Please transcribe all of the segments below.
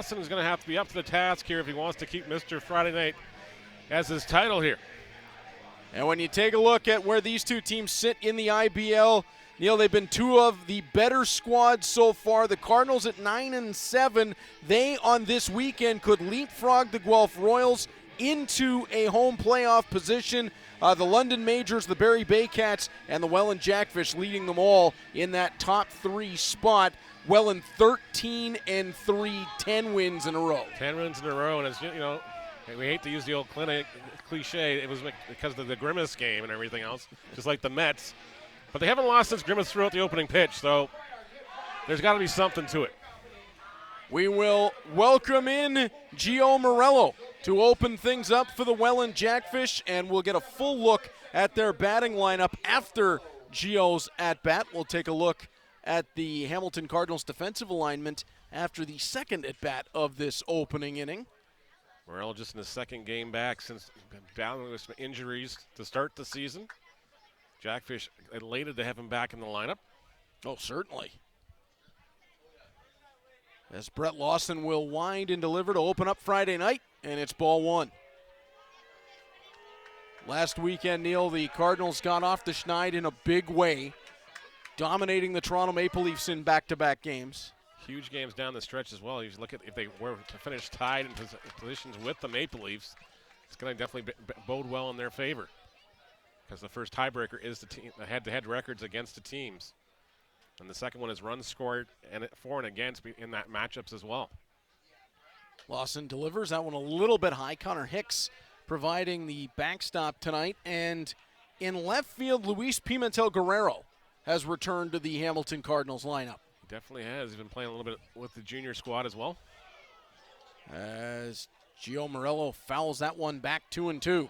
Lawson is going to have to be up to the task here if he wants to keep Mr. Friday Night as his title here. And when you take a look at where these two teams sit in the IBL, Neil, they've been two of the better squads so far. The Cardinals at 9-7. They, on this weekend, could leapfrog the Guelph Royals into a home playoff position. The London Majors, the Barry Baycats, and the Welland Jackfish leading them all in that top three spot. Welland 13-3, 10 wins in a row. 10 wins in a row, and as you know, we hate to use the old cliche. It was because of the Grimace game and everything else, just like the Mets. But they haven't lost since Grimace threw out the opening pitch, so there's got to be something to it. We will welcome in Gio Morello to open things up for the Welland Jackfish, and we'll get a full look at their batting lineup after Gio's at-bat. We'll take a look at the Hamilton Cardinals defensive alignment after the second at-bat of this opening inning. Morello just in his second game back since battling with some injuries to start the season. Jackfish elated to have him back in the lineup. Oh, certainly. As Brett Lawson will wind and deliver to open up Friday night, and it's ball one. Last weekend, Neil, the Cardinals got off the schneid in a big way, dominating the Toronto Maple Leafs in back-to-back games. Huge games down the stretch as well. You look at if they were to finish tied in positions with the Maple Leafs, it's going to definitely bode well in their favor, because the first tiebreaker is the head-to-head records against the teams. And the second one is runs scored and for and against in that matchups as well. Lawson delivers that one a little bit high. Connor Hicks providing the backstop tonight. And in left field, Luis Pimentel Guerrero has returned to the Hamilton Cardinals lineup. He definitely has. He's been playing a little bit with the junior squad as well. As Gio Morello fouls that one back 2-2.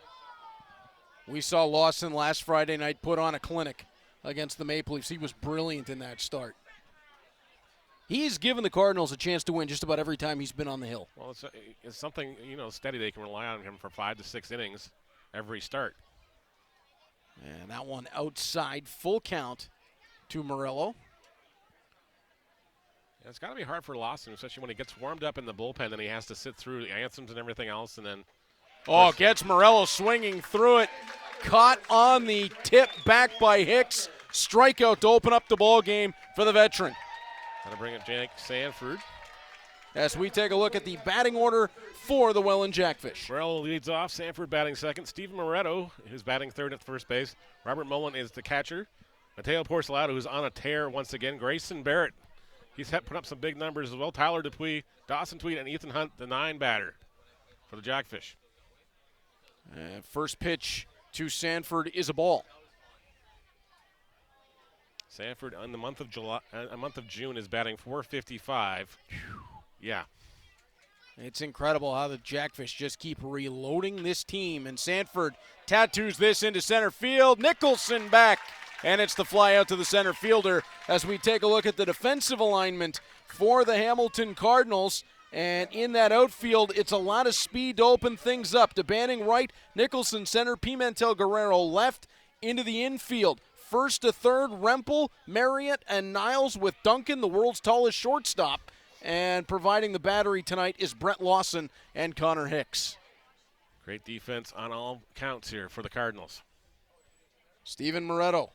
We saw Lawson last Friday night put on a clinic against the Maple Leafs. He was brilliant in that start. He's given the Cardinals a chance to win just about every time he's been on the hill. Well, it's something, steady. They can rely on him for 5 to 6 innings every start. And that one outside, full count to Morello. Yeah, it's got to be hard for Lawson, especially when he gets warmed up in the bullpen, then he has to sit through the anthems and everything else, and then... Oh, gets Morello swinging through it. Caught on the tip, back by Hicks. Strikeout to open up the ball game for the veteran. Got to bring up Jake Sanford. As we take a look at the batting order for the Welland Jackfish. Morello leads off, Sanford batting second. Steven Moretto is batting third at first base. Robert Mullen is the catcher. Mateo Porcelado, who's on a tear once again. Grayson Barrett, he's put up some big numbers as well. Tyler Dupuis, Dawson Tweed, and Ethan Hunt, the 9 batter for the Jackfish. First pitch to Sanford is a ball. Sanford in the month of June is batting .455. Yeah. It's incredible how the Jackfish just keep reloading this team, and Sanford tattoos this into center field. Nicholson back, and it's the fly out to the center fielder as we take a look at the defensive alignment for the Hamilton Cardinals. And in that outfield, it's a lot of speed to open things up. DeBanning right, Nicholson center, Pimentel Guerrero left into the infield. First to third, Rempel, Marriott, and Niles with Duncan, the world's tallest shortstop. And providing the battery tonight is Brett Lawson and Connor Hicks. Great defense on all counts here for the Cardinals. Steven Moretto,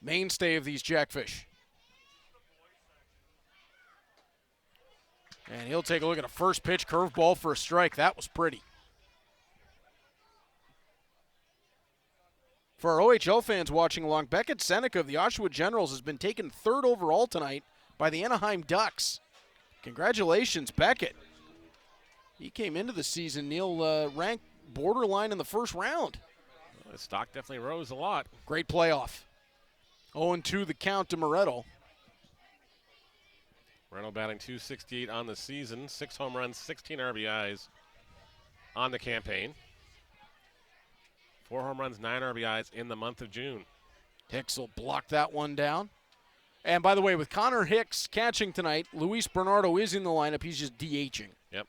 mainstay of these Jackfish. And he'll take a look at a first pitch curveball for a strike. That was pretty. For our OHL fans watching along, Beckett Seneca of the Oshawa Generals has been taken third overall tonight by the Anaheim Ducks. Congratulations, Beckett. He came into the season, Neil, ranked borderline in the first round. Well, his stock definitely rose a lot. Great playoff. 0-2 the count to Moretto. Moretto batting .268 on the season, 6 home runs, 16 RBIs on the campaign. 4 home runs, 9 RBIs in the month of June. Hicks will block that one down. And by the way, with Connor Hicks catching tonight, Luis Bernardo is in the lineup. He's just DHing. Yep.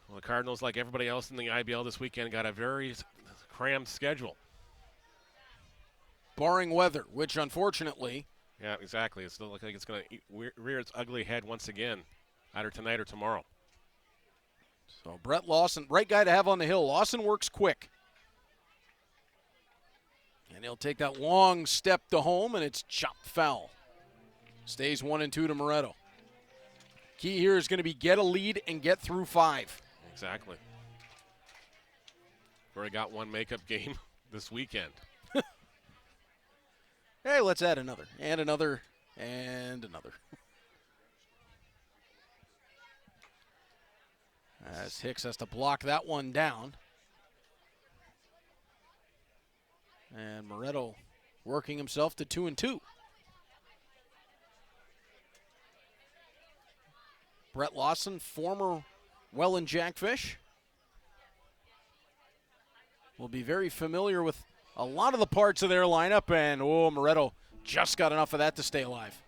Well, the Cardinals, like everybody else in the IBL this weekend, got a very crammed schedule. Barring weather, which unfortunately... Yeah, exactly. It still looks like it's going to rear its ugly head once again. either tonight or tomorrow. So Brett Lawson, right guy to have on the hill. Lawson works quick. And he'll take that long step to home, and it's chopped foul. Stays 1-2 to Moretto. Key here is going to be get a lead and get through 5. Exactly. Already got one makeup game this weekend. Hey, let's add another, and another, and another. As Hicks has to block that one down. And Moretto working himself to 2-2. Brett Lawson, former Welland Jackfish, will be very familiar with a lot of the parts of their lineup, and Moretto just got enough of that to stay alive.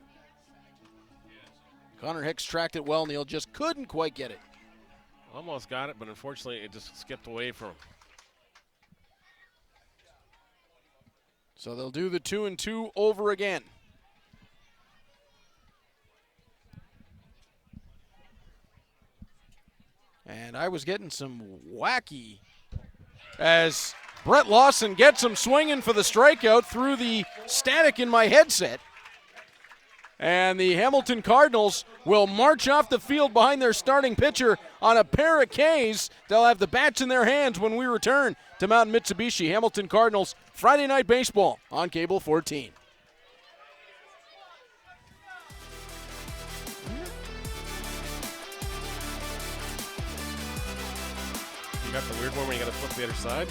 Connor Hicks tracked it well, Neil, just couldn't quite get it. Almost got it, but unfortunately it just skipped away from him. So they'll do the 2-2 over again. And I was getting some wacky as Brett Lawson gets him swinging for the strikeout through the static in my headset. And the Hamilton Cardinals will march off the field behind their starting pitcher on a pair of Ks. They'll have the bats in their hands when we return to Mountain Mitsubishi. Hamilton Cardinals, Friday Night Baseball on Cable 14. You got the weird one where you got to flip the other side.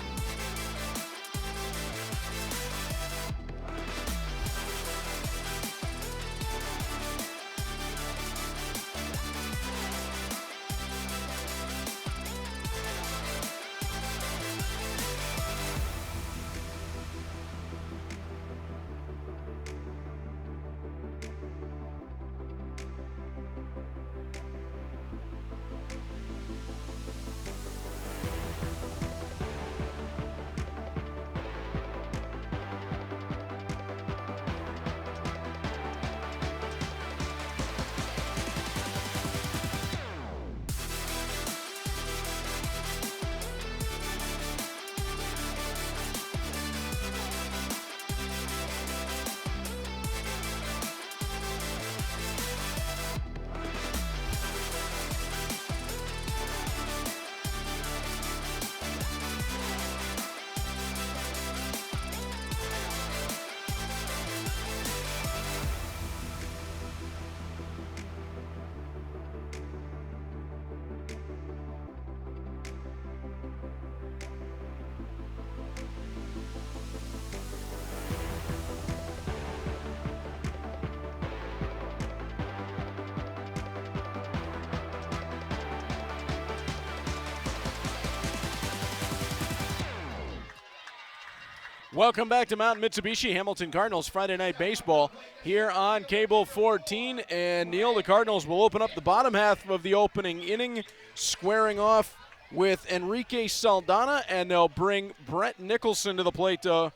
Welcome back to Mountain Mitsubishi, Hamilton Cardinals Friday Night Baseball here on Cable 14. And Neil, the Cardinals will open up the bottom half of the opening inning, squaring off with Enrique Saldana, and they'll bring Brandon Nicholson to the plate to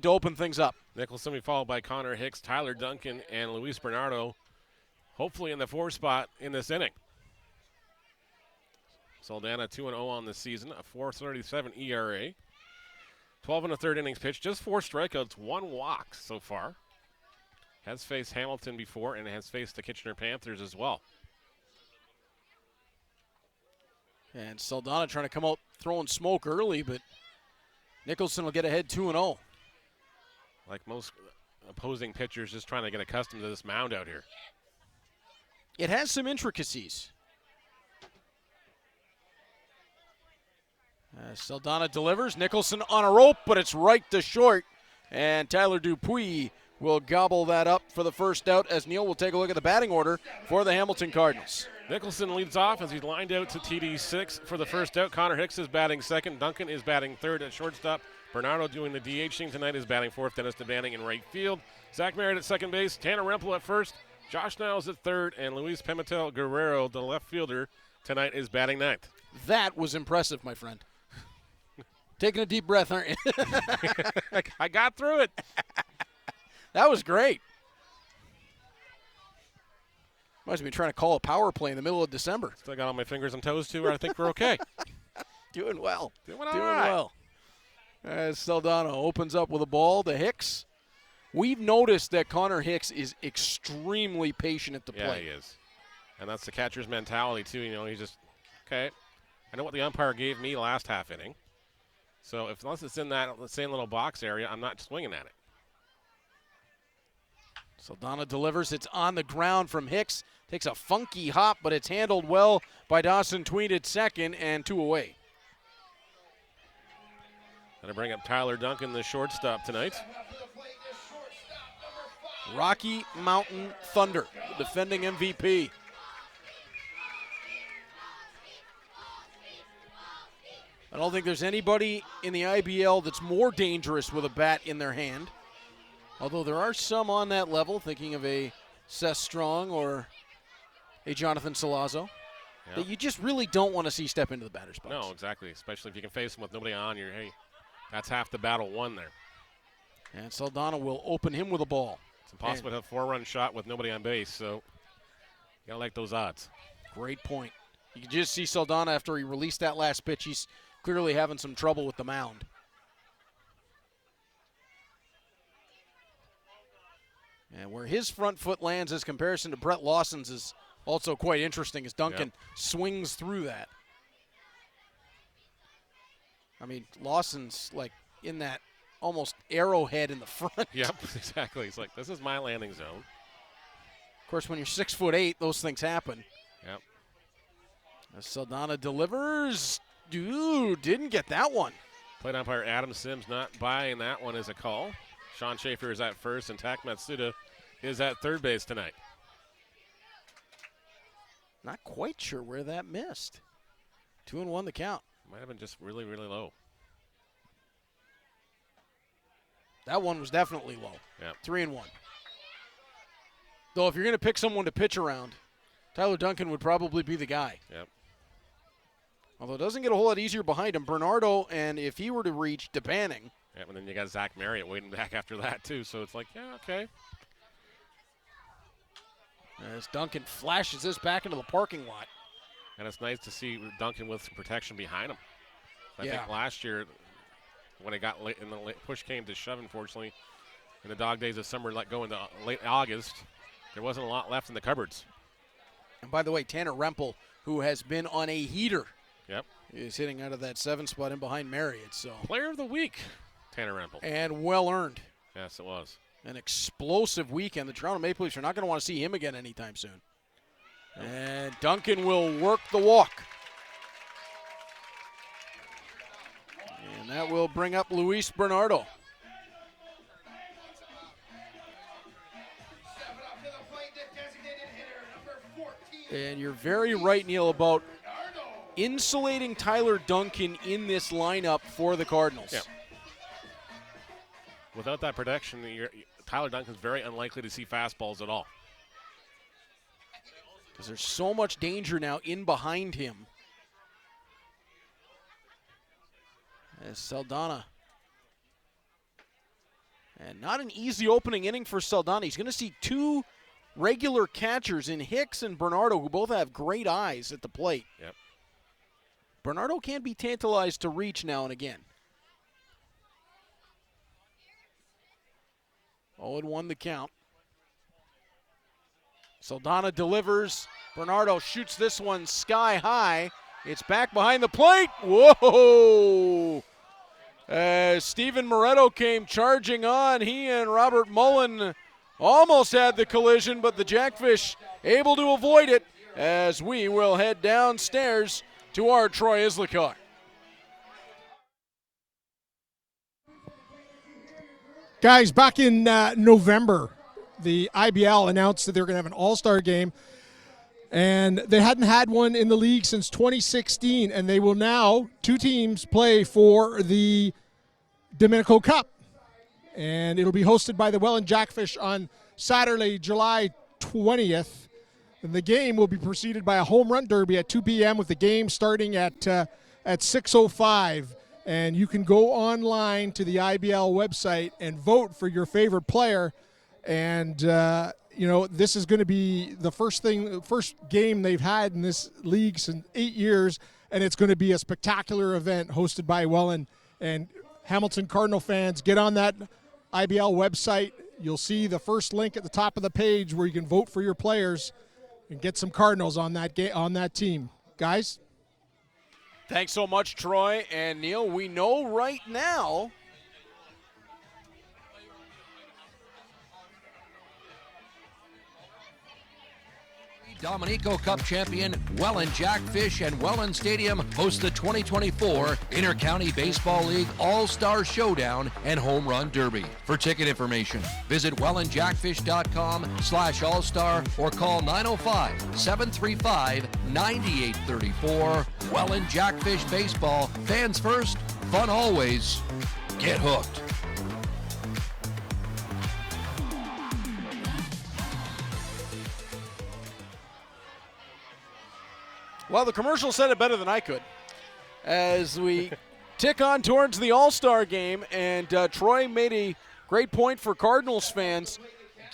open things up. Nicholson will be followed by Connor Hicks, Tyler Duncan, and Luis Bernardo, hopefully in the 4 spot in this inning. Saldana 2-0 on the season, a 4.37 ERA. 12 1/3 innings pitched, just 4 strikeouts, 1 walk so far. Has faced Hamilton before and has faced the Kitchener Panthers as well. And Saldana trying to come out throwing smoke early, but Nicholson will get ahead 2-0. Like most opposing pitchers, just trying to get accustomed to this mound out here. It has some intricacies. Saldana delivers. Nicholson on a rope, but it's right to short. And Tyler Dupuis will gobble that up for the first out as Neil will take a look at the batting order for the Hamilton Cardinals. Nicholson leads off as he's lined out to TD6 for the first out. Connor Hicks is batting second. Duncan is batting third at shortstop. Bernardo doing the DH thing tonight is batting fourth. Dennis DeBanning in right field. Zach Merritt at second base. Tanner Rempel at first. Josh Niles at third. And Luis Pimentel Guerrero, the left fielder, tonight is batting ninth. That was impressive, my friend. Taking a deep breath, aren't you? I got through it. That was great. Must be trying to call a power play in the middle of December. Still got all my fingers and toes, too, I think we're okay. Doing well. Doing well. As Saldana opens up with a ball to Hicks. We've noticed that Connor Hicks is extremely patient at the plate. Yeah, he is. And that's the catcher's mentality, too. You know, he's just, okay, I know what the umpire gave me last half inning. So unless it's in that same little box area, I'm not swinging at it. Saldana delivers. It's on the ground from Hicks. Takes a funky hop, but it's handled well by Dawson Tweed at second, and 2 away. Going to bring up Tyler Duncan, the shortstop tonight. Rocky Mountain Thunder, the defending MVP. I don't think there's anybody in the IBL that's more dangerous with a bat in their hand. Although there are some on that level, thinking of a Seth Strong or a Jonathan Salazzo, that you just really don't want to see step into the batter's box. No, exactly. Especially if you can face them with nobody on you. Hey, that's half the battle won there. And Saldana will open him with a ball. It's impossible to have a 4-run shot with nobody on base, so you gotta like those odds. Great point. You can just see Saldana after he released that last pitch. He's clearly having some trouble with the mound. And where his front foot lands as comparison to Brett Lawson's is also quite interesting as Duncan swings through that. I mean, Lawson's like in that almost arrowhead in the front. Yep, exactly. He's like, this is my landing zone. Of course, when you're 6'8", those things happen. Yep. As Saldana delivers. Dude, didn't get that one. Plate umpire Adam Sims not buying that one as a call. Sean Schaefer is at first, and Tak Matsuda is at third base tonight. Not quite sure where that missed. 2-1 the count. Might have been just really, really low. That one was definitely low. Yeah. 3-1. Though if you're going to pick someone to pitch around, Tyler Duncan would probably be the guy. Yep. Although it doesn't get a whole lot easier behind him. Bernardo, and if he were to reach, DePanning. Yeah, and then you got Zach Marriott waiting back after that, too. So it's like, yeah, okay. As Duncan flashes this back into the parking lot. And it's nice to see Duncan with some protection behind him. I think last year, when it got late and the push came to shove, unfortunately, in the dog days of summer, let go into late August, there wasn't a lot left in the cupboards. And by the way, Tanner Rempel, who has been on a heater, is hitting out of that 7 spot in behind Marriott. So Player of the week, Tanner Rempel. And well earned. Yes, it was. An explosive weekend. The Toronto Maple Leafs are not going to want to see him again anytime soon. And Duncan will work the walk. And that will bring up Luis Bernardo. And you're very right, Neil, about insulating Tyler Duncan in this lineup for the Cardinals. Yeah. Without that protection, Tyler Duncan's very unlikely to see fastballs at all. Because there's so much danger now in behind him. As Saldana. And not an easy opening inning for Saldana. He's going to see 2 regular catchers in Hicks and Bernardo, who both have great eyes at the plate. Yep. Bernardo can be tantalized to reach now and again. 0-1 the count. Saldana delivers. Bernardo shoots this one sky high. It's back behind the plate. Whoa! As Steven Moretto came charging on, he and Robert Mullen almost had the collision, but the Jackfish able to avoid it as we will head downstairs to our Troy Isla car. Guys, back in November, the IBL announced that they're going to have an all-star game, and they hadn't had one in the league since 2016, and they will now, 2 teams play for the Domenico Cup, and it'll be hosted by the Welland Jackfish on Saturday, July 20th, and the game will be preceded by a home run derby at 2 p.m. with the game starting at 6:05. And you can go online to the IBL website and vote for your favorite player. And this is going to be the first game they've had in this league since 8 years, and it's going to be a spectacular event hosted by Welland. And Hamilton Cardinal fans, get on that IBL website. You'll see the first link at the top of the page where you can vote for your players and get some Cardinals on that team. Guys? Thanks so much, Troy and Neil. We know right now Dominico Cup champion Welland Jackfish and Welland Stadium host the 2024 Intercounty Baseball League All-Star Showdown and Home Run Derby. For ticket information, visit wellandjackfish.com/all-star or call 905-735-9834. Welland Jackfish Baseball. Fans first, fun always. Get hooked. Well, the commercial said it better than I could. As we tick on towards the All-Star game, and Troy made a great point for Cardinals fans.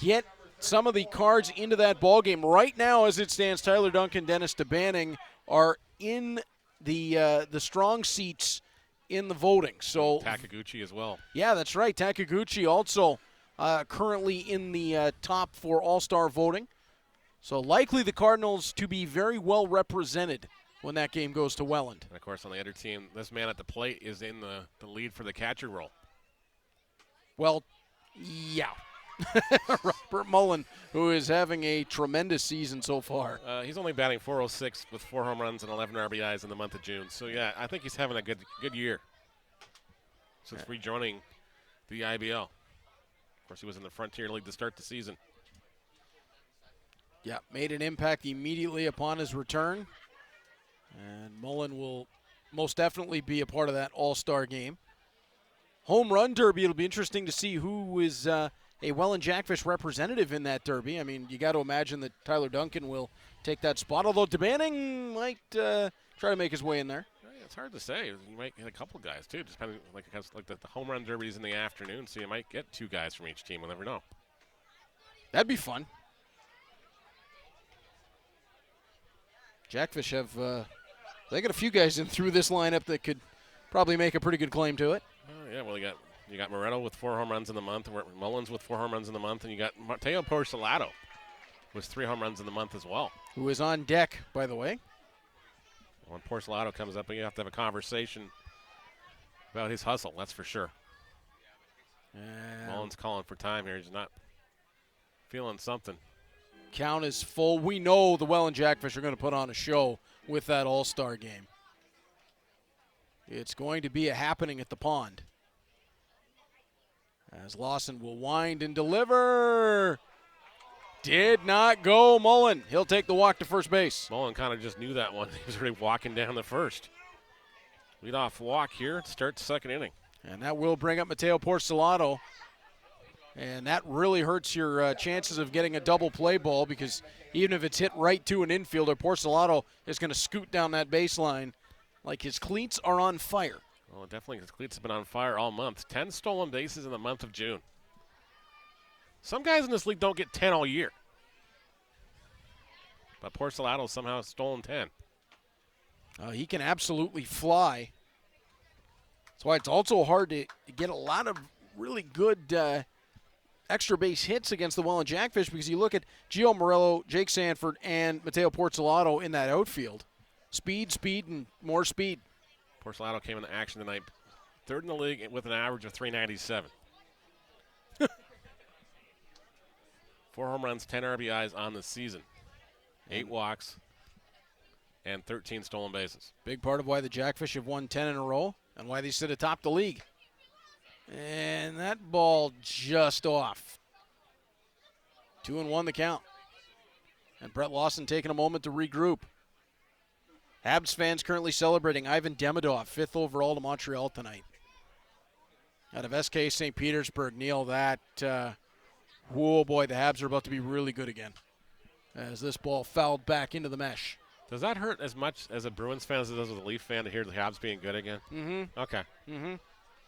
Get some of the cards into that ball game. Right now, as it stands, Tyler Duncan, Dennis DeBanning are in the strong seats in the voting. So Takaguchi as well. Yeah, that's right. Takaguchi also currently in the top for All-Star voting. So likely the Cardinals to be very well represented when that game goes to Welland. And, of course, on the other team, this man at the plate is in the lead for the catcher role. Well, yeah. Robert Mullen, who is having a tremendous season so far. He's only batting .406 with 4 home runs and 11 RBIs in the month of June. So, yeah, I think he's having a good year since rejoining the IBL. Of course, he was in the Frontier League to start the season. Yeah, made an impact immediately upon his return. And Mullen will most definitely be a part of that All-Star game. Home Run Derby, it'll be interesting to see who is a Welland Jackfish representative in that derby. I mean, you got to imagine that Tyler Duncan will take that spot, although DeBanning might try to make his way in there. It's hard to say. You might get a couple guys, too, just depending, like the Home Run Derby is in the afternoon, so you might get 2 guys from each team. We'll never know. That'd be fun. Jackfish have they got a few guys in through this lineup that could probably make a pretty good claim to it. Yeah, well, you got Moretto with 4 home runs in the month, Mullins with 4 home runs in the month, and you got Mateo Porcelato with 3 home runs in the month as well. Who is on deck, by the way. When Porcelato comes up, you have to have a conversation about his hustle, that's for sure. Mullins calling for time here. He's not feeling something. Count is full. We know the Welland Jackfish are going to put on a show with that All-Star game. It's going to be a happening at the pond. As Lawson will wind and deliver. Did not go Mullen. He'll take the walk to first base. Mullen kind of just knew that one. He was already walking down the first. Leadoff walk here to start the second inning. And that will bring up Mateo Porcelato. And that really hurts your chances of getting a double play ball, because even if it's hit right to an infielder, Porcelato is going to scoot down that baseline like his cleats are on fire. Well, definitely his cleats have been on fire all month. 10 stolen bases in the month of June. Some guys in this league don't get 10 all year. But Porcelato somehow has stolen 10. He can absolutely fly. That's why it's also hard to get a lot of really good extra base hits against the Welland Jackfish, because you look at Gio Morello, Jake Sanford, and Mateo Porcelato in that outfield. Speed, and more speed. Porcelato came into action tonight, 3rd in the league with an average of .397. 4 home runs, 10 RBIs on the season. 8 walks, and 13 stolen bases. Big part of why the Jackfish have won 10 in a row and why they sit atop the league. And that ball just off. 2-1 the count. And Brett Lawson taking a moment to regroup. Habs fans currently celebrating Ivan Demidov, 5th overall to Montreal tonight. Out of SK St. Petersburg, Neil, that, oh boy, the Habs are about to be really good again as this ball fouled back into the mesh. Does that hurt as much as a Bruins fan as it does as a Leaf fan to hear the Habs being good again? Mm-hmm. Okay. Mm-hmm.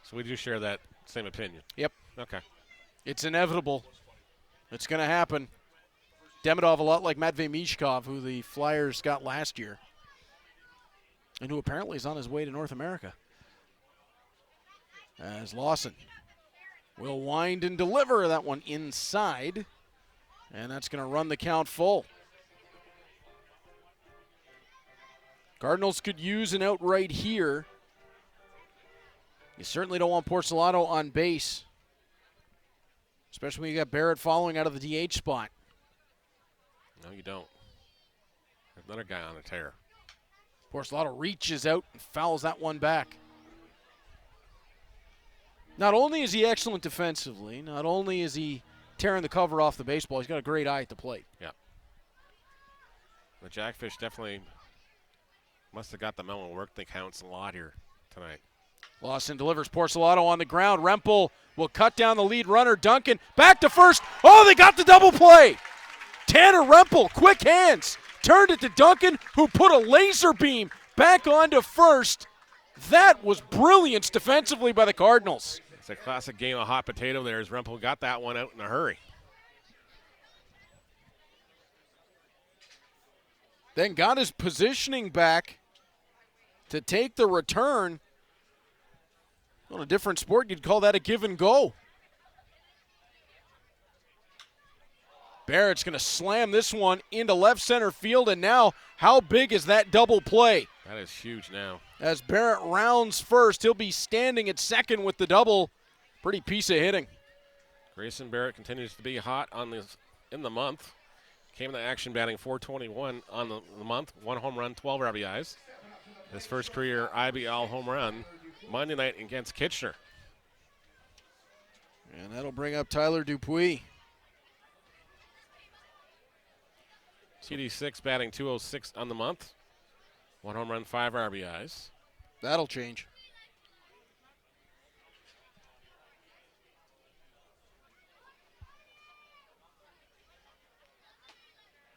So we do share that same opinion. Yep. Okay. It's inevitable. It's going to happen. Demidov a lot like Matvei Mishkov, who the Flyers got last year, and who apparently is on his way to North America. As Lawson will wind and deliver that one inside, and that's going to run the count full. Cardinals could use an outright here. You certainly don't want Porcelato on base, especially when you got Barrett following out of the DH spot. No, you don't. There's another guy on a tear. Porcelato reaches out and fouls that one back. Not only is he excellent defensively, not only is he tearing the cover off the baseball, he's got a great eye at the plate. Yeah. The Jackfish definitely must have got the mellow work that counts a lot here tonight. Lawson delivers. Porcelato on the ground. Rempel will cut down the lead runner. Duncan back to first. Oh, they got the double play. Tanner Rempel, quick hands, turned it to Duncan, who put a laser beam back onto first. That was brilliance defensively by the Cardinals. It's a classic game of hot potato there as Rempel got that one out in a hurry. Then got his positioning back to take the return. On a different sport, you'd call that a give and go. Barrett's going to slam this one into left center field, and now how big is that double play? That is huge now. As Barrett rounds first, he'll be standing at second with the double. Pretty piece of hitting. Grayson Barrett continues to be hot in the month. Came into action batting .421 on the month. 1 home run, 12 RBIs. His first career IBL home run Monday night against Kitchener. And that'll bring up Tyler Dupuis. CD6 batting .206 on the month. 1 home run, 5 RBIs. That'll change.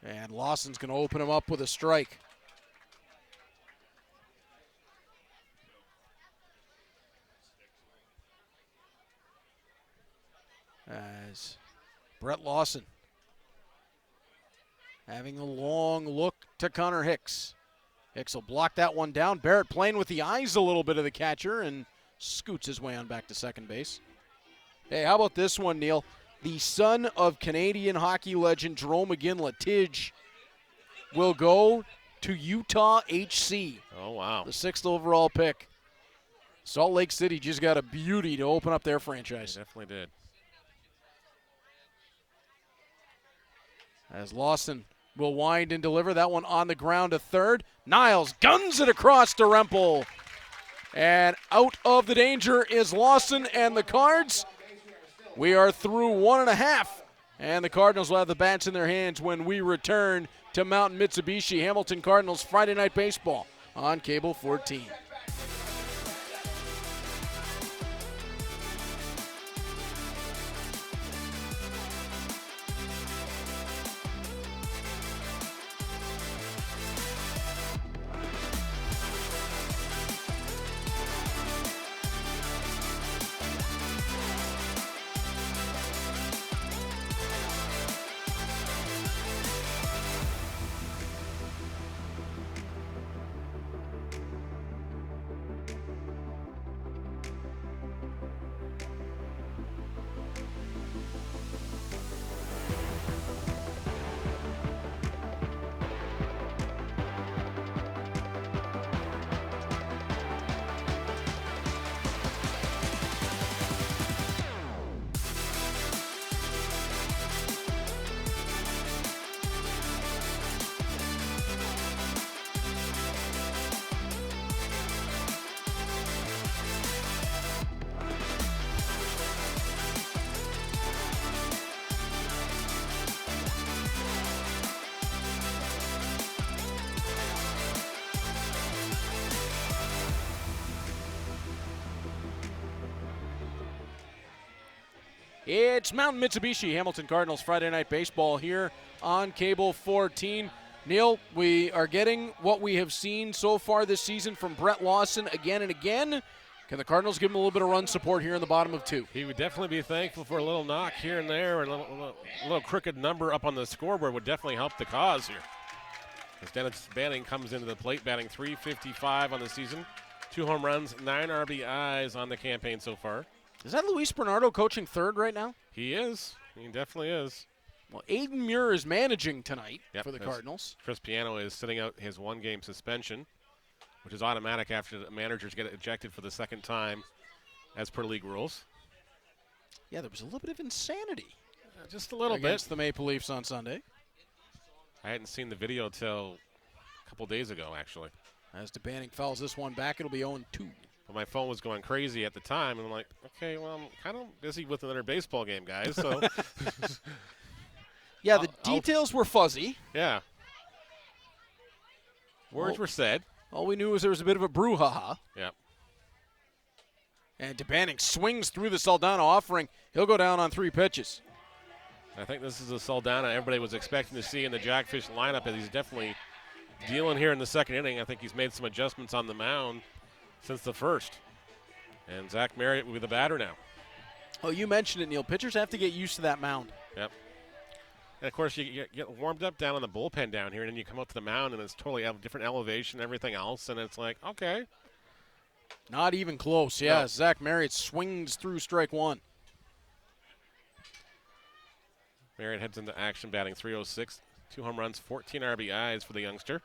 And Lawson's going to open him up with a strike. As Brett Lawson having a long look to Connor Hicks. Hicks will block that one down. Barrett playing with the eyes a little bit of the catcher and scoots his way on back to second base. Hey, how about this one, Neil? The son of Canadian hockey legend Jerome McGinn-Lattige will go to Utah HC. Oh, wow. The 6th overall pick. Salt Lake City just got a beauty to open up their franchise. They definitely did. As Lawson will wind and deliver that one on the ground to third. Niles guns it across to Rempel. And out of the danger is Lawson and the Cards. We are through 1.5, and the Cardinals will have the bats in their hands when we return to Mountain Mitsubishi. Hamilton Cardinals Friday Night Baseball on Cable 14. It's Mountain Mitsubishi, Hamilton Cardinals Friday Night Baseball here on Cable 14. Neil, we are getting what we have seen so far this season from Brett Lawson again and again. Can the Cardinals give him a little bit of run support here in the bottom of 2? He would definitely be thankful for a little knock here and there, and a little crooked number up on the scoreboard would definitely help the cause here. As Dennis Banning comes into the plate, batting .355 on the season. 2 home runs, 9 RBIs on the campaign so far. Is that Luis Bernardo coaching third right now? He is. He definitely is. Well, Aiden Muir is managing tonight for the as Cardinals. Chris Piano is sitting out his 1-game suspension, which is automatic after the managers get ejected for the second time as per league rules. Yeah, there was a little bit of insanity. Just a little against bit. the Maple Leafs on Sunday. I hadn't seen the video till a couple days ago, actually. As DeBanning fouls this one back, it'll be 0-2. But my phone was going crazy at the time, and I'm like, okay, well, I'm kind of busy with another baseball game, guys, so. Yeah, the details were fuzzy. Yeah. Words were said. All we knew was there was a bit of a brouhaha. Yep. And DeBanning swings through the Saldana offering. He'll go down on 3 pitches. I think this is a Saldana everybody was expecting to see in the Jackfish lineup, and he's definitely dealing here in the second inning. I think he's made some adjustments on the mound since the first. And Zach Marriott will be the batter now. Oh, you mentioned it, Neil. Pitchers have to get used to that mound. Yep. And, of course, you get warmed up down on the bullpen down here, and then you come up to the mound, and it's totally a different elevation, everything else, and it's like, okay. Not even close, yeah. No. Zach Marriott swings through strike 1. Marriott heads into action, batting .306, 2 home runs, 14 RBIs for the youngster.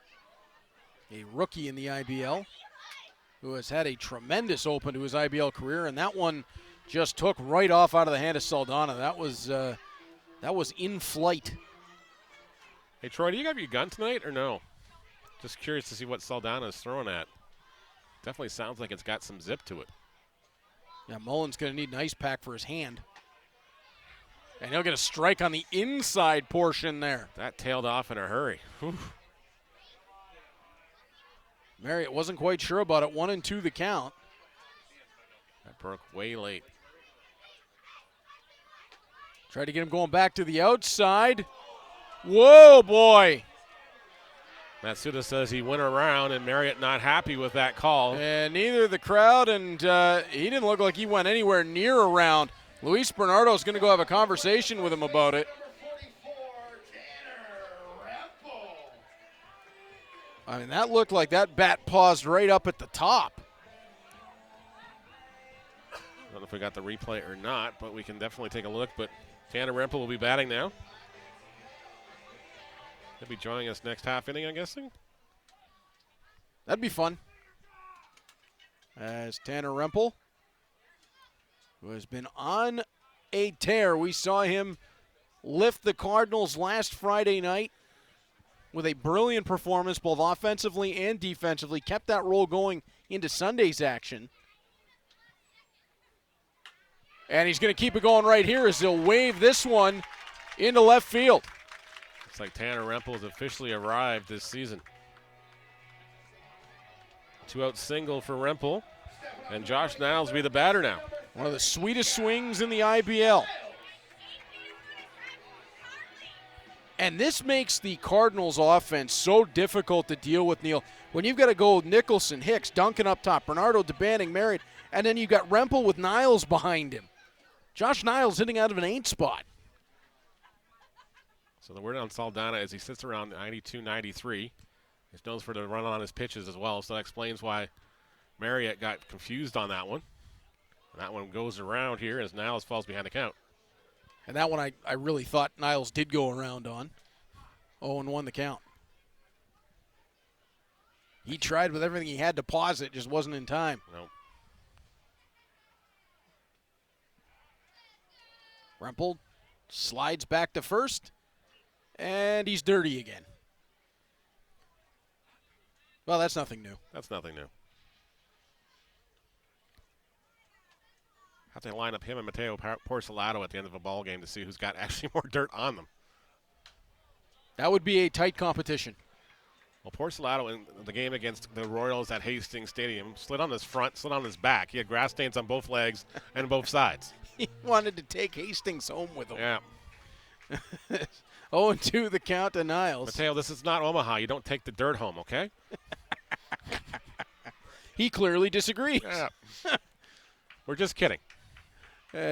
A rookie in the IBL who has had a tremendous open to his IBL career, and that one just took right off out of the hand of Saldana. That was in flight. Hey, Troy, do you have your gun tonight or no? Just curious to see what Saldana is throwing at. Definitely sounds like it's got some zip to it. Yeah, Mullen's going to need an ice pack for his hand. And he'll get a strike on the inside portion there. That tailed off in a hurry. Whew. Marriott wasn't quite sure about it. 1-2 the count. That broke way late. Tried to get him going back to the outside. Whoa, boy. Matsuda says he went around, and Marriott not happy with that call. And neither the crowd, and he didn't look like he went anywhere near around. Luis Bernardo is going to go have a conversation with him about it. I mean, that looked like that bat paused right up at the top. I don't know if we got the replay or not, but we can definitely take a look. But Tanner Rempel will be batting now. He'll be joining us next half inning, I'm guessing. That'd be fun. As Tanner Rempel, who has been on a tear. We saw him lift the Cardinals last Friday night with a brilliant performance, both offensively and defensively. Kept that role going into Sunday's action. And he's going to keep it going right here as he'll wave this one into left field. Looks like Tanner Rempel has officially arrived this season. 2-out single for Rempel. And Josh Niles will be the batter now. One of the sweetest swings in the IBL. And this makes the Cardinals offense so difficult to deal with, Neil. When you've got to go Nicholson, Hicks, Duncan up top, Bernardo, DeBanning, Marriott, and then you've got Rempel with Niles behind him. Josh Niles hitting out of an 8 spot. So the word on Saldana is he sits around 92, 93. He's known for the run on his pitches as well, so that explains why Marriott got confused on that one. And that one goes around here as Niles falls behind the count. And that one I really thought Niles did go around on. 0-1 the count. He tried with everything he had to pause it, just wasn't in time. Nope. Rempel slides back to first, and he's dirty again. Well, that's nothing new. That's nothing new. Have to line up him and Mateo Porcelato at the end of a ball game to see who's got actually more dirt on them. That would be a tight competition. Well, Porcelato in the game against the Royals at Hastings Stadium slid on his front, slid on his back. He had grass stains on both legs and both sides. He wanted to take Hastings home with him. Yeah. 0-2 the count to Niles. Mateo, this is not Omaha. You don't take the dirt home, okay? He clearly disagrees. Yeah. We're just kidding.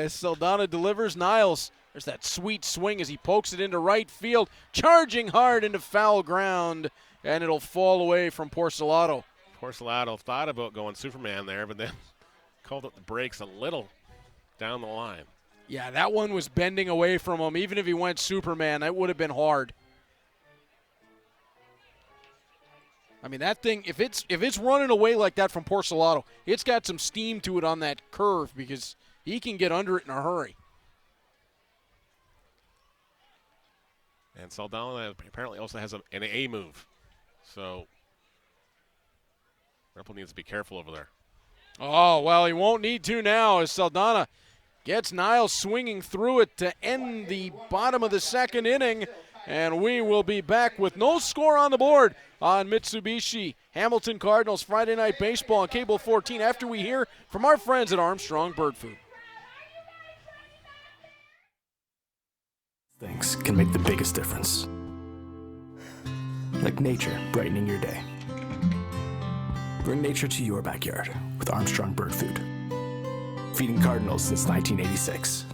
Saldana delivers. Niles, there's that sweet swing as he pokes it into right field, charging hard into foul ground, and it'll fall away from Porcelato. Porcelato thought about going Superman there, but then called up the brakes a little down the line. Yeah, that one was bending away from him. Even if he went Superman, that would have been hard. I mean, that thing, if it's running away like that from Porcelato, it's got some steam to it on that curve because he can get under it in a hurry. And Saldana apparently also has an A move. So Rempel needs to be careful over there. Oh, well, he won't need to now as Saldana gets Niles swinging through it to end the bottom of the second inning. And we will be back with no score on the board on Mitsubishi Hamilton Cardinals Friday Night Baseball on Cable 14 after we hear from our friends at Armstrong Bird Food. Things can make the biggest difference. Like nature brightening your day. Bring nature to your backyard with Armstrong Bird Food. Feeding Cardinals since 1986.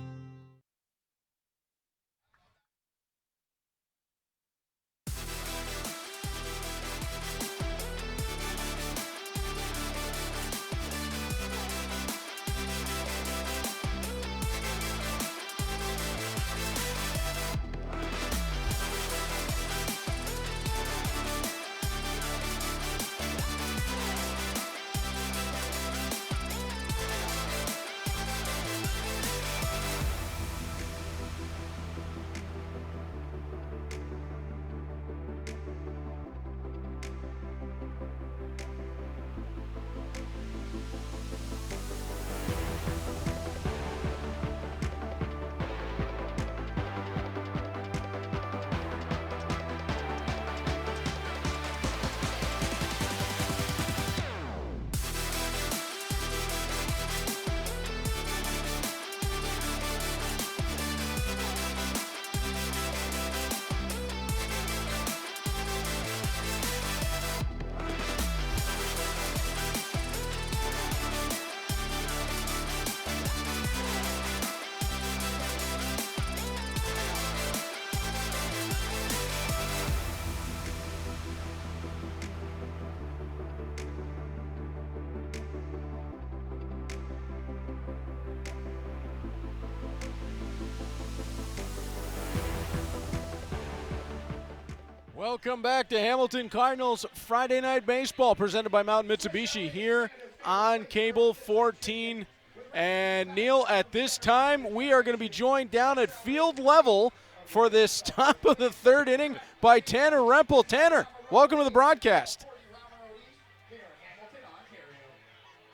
Welcome back to Hamilton Cardinals Friday Night Baseball presented by Mountain Mitsubishi here on Cable 14. And Neil, at this time, we are going to be joined down at field level for this top of the third inning by Tanner Rempel. Tanner, welcome to the broadcast.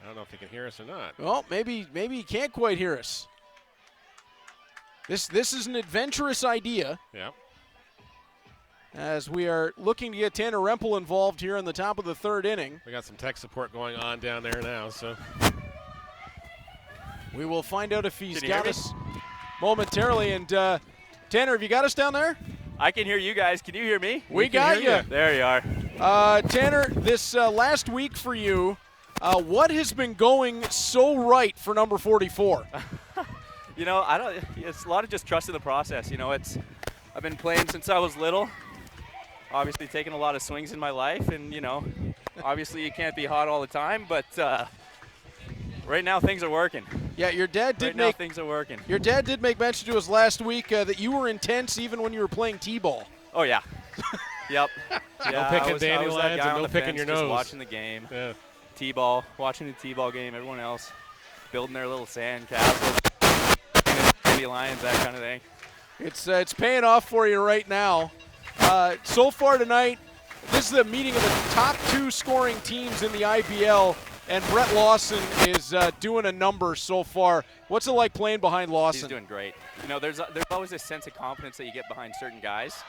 I don't know if he can hear us or not. Well, maybe he can't quite hear us. This is an adventurous idea. Yeah. As we are looking to get Tanner Rempel involved here in the top of the third inning. We got some tech support going on down there now, so. We will find out if he's got us momentarily. And Tanner, have you got us down there? I can hear you guys. Can you hear me? We got you. There you are. Tanner, this last week for you, what has been going so right for number 44? You know, it's a lot of just trusting the process. You know, I've been playing since I was little. Obviously taking a lot of swings in my life, and, you know, obviously you can't be hot all the time, but right now things are working. Yeah, your dad did things are working. Your dad did make mention to us last week that you were intense even when you were playing t-ball. Oh yeah. Yep. Yeah, no picking dandelions and no picking your nose. Just watching the game. Yeah. T-ball, watching the t-ball game. Everyone else building their little sand castle, dandelions, that kind of thing. It's paying off for you right now. So far tonight, this is the meeting of the top two scoring teams in the IBL, and Brett Lawson is doing a number so far. What's it like playing behind Lawson? He's doing great. You know, there's always this sense of confidence that you get behind certain guys.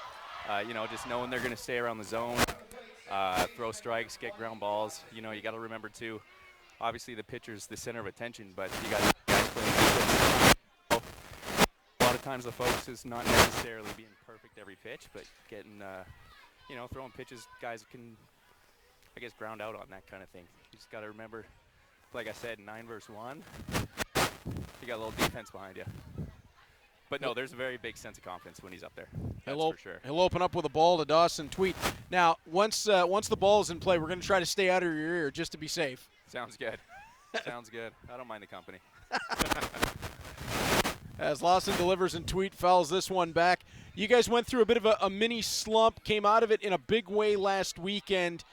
You know, just knowing they're going to stay around the zone, throw strikes, get ground balls. You know, you got to remember too. Obviously, the pitcher's the center of attention, but you got guys playing defense. A lot of times the focus is not necessarily being perfect every pitch, but getting, you know, throwing pitches guys can, I guess, ground out on that kind of thing. You just got to remember like I said, 9 versus 1, you got a little defense behind you. But no, there's a very big sense of confidence when he's up there. That's for sure. He'll open up with a ball to Dawson Tweet. Now, once the ball is in play, we're going to try to stay out of your ear just to be safe. Sounds good. Sounds good. I don't mind the company. As Lawson delivers and Tweet fouls this one back. You guys went through a bit of a mini slump, came out of it in a big way last weekend.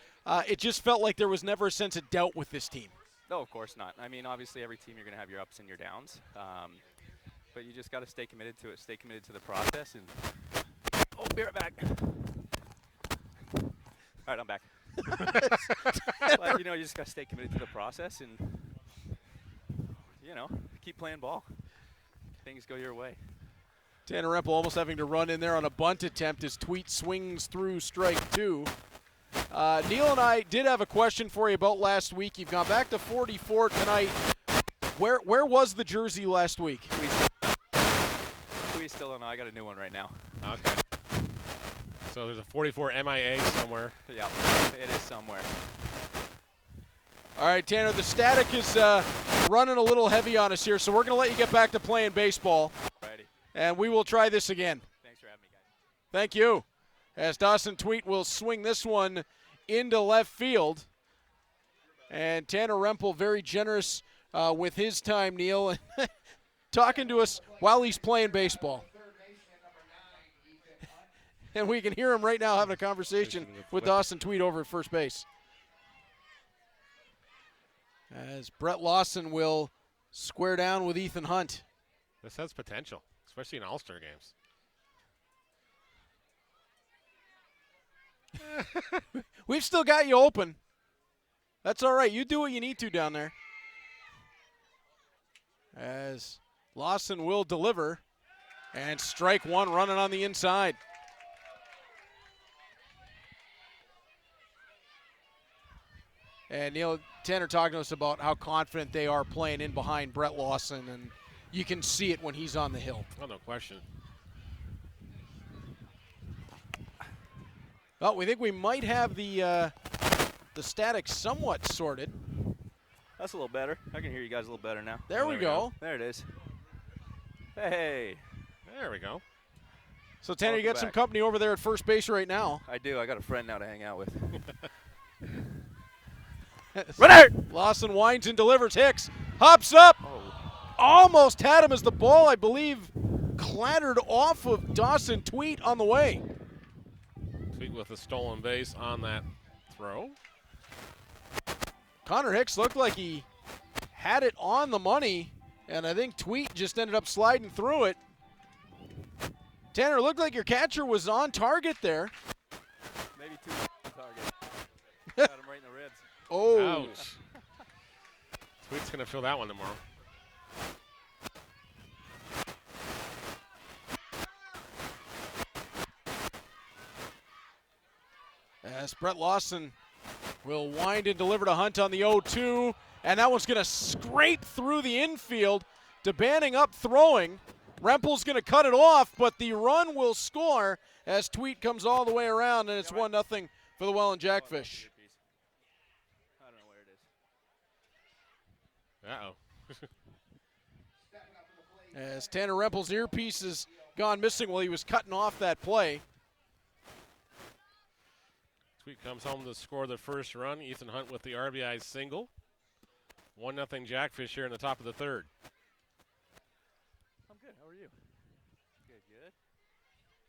It just felt like there was never a sense of doubt with this team. No, of course not. I mean, obviously every team you're going to have your ups and your downs. But you just got to stay committed to it, stay committed to the process. And oh, be right back. All right, I'm back. But, you know, you just got to stay committed to the process and, you know, keep playing ball. Things go your way. Tanner Rempel almost having to run in there on a bunt attempt as Tweet swings through strike 2. Neil and I did have a question for you about last week. You've gone back to 44 tonight. Where was the jersey last week? We still don't know. I got a new one right now. Okay. So there's a 44 MIA somewhere. Yeah, it is somewhere. All right, Tanner, the static is running a little heavy on us here, so we're going to let you get back to playing baseball. Righty. And we will try this again. Thanks for having me, guys. Thank you. As Dawson Tweet will swing this one into left field. And Tanner Rempel very generous with his time, Neil, talking to us while he's playing baseball. And we can hear him right now having a conversation with Dawson Tweet over at first base. As Brett Lawson will square down with Ethan Hunt. This has potential, especially in All-Star games. We've still got you open. That's all right. You do what you need to down there. As Lawson will deliver. And strike 1 running on the inside. And Neil, Tanner talking to us about how confident they are playing in behind Brett Lawson, and you can see it when he's on the hill. Oh, no question. Well, we think we might have the static somewhat sorted. That's a little better. I can hear you guys a little better now. There we go. There it is. Hey. There we go. So, Tanner, you got some company over there at first base right now. I do. I got a friend now to hang out with. Runner! Lawson winds and delivers. Hicks hops up. Oh. Almost had him as the ball, I believe, clattered off of Dawson Tweet on the way. Tweet with a stolen base on that throw. Connor Hicks looked like he had it on the money, and I think Tweet just ended up sliding through it. Tanner, looked like your catcher was on target there. Maybe too on target. Got him right in the ribs. Oh. Ouch. Tweet's going to feel that one tomorrow. As Brett Lawson will wind and deliver to Hunt on the 0-2, and that one's going to scrape through the infield. DeBanning up throwing. Rempel's going to cut it off, but the run will score as Tweet comes all the way around, and it's 1-0 for the Welland Jackfish. I don't know where it is. Uh-oh. As Tanner Rempel's earpiece has gone missing while he was cutting off that play. Tweet comes home to score the first run. Ethan Hunt with the RBI single. 1-0 Jackfish here in the top of the third. I'm good. How are you? Good, good.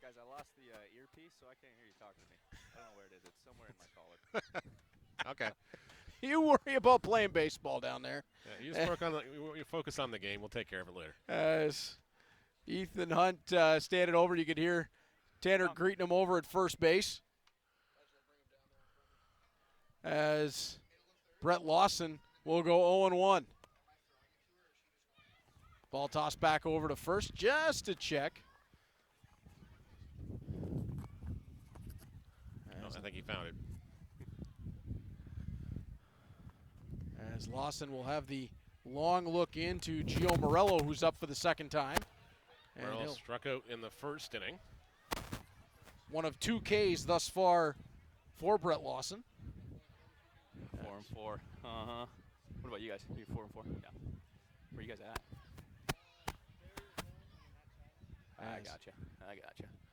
Guys, I lost the earpiece, so I can't hear you talking to me. I don't know where it is. It's somewhere in my collar. Okay. You worry about playing baseball down there. Yeah, you just work on you focus on the game. We'll take care of it later. As Ethan Hunt standing over, you could hear Tanner greeting him over at first base. As Brett Lawson will go 0-1. Ball tossed back over to first just to check. I think he found it. As Lawson will have the long look into Gio Morello, who's up for the second time. And Morello struck out in the first inning. One of 2 Ks thus far for Brett Lawson. 4-4. Uh-huh. What about you guys? Are you 4-4? Yeah. Where you guys at? I gotcha.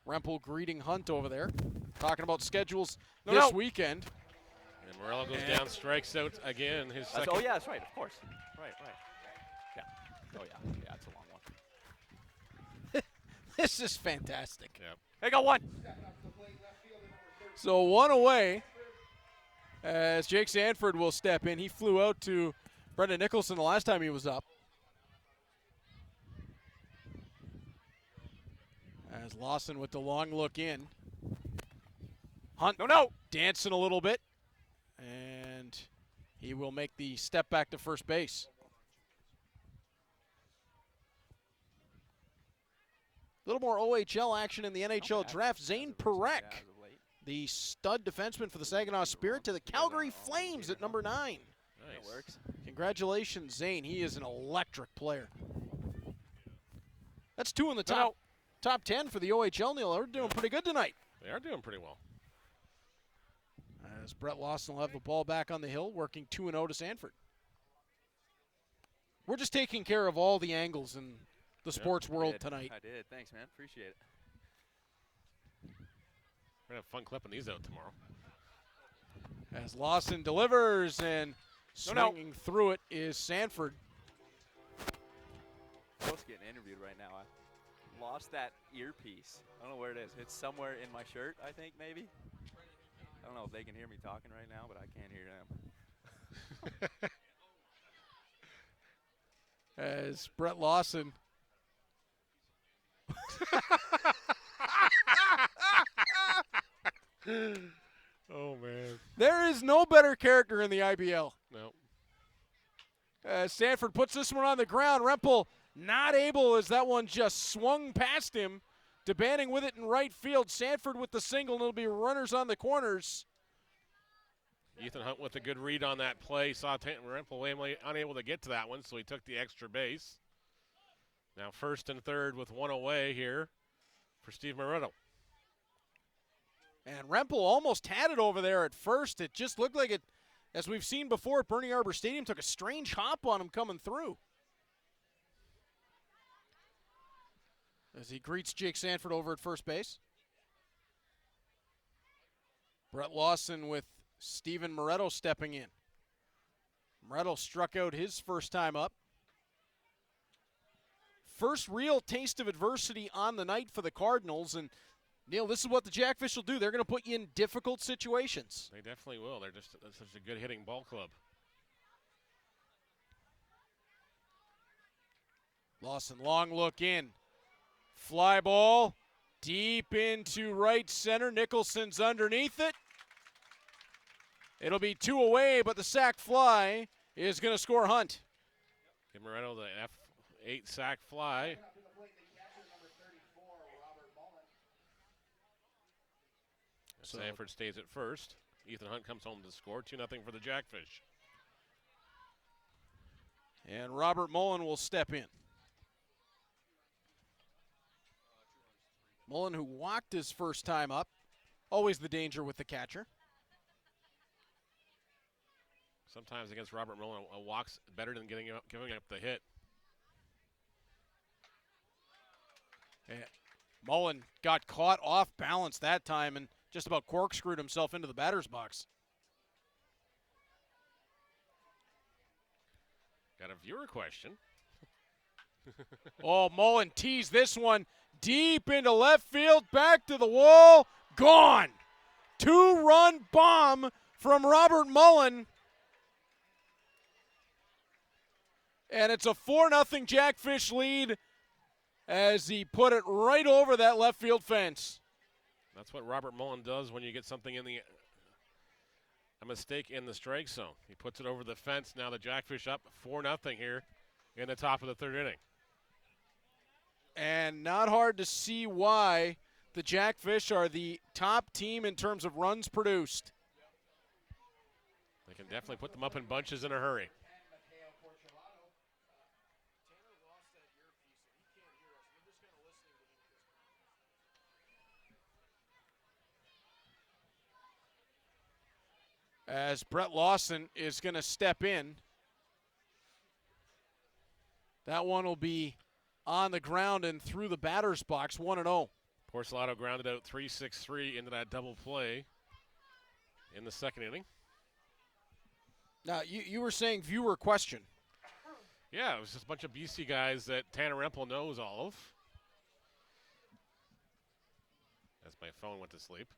Rempel greeting Hunt over there, talking about schedules No, this no. weekend. And Morello goes down, strikes out again. His second. Oh, yeah, that's right, of course. Right. Yeah. Oh, yeah. Yeah, it's a long one. This is fantastic. Yep. Hey, got one. So one away as Jake Sanford will step in. He flew out to Brendan Nicholson the last time he was up. As Lawson with the long look in. Hunt No. dancing a little bit. And he will make the step back to first base. A little more OHL action in the NHL draft. Zane Perek, the stud defenseman for the Saginaw Spirit, to the Calgary Flames at number 9. Nice. That works. Congratulations, Zane. He is an electric player. That's 2 in the top 10 for the OHL, Neil. They're doing pretty good tonight. They are doing pretty well. As Brett Lawson will have the ball back on the hill, working 2-0 to Sanford. We're just taking care of all the angles in the sports world tonight. I did. Thanks, man. Appreciate it. We're going to have fun clipping these out tomorrow. As Lawson delivers and swinging through it is Sanford. I'm supposed to get interviewed right now. I lost that earpiece. I don't know where it is. It's somewhere in my shirt, I think, maybe. I don't know if they can hear me talking right now, but I can't hear them. As Brett Lawson. Oh, man. There is no better character in the IBL. No. Sanford puts this one on the ground. Rempel not able as that one just swung past him. DeBanning with it in right field. Sanford with the single, and it'll be runners on the corners. Ethan Hunt with a good read on that play. Saw Rempel unable to get to that one, so he took the extra base. Now first and third with one away here for Steve Moretto. And Rempel almost had it over there at first. It just looked like it, as we've seen before at Bernie Arbor Stadium, took a strange hop on him coming through. As he greets Jake Sanford over at first base. Brett Lawson with Steven Moretto stepping in. Moretto struck out his first time up. First real taste of adversity on the night for the Cardinals. And, Neil, this is what the Jackfish will do. They're going to put you in difficult situations. They definitely will. They're just such a good hitting ball club. Lawson, long look in. Fly ball deep into right center. Nicholson's underneath it. It'll be 2 away, but the sac fly is going to score Hunt. Give Moretto the F8 sack fly. Sanford stays at first. Ethan Hunt comes home to score. 2-0 for the Jackfish. And Robert Mullen will step in. Mullen, who walked his first time up. Always the danger with the catcher. Sometimes against Robert Mullen, a walk's better than giving up the hit. And Mullen got caught off balance that time and just about corkscrewed himself into the batter's box. Got a viewer question. Oh, Mullen teased this one deep into left field, back to the wall, gone. 2-run bomb from Robert Mullen. And it's a 4-0 Jackfish lead as he put it right over that left field fence. That's what Robert Mullen does when you get something a mistake in the strike zone. He puts it over the fence. Now the Jackfish up 4-0 here in the top of the third inning. And not hard to see why the Jackfish are the top team in terms of runs produced. They can definitely put them up in bunches in a hurry. As Brett Lawson is going to step in. That one will be on the ground and through the batter's box, 1-0. Porcelato grounded out 3-6-3 into that double play in the second inning. Now, you were saying viewer question. Yeah, it was just a bunch of BC guys that Tanner Rempel knows all of. As my phone went to sleep.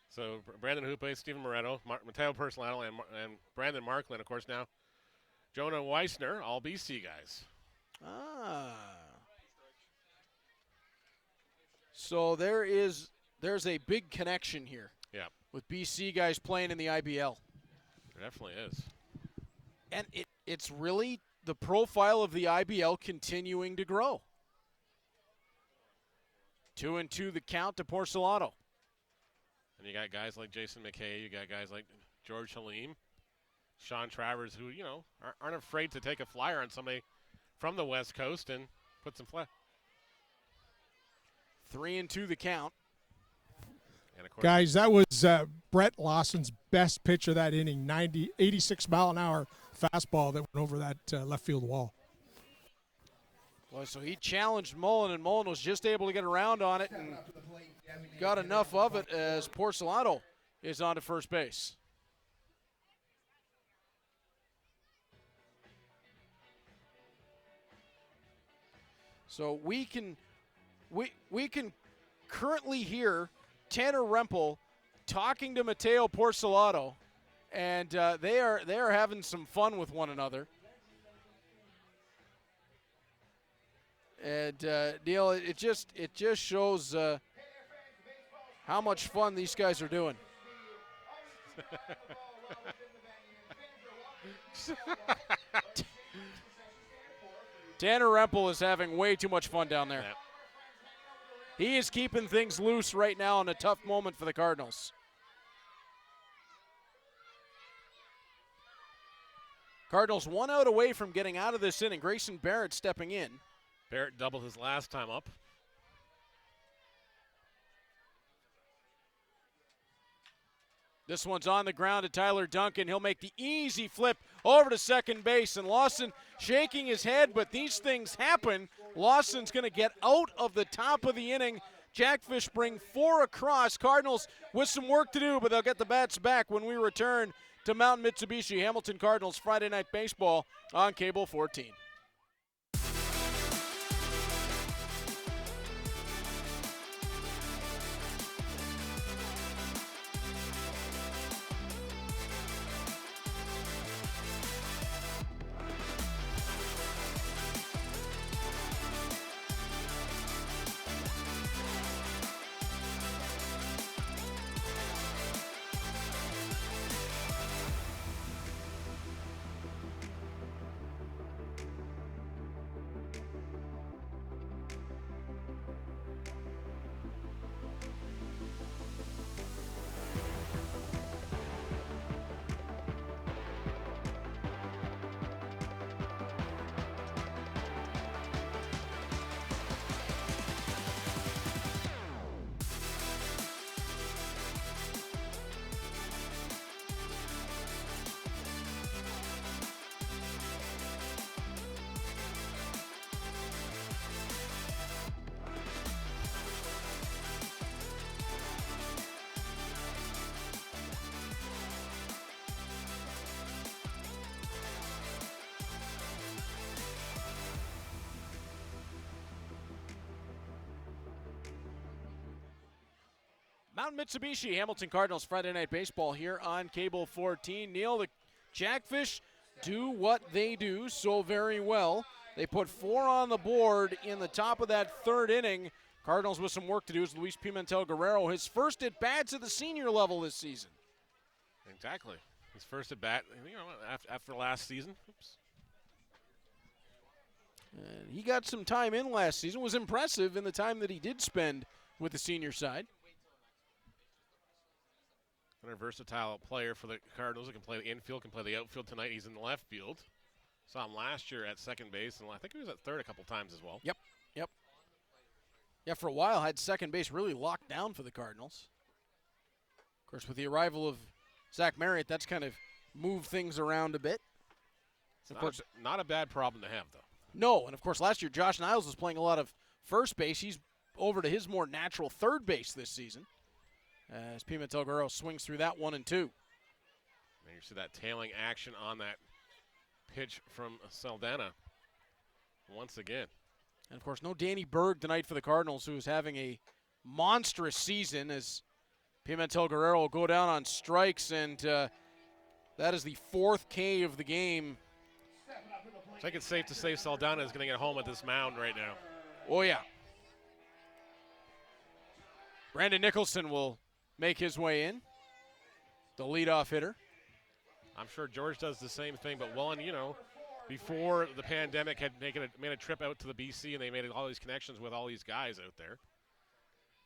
So Brandon Hoope, Stephen Moretto, Mateo Porcelato, and Brandon Markland, of course, now. Jonah Weissner, all BC guys. So there's a big connection here. Yeah. With BC guys playing in the IBL. There definitely is. And it's really the profile of the IBL continuing to grow. 2-2 the count to Porcelato. And you got guys like Jason McKay, you got guys like George Halim, Sean Travers, who, aren't afraid to take a flyer on somebody from the West Coast and put some flair. 3-2 the count. And of course, Guys, that was Brett Lawson's best pitch of that inning, 86-mile-an-hour fastball that went over that left field wall. Boy, so he challenged Mullen, and Mullen was just able to get around on it and got enough of it as Porcelato is on to first base. So we can currently hear Tanner Rempel talking to Mateo Porcelato, and they are having some fun with one another. And Neil, it just shows how much fun these guys are doing. Tanner Rempel is having way too much fun down there. yeah. He is keeping things loose right now in a tough moment for the Cardinals. Cardinals 1 out away from getting out of this inning. Grayson Barrett stepping in. Barrett doubled his last time up. This one's on the ground to Tyler Duncan. He'll make the easy flip over to second base, and Lawson shaking his head, but these things happen. Lawson's going to get out of the top of the inning. Jackfish bring 4 across. Cardinals with some work to do, but they'll get the bats back when we return to Mountain Mitsubishi Hamilton Cardinals Friday Night Baseball on Cable 14. Mountain Mitsubishi, Hamilton Cardinals Friday Night Baseball here on Cable 14. Neil, the Jackfish do what they do so very well. They put 4 on the board in the top of that third inning. Cardinals with some work to do is Luis Pimentel Guerrero, his first at-bats at the senior level this season. Exactly. His first at-bat, after last season. Oops. And he got some time in last season, was impressive in the time that he did spend with the senior side. A versatile player for the Cardinals. He can play the infield, can play the outfield tonight. He's in the left field. Saw him last year at second base, and I think he was at third a couple times as well. Yep. Yeah, for a while had second base really locked down for the Cardinals. Of course, with the arrival of Zach Marriott, that's kind of moved things around a bit. It's not a bad problem to have, though. No, and of course last year Josh Niles was playing a lot of first base. He's over to his more natural third base this season as Pimentel Guerrero swings through that 1-2. And you see that tailing action on that pitch from Saldana once again. And, of course, no Danny Berg tonight for the Cardinals, who is having a monstrous season as Pimentel Guerrero will go down on strikes, and that is the 4th K of the game. I think it's safe to say Saldana is going to get home at this mound right now. Oh, yeah. Brandon Nicholson will make his way in, the leadoff hitter. I'm sure George does the same thing, but Welland, before the pandemic had made a trip out to the BC, and they made all these connections with all these guys out there.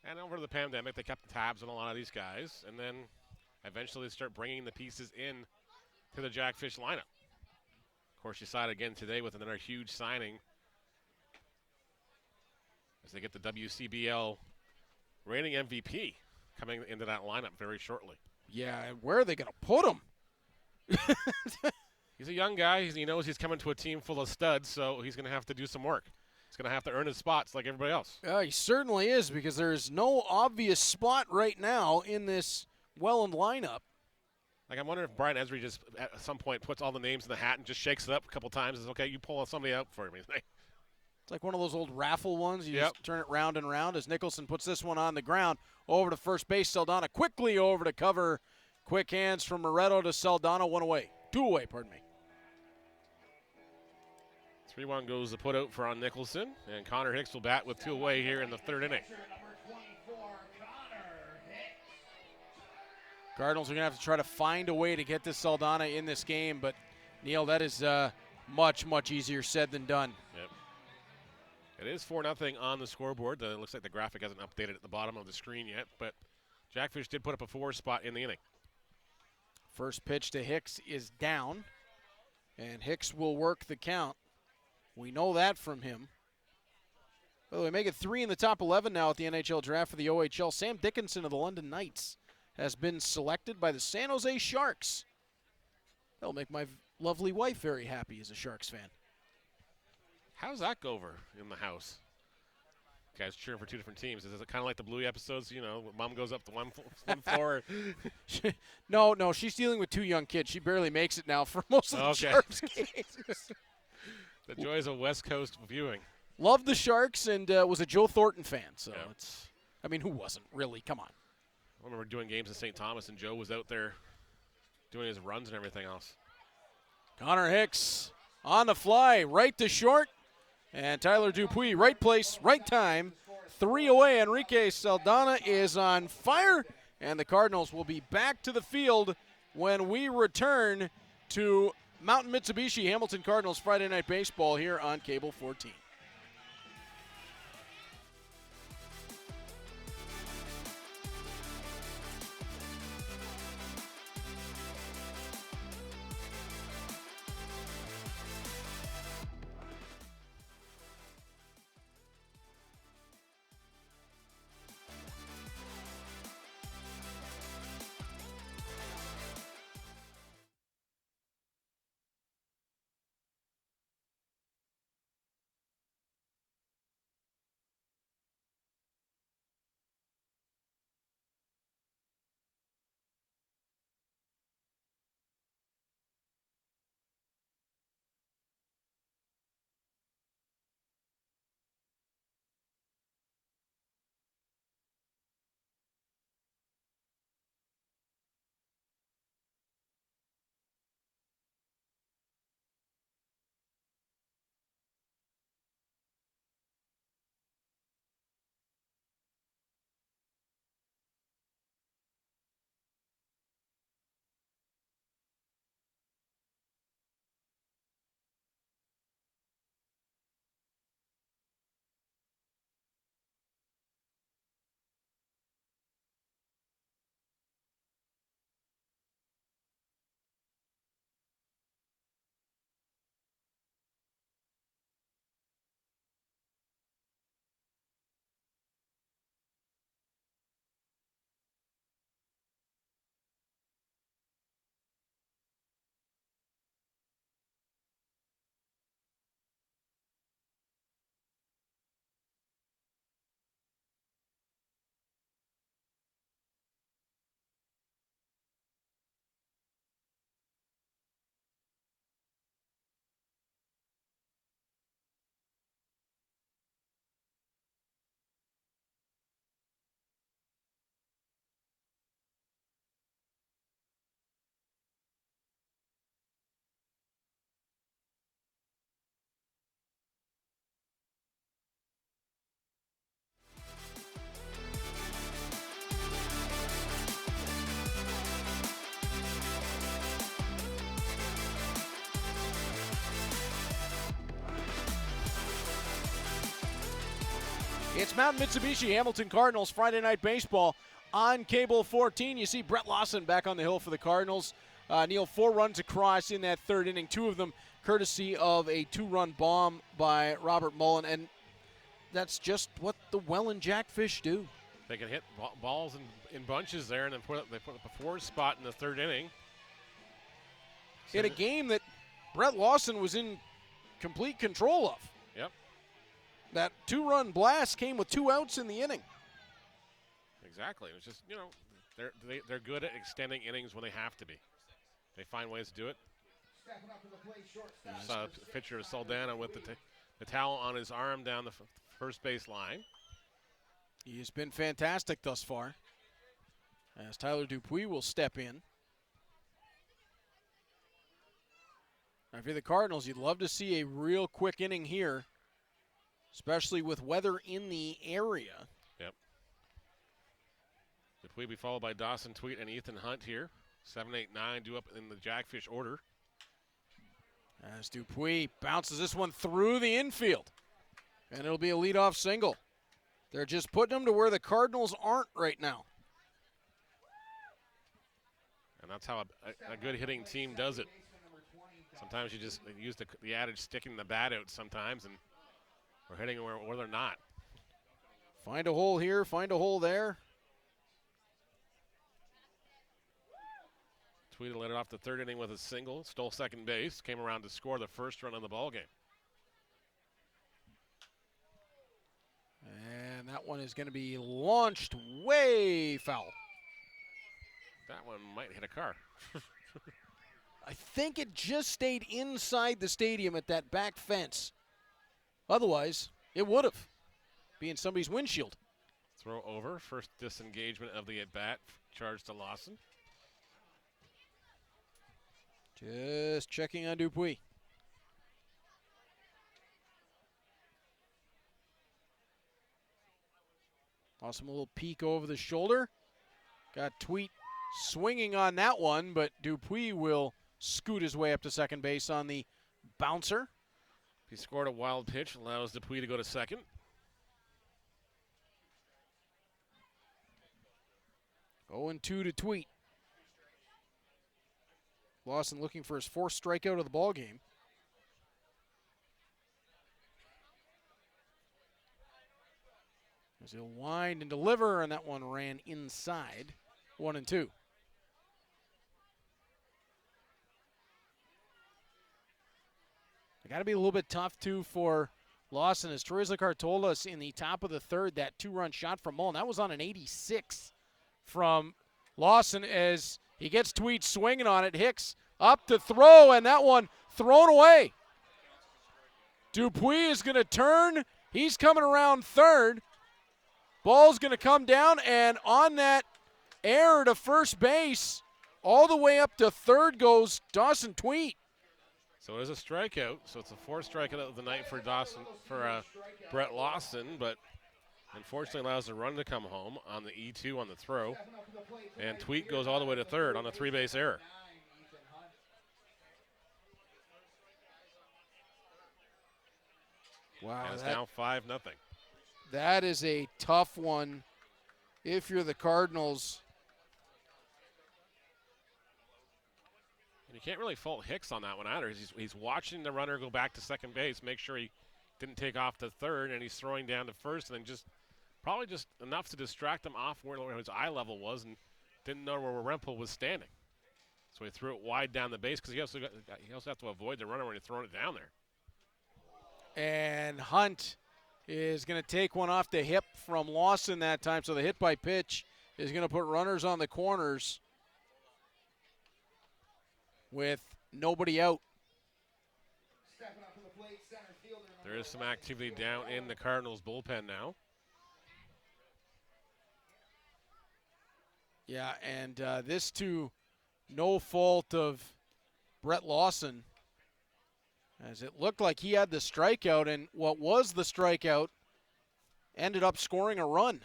And over the pandemic, they kept tabs on a lot of these guys, and then eventually they start bringing the pieces in to the Jackfish lineup. Of course, you saw it again today with another huge signing as they get the WCBL reigning MVP coming into that lineup very shortly. Yeah, and where are they going to put him? He's a young guy. He knows he's coming to a team full of studs, so he's going to have to do some work. He's going to have to earn his spots like everybody else. He certainly is, because there's no obvious spot right now in this Welland lineup. Like, I'm wondering if Brian Esri just at some point puts all the names in the hat and just shakes it up a couple times and says, okay, you pull somebody out for me. It's like one of those old raffle ones. You Yep. just turn it round and round as Nicholson puts this one on the ground. Over to first base, Saldana quickly over to cover. Quick hands from Moretto to Saldana. 1 away. 2 away, pardon me. 3-1 goes the put out for on Nicholson, and Connor Hicks will bat with 2 away here in the 3rd inning. Cardinals are going to have to try to find a way to get this Saldana in this game, but, Neil, that is much, much easier said than done. Yep. It is 4-0 on the scoreboard. It looks like the graphic hasn't updated at the bottom of the screen yet, but Jackfish did put up a 4 spot in the inning. First pitch to Hicks is down, and Hicks will work the count. We know that from him. By the way, make it 3 in the top 11 now at the NHL draft for the OHL. Sam Dickinson of the London Knights has been selected by the San Jose Sharks. That'll make my lovely wife very happy as a Sharks fan. How does that go over in the house? Guys cheering for 2 different teams. Is it kind of like the Bluey episodes, mom goes up to one floor? No, she's dealing with 2 young kids. She barely makes it now for most of the Sharks games. The joys of West Coast viewing. Loved the Sharks and was a Joe Thornton fan. So Yeah. who wasn't, really? Come on. I remember doing games in St. Thomas, and Joe was out there doing his runs and everything else. Connor Hicks on the fly, right to short. And Tyler Dupuis, right place, right time. 3 away. Enrique Saldana is on fire. And the Cardinals will be back to the field when we return to Mountain Mitsubishi Hamilton Cardinals Friday Night Baseball here on Cable 14. It's Mountain Mitsubishi Hamilton Cardinals Friday Night Baseball on Cable 14. You see Brett Lawson back on the hill for the Cardinals. Neil, 4 runs across in that third inning, 2 of them courtesy of a 2-run bomb by Robert Mullen, and that's just what the Welland Jackfish do. They can hit balls in bunches there, and then they put up a 4 spot in the third inning. In a game that Brett Lawson was in complete control of. Yep. That 2-run blast came with 2 outs in the inning. Exactly. It was just, they're good at extending innings when they have to be. They find ways to do it. Saw a picture of Saldana with the towel on his arm down the first base line. He has been fantastic thus far, as Tyler Dupuis will step in. Now, if you're the Cardinals, you'd love to see a real quick inning here, especially with weather in the area. Yep. Dupuis be followed by Dawson Tweet and Ethan Hunt here. 7, 8, 9 due up in the Jackfish order. As Dupuis bounces this one through the infield. And it'll be a leadoff single. They're just putting them to where the Cardinals aren't right now. And that's how a good hitting team does it. Sometimes you just use the adage sticking the bat out sometimes, and we're hitting where they're not. Find a hole here, find a hole there. Tweedy led it off the third inning with a single, stole second base, came around to score the first run of the ball game. And that one is going to be launched way foul. That one might hit a car. I think it just stayed inside the stadium at that back fence. Otherwise, it would have, being somebody's windshield. Throw over, first disengagement of the at-bat, charge to Lawson. Just checking on Dupuis. Awesome little peek over the shoulder. Got Tweet swinging on that one, but Dupuis will scoot his way up to second base on the bouncer. He scored a wild pitch, allows Dupuis to go to second. Oh, and 2 to Tweet. Lawson looking for his 4th strikeout of the ball game. As he'll wind and deliver, and that one ran inside. 1 and 2. Got to be a little bit tough, too, for Lawson. As Troy Zlickar told us in the top of the third, that 2-run shot from Mullen, that was on an 86 from Lawson as he gets Tweed swinging on it. Hicks up to throw, and that one thrown away. Dupuis is going to turn. He's coming around third. Ball's going to come down, and on that error to first base, all the way up to third goes Dawson Tweet. So it is a strikeout. So it's a 4th strikeout of the night for Brett Lawson, but unfortunately allows the run to come home on the E2 on the throw. And Tweet goes all the way to third on a 3-base error. Wow. And it's now 5-0. That is a tough one if you're the Cardinals. And you can't really fault Hicks on that one either. He's watching the runner go back to second base, make sure he didn't take off to third, and he's throwing down to first, and then probably just enough to distract him off where his eye level was and didn't know where Rempel was standing. So he threw it wide down the base because he also has to avoid the runner when he's throwing it down there. And Hunt is going to take one off the hip from Lawson that time, so the hit by pitch is going to put runners on the corners with nobody out. There is some activity down in the Cardinals bullpen now. Yeah, and this to no fault of Brett Lawson, as it looked like he had the strikeout, and what was the strikeout ended up scoring a run.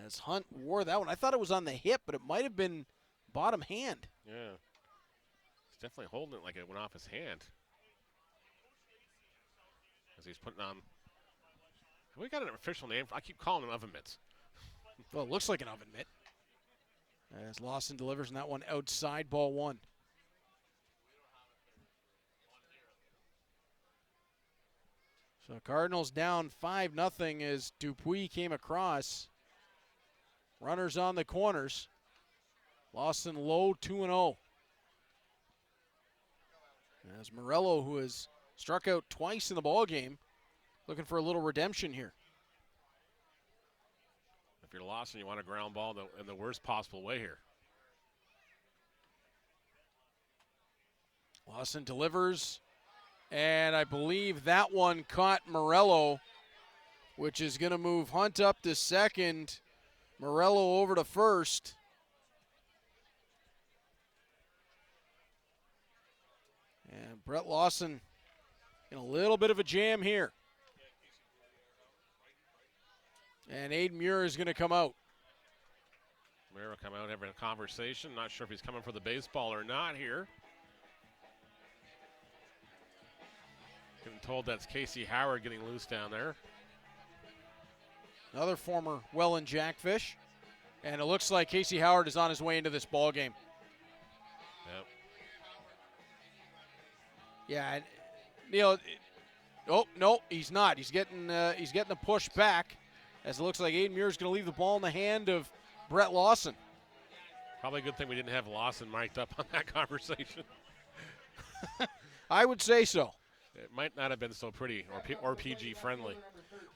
As Hunt wore that one. I thought it was on the hip, but it might have been bottom hand. Yeah. He's definitely holding it like it went off his hand. as he's putting on. Have we got an official name? I keep calling them oven mitts. Well, it looks like an oven mitt. As Lawson delivers in that one outside, ball one. So Cardinals down 5-0 as Dupuis came across. Runners on the corners. Lawson low 2-0. As Morello, who has struck out twice in the ball game, looking for a little redemption here. If you're Lawson, you want a ground ball in the worst possible way here. Lawson delivers, and I believe that one caught Morello, which is going to move Hunt up to second, Morello over to first. And Brett Lawson in a little bit of a jam here. And Aiden Muir is going to come out. Muir will come out having a conversation. Not sure if he's coming for the baseball or not here. Getting told that's Casey Howard getting loose down there. Another former Welland Jackfish. And it looks like Casey Howard is on his way into this ball game. Yep. Yeah, Neil. Oh no, he's not. He's getting the push back, as it looks like Aiden Muir is going to leave the ball in the hand of Brett Lawson. Probably a good thing we didn't have Lawson mic'd up on that conversation. I would say so. It might not have been so pretty or PG friendly.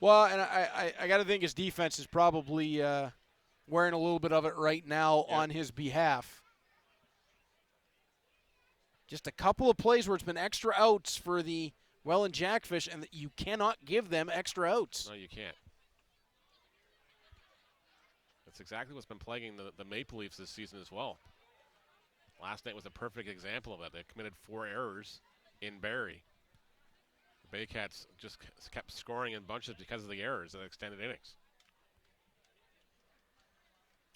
Well, and I got to think his defense is probably wearing a little bit of it right now on his behalf. Just a couple of plays where it's been extra outs for the Welland Jackfish, and you cannot give them extra outs. No, you can't. That's exactly what's been plaguing the Maple Leafs this season as well. Last night was a perfect example of that. They committed 4 errors in Barrie. The Baycats just kept scoring in bunches because of the errors in extended innings.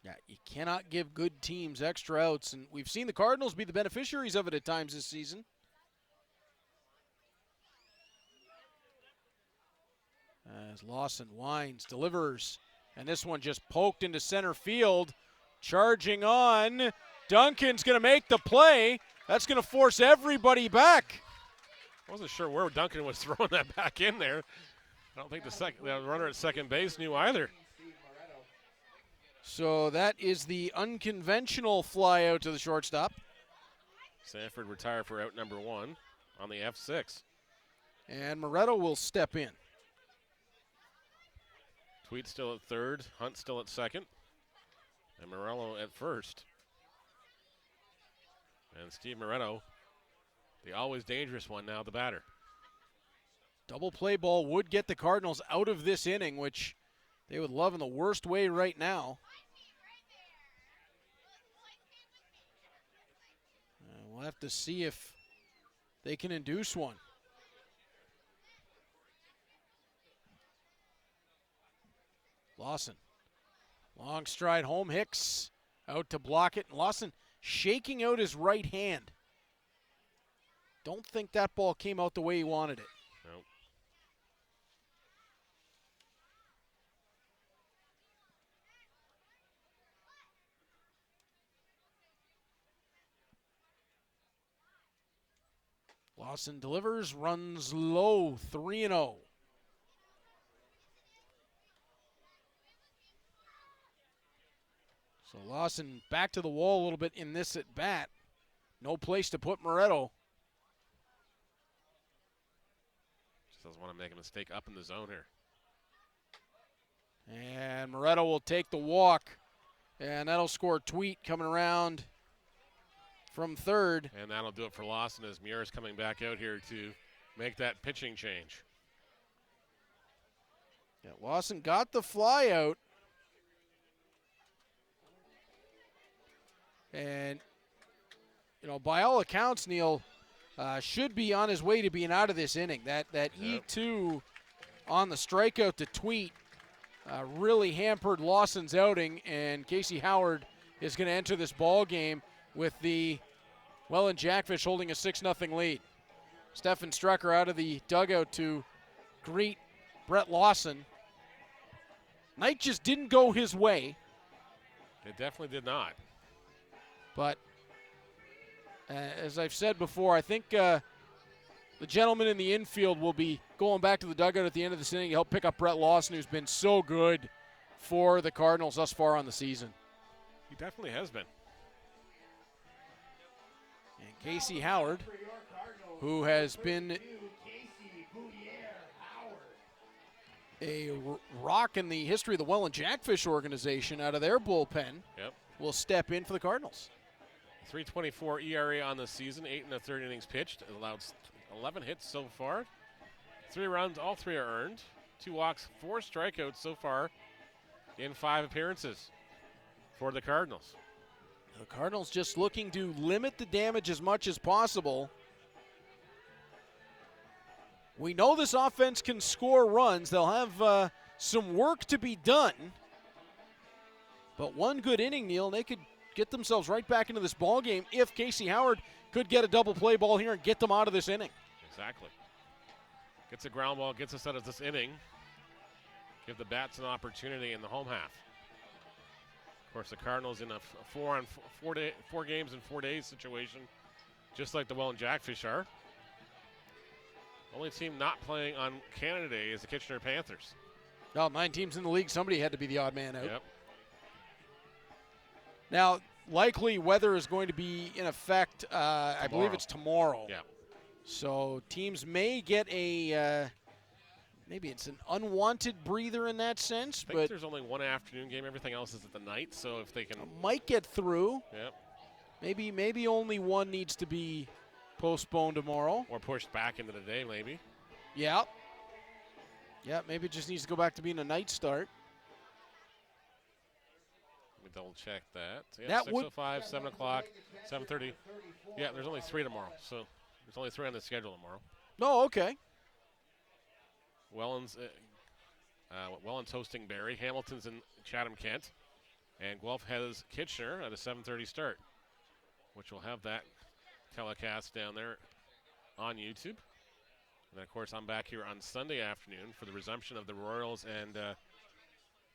Yeah, you cannot give good teams extra outs, and we've seen the Cardinals be the beneficiaries of it at times this season. As Lawson winds, delivers, and this one just poked into center field. Charging on, Duncan's going to make the play. That's going to force everybody back. I wasn't sure where Duncan was throwing that back in there. I don't think the runner at second base knew either. So that is the unconventional fly out to the shortstop. Sanford retired for out number 1 on the F6. And Moretto will step in. Tweed still at third, Hunt still at second, and Morello at first. And Steve Moretto, the always dangerous one, now the batter. Double play ball would get the Cardinals out of this inning, which they would love in the worst way right now. We'll have to see if they can induce one. Lawson, long stride home, Hicks out to block it. Lawson shaking out his right hand. Don't think that ball came out the way he wanted it. Nope. Lawson delivers, runs low, 3-0. So Lawson back to the wall a little bit in this at bat. No place to put Moretto. Just doesn't want to make a mistake up in the zone here. And Moretto will take the walk. And that'll score Tweet coming around from third. And that'll do it for Lawson as Muir is coming back out here to make that pitching change. Yeah, Lawson got the fly out. And, you know, by all accounts, Neil should be on his way to being out of this inning. That E2 on the strikeout to Tweet really hampered Lawson's outing, and Casey Howard is going to enter this ball game with the Welland Jackfish holding a 6-0 lead. Stefan Strucker out of the dugout to greet Brett Lawson. Night just didn't go his way. It definitely did not. But as I've said before, I think the gentleman in the infield will be going back to the dugout at the end of this inning to help pick up Brett Lawson, who's been so good for the Cardinals thus far on the season. He definitely has been. And Casey Howard, who has been a rock in the history of the Welland Jackfish organization out of their bullpen, will step in for the Cardinals. 3.24 ERA on the season, 8 1/3 innings pitched, allowed 11 hits so far. 3 runs, all 3 are earned. 2 walks, 4 strikeouts so far in 5 appearances for the Cardinals. The Cardinals just looking to limit the damage as much as possible. We know this offense can score runs. They'll have some work to be done. But one good inning, Neil, and they could get themselves right back into this ball game if Casey Howard could get a double play ball here and get them out of this inning. Exactly. Gets a ground ball, gets us out of this inning. Give the bats an opportunity in the home half. Of course, the Cardinals in a 4 games in 4 days situation, just like the Welland Jackfish are. Only team not playing on Canada Day is the Kitchener Panthers. Well, 9 teams in the league. Somebody had to be the odd man out. Yep. Now, likely weather is going to be in effect, I believe it's tomorrow. Yeah. So teams may get a, maybe it's an unwanted breather in that sense. I think but there's only one afternoon game. Everything else is at the night. So if they can. Might get through. Yep. Maybe only one needs to be postponed tomorrow. Or pushed back into the day, maybe. Yeah. Yeah, maybe it just needs to go back to being a night start. Let me double check that. Yeah, That 6:05, 7 o'clock, 7:30. Yeah, there's only 3 tomorrow. So there's only 3 on the schedule tomorrow. No, okay. Welland's hosting Barrie. Hamilton's in Chatham-Kent. And Guelph has Kitchener at a 7:30 start, which will have that telecast down there on YouTube. And then, of course, I'm back here on Sunday afternoon for the resumption of the Royals and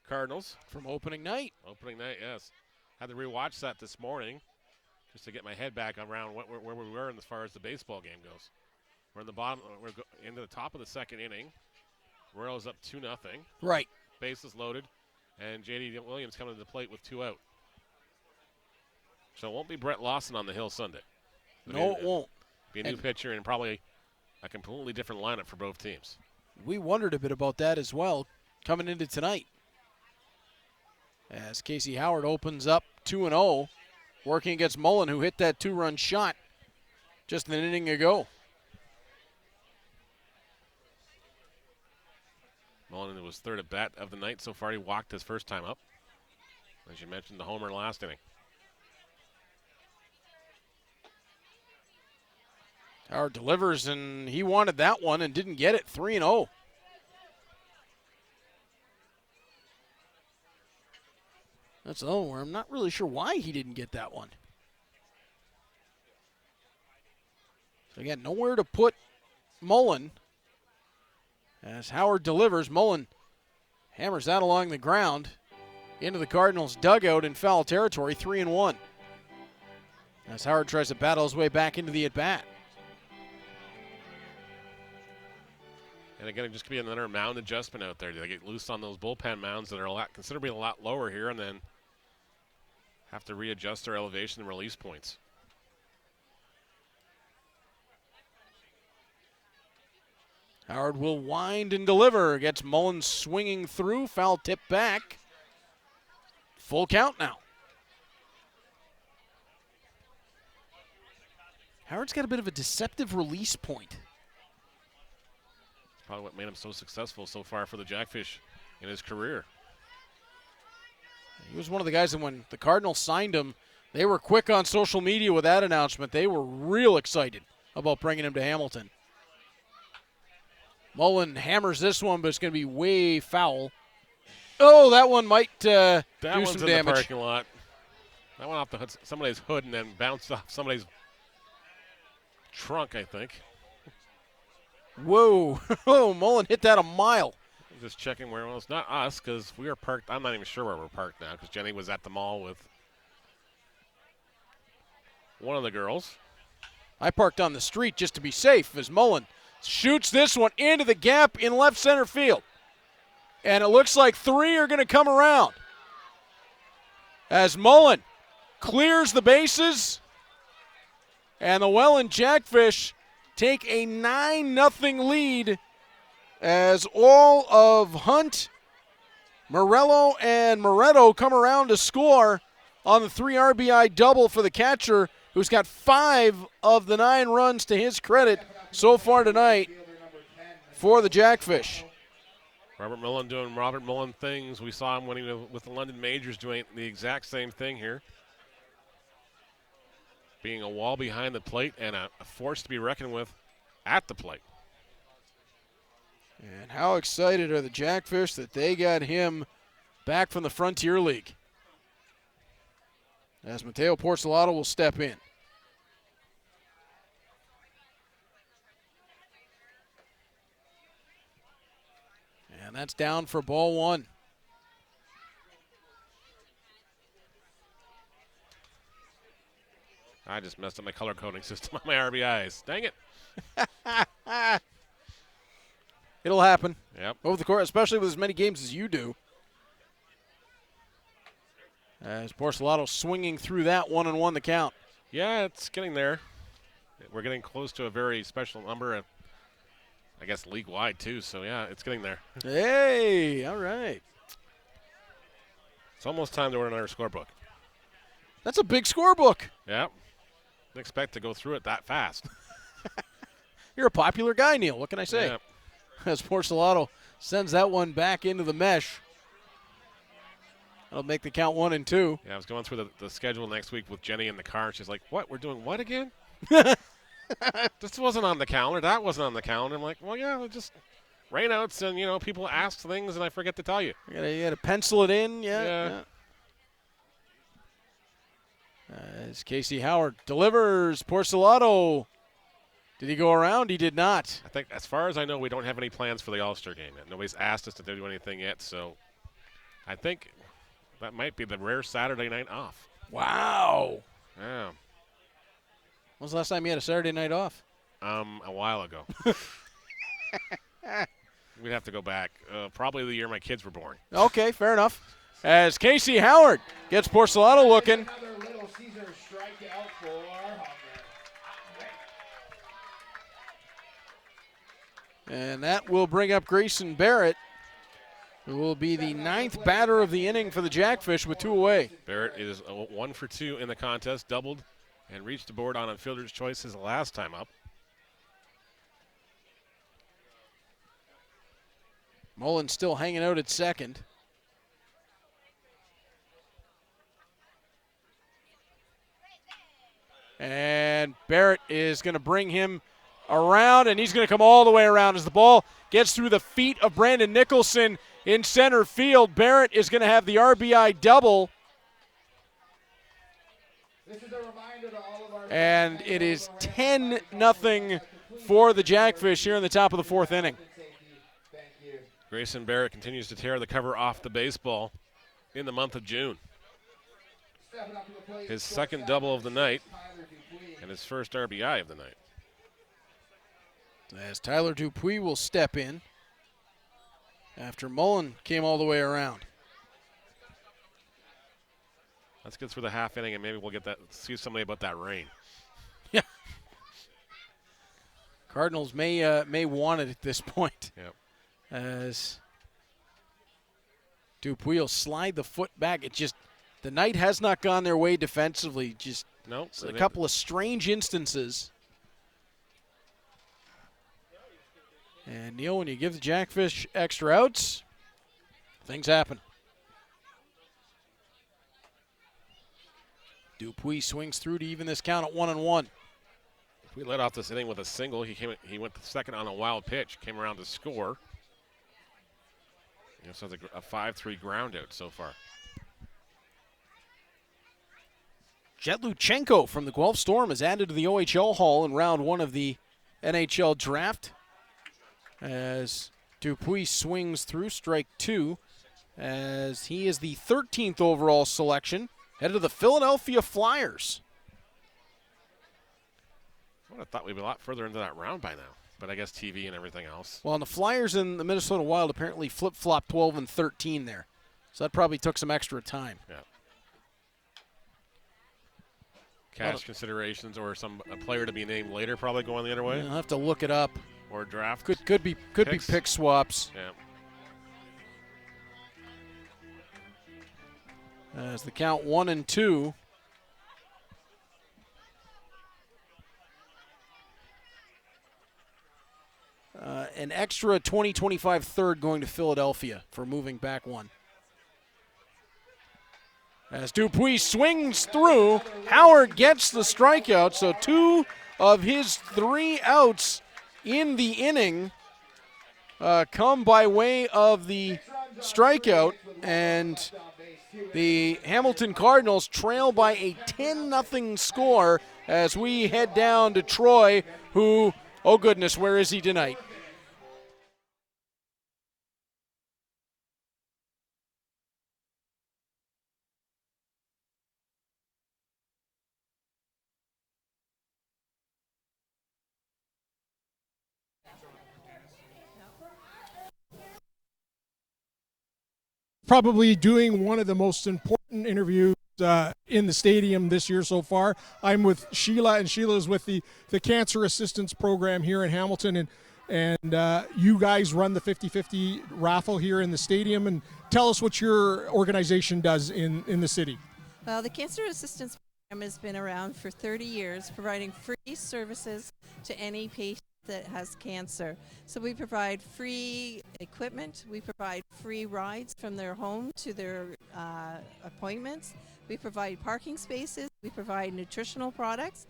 Cardinals. From opening night. Opening night, yes. Had to rewatch that this morning just to get my head back around where we were as far as the baseball game goes. We're in the bottom. We're into the top of the second inning. Royals up 2-0. Right. Bases loaded, and J.D. Williams coming to the plate with 2 out. So it won't be Brett Lawson on the hill Sunday. No, it won't. Be a new pitcher and probably a completely different lineup for both teams. We wondered a bit about that as well coming into tonight. As Casey Howard opens up 2-0, working against Mullen, who hit that 2-run shot just an inning ago. Mullen was third at bat of the night so far. He walked his first time up. As you mentioned, the homer last inning. Howard delivers, and he wanted that one and didn't get it. 3-0. That's another one where I'm not really sure why he didn't get that one. So again, nowhere to put Mullen. As Howard delivers, Mullen hammers that along the ground into the Cardinals' dugout in foul territory, 3-1. As Howard tries to battle his way back into the at-bat. And again, it just could be another mound adjustment out there. They get loose on those bullpen mounds that are considerably a lot lower here, and then have to readjust their elevation and release points. Howard will wind and deliver. Gets Mullen swinging through. Foul tip back. Full count now. Howard's got a bit of a deceptive release point. Probably what made him so successful so far for the Jackfish in his career. He was one of the guys that when the Cardinals signed him, they were quick on social media with that announcement. They were real excited about bringing him to Hamilton. Mullen hammers this one, but it's going to be way foul. Oh, that one might do some damage. That one's in the parking lot. That went off somebody's hood and then bounced off somebody's trunk, I think. Whoa. Oh, Mullen hit that a mile. Just checking where, well, it's not us because we are parked. I'm not even sure where we're parked now because Jenny was at the mall with one of the girls. I parked on the street just to be safe as Mullen shoots this one into the gap in left center field. And it looks like 3 are going to come around as Mullen clears the bases. And the Welland Jackfish take a 9-0 lead as all of Hunt, Morello, and Moretto come around to score on the 3 RBI double for the catcher, who's got 5 of the 9 runs to his credit so far tonight for the Jackfish. Robert Mullen doing Robert Mullen things. We saw him when he was with the London Majors doing the exact same thing here. Being a wall behind the plate and a force to be reckoned with at the plate. And how excited are the Jackfish that they got him back from the Frontier League. As Mateo Porcelato will step in. And that's down for ball 1. I just messed up my color coding system on my RBIs. Dang it. It'll happen. Yep. Over the course, especially with as many games as you do. As Porcelato swinging through that 1-1 the count. Yeah, it's getting there. We're getting close to a very special number, I guess league-wide too, so yeah, it's getting there. Hey, all right. It's almost time to order another scorebook. That's a big scorebook. Yep. Didn't expect to go through it that fast. You're a popular guy, Neil. What can I say? Yep. As Porcelato sends that one back into the mesh. That'll make the count 1 and 2. Yeah, I was going through the schedule next week with Jenny in the car, and she's like, what, we're doing what again? This wasn't on the calendar. That wasn't on the calendar. I'm like, well, yeah, just rainouts and, people ask things, and I forget to tell you. You gotta pencil it in. Yeah. As Casey Howard delivers, Porcelato. Did he go around? He did not. I think, as far as I know, we don't have any plans for the All-Star game yet. Nobody's asked us to do anything yet, so I think that might be the rare Saturday night off. Wow. Yeah. When was the last time you had a Saturday night off? A while ago. We'd have to go back. Probably the year my kids were born. Okay, fair enough. As Casey Howard gets Porcelato looking. And that will bring up Grayson Barrett, who will be the 9th batter of the inning for the Jackfish with 2 away. Barrett is 1 for 2 in the contest, doubled, and reached the board on a fielder's choice his last time up. Mullen still hanging out at second. And Barrett is going to bring him around, and he's going to come all the way around as the ball gets through the feet of Brandon Nicholson in center field. Barrett is going to have the RBI double. And it is 10-0 for the Jackfish here in the top of the 4th inning. Grayson Barrett continues to tear the cover off the baseball in the month of June. His 2nd double of the night and his 1st RBI of the night. As Tyler Dupuis will step in after Mullen came all the way around. Let's get through the half inning and maybe we'll see somebody about that rain. Yeah. Cardinals may want it at this point. Yep. As Dupuis will slide the foot back. The night has not gone their way defensively. Just nope, a couple of strange instances. And, Neil, when you give the Jackfish extra outs, things happen. Dupuis swings through to even this count at 1-1. If we let off this inning with a single, he went to second on a wild pitch, came around to score. So it's a 5-3 ground out so far. Jet Luchenko from the Guelph Storm is added to the OHL Hall in round 1 of the NHL draft. as Dupuis swings through strike 2, as he is the 13th overall selection, headed to the Philadelphia Flyers. I would have thought we'd be a lot further into that round by now, but I guess TV and everything else. Well, and the Flyers and the Minnesota Wild apparently flip-flopped 12 and 13 there. So that probably took some extra time. Yeah. Cash considerations or a player to be named later probably going the other way. I'll have to look it up. Or draft. Could be pick swaps. Yeah. As the count 1-2. An extra 2025 third going to Philadelphia for moving back one. As Dupuis swings through, Howard gets the strikeout, so 2 of his 3 outs in the inning come by way of the strikeout, and the Hamilton Cardinals trail by a 10-0 score as we head down to Troy, who, oh goodness, where is he tonight? Probably doing one of the most important interviews in the stadium this year so far. I'm with Sheila, and Sheila's with the Cancer Assistance Program here in Hamilton, and you guys run the 50-50 raffle here in the stadium. And tell us what your organization does in the city. Well, the Cancer Assistance Program has been around for 30 years, providing free services to any patient that has cancer. So we provide free equipment, we provide free rides from their home to their appointments, we provide parking spaces, we provide nutritional products,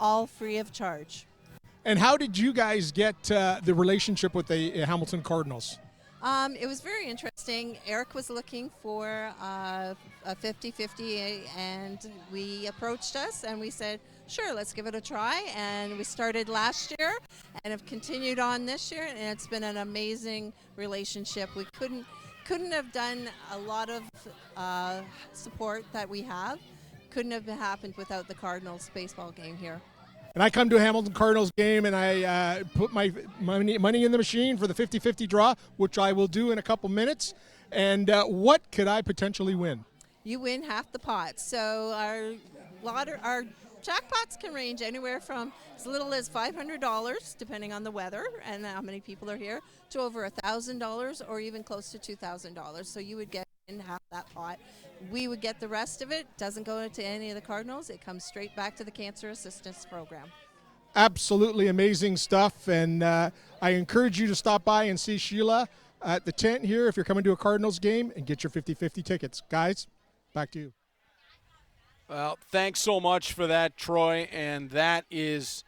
all free of charge. And how did you guys get the relationship with the Hamilton Cardinals? It was very interesting. Eric was looking for a 50-50, and we approached us and we said, sure, let's give it a try. And we started last year and have continued on this year, and it's been an amazing relationship. We couldn't have done a lot of support that we have. Couldn't have happened without the Cardinals baseball game here. And I come to a Hamilton Cardinals game and I put my money in the machine for the 50-50 draw, which I will do in a couple minutes. And what could I potentially win? You win half the pot. So our jackpots can range anywhere from as little as $500, depending on the weather and how many people are here, to over $1,000 or even close to $2,000. So you would get in half that pot. We would get the rest of it. Doesn't go to any of the Cardinals. It comes straight back to the Cancer Assistance Program. Absolutely amazing stuff. And I encourage you to stop by and see Sheila at the tent here if you're coming to a Cardinals game, and get your 50-50 tickets. Guys, back to you. Well, thanks so much for that, Troy. And that is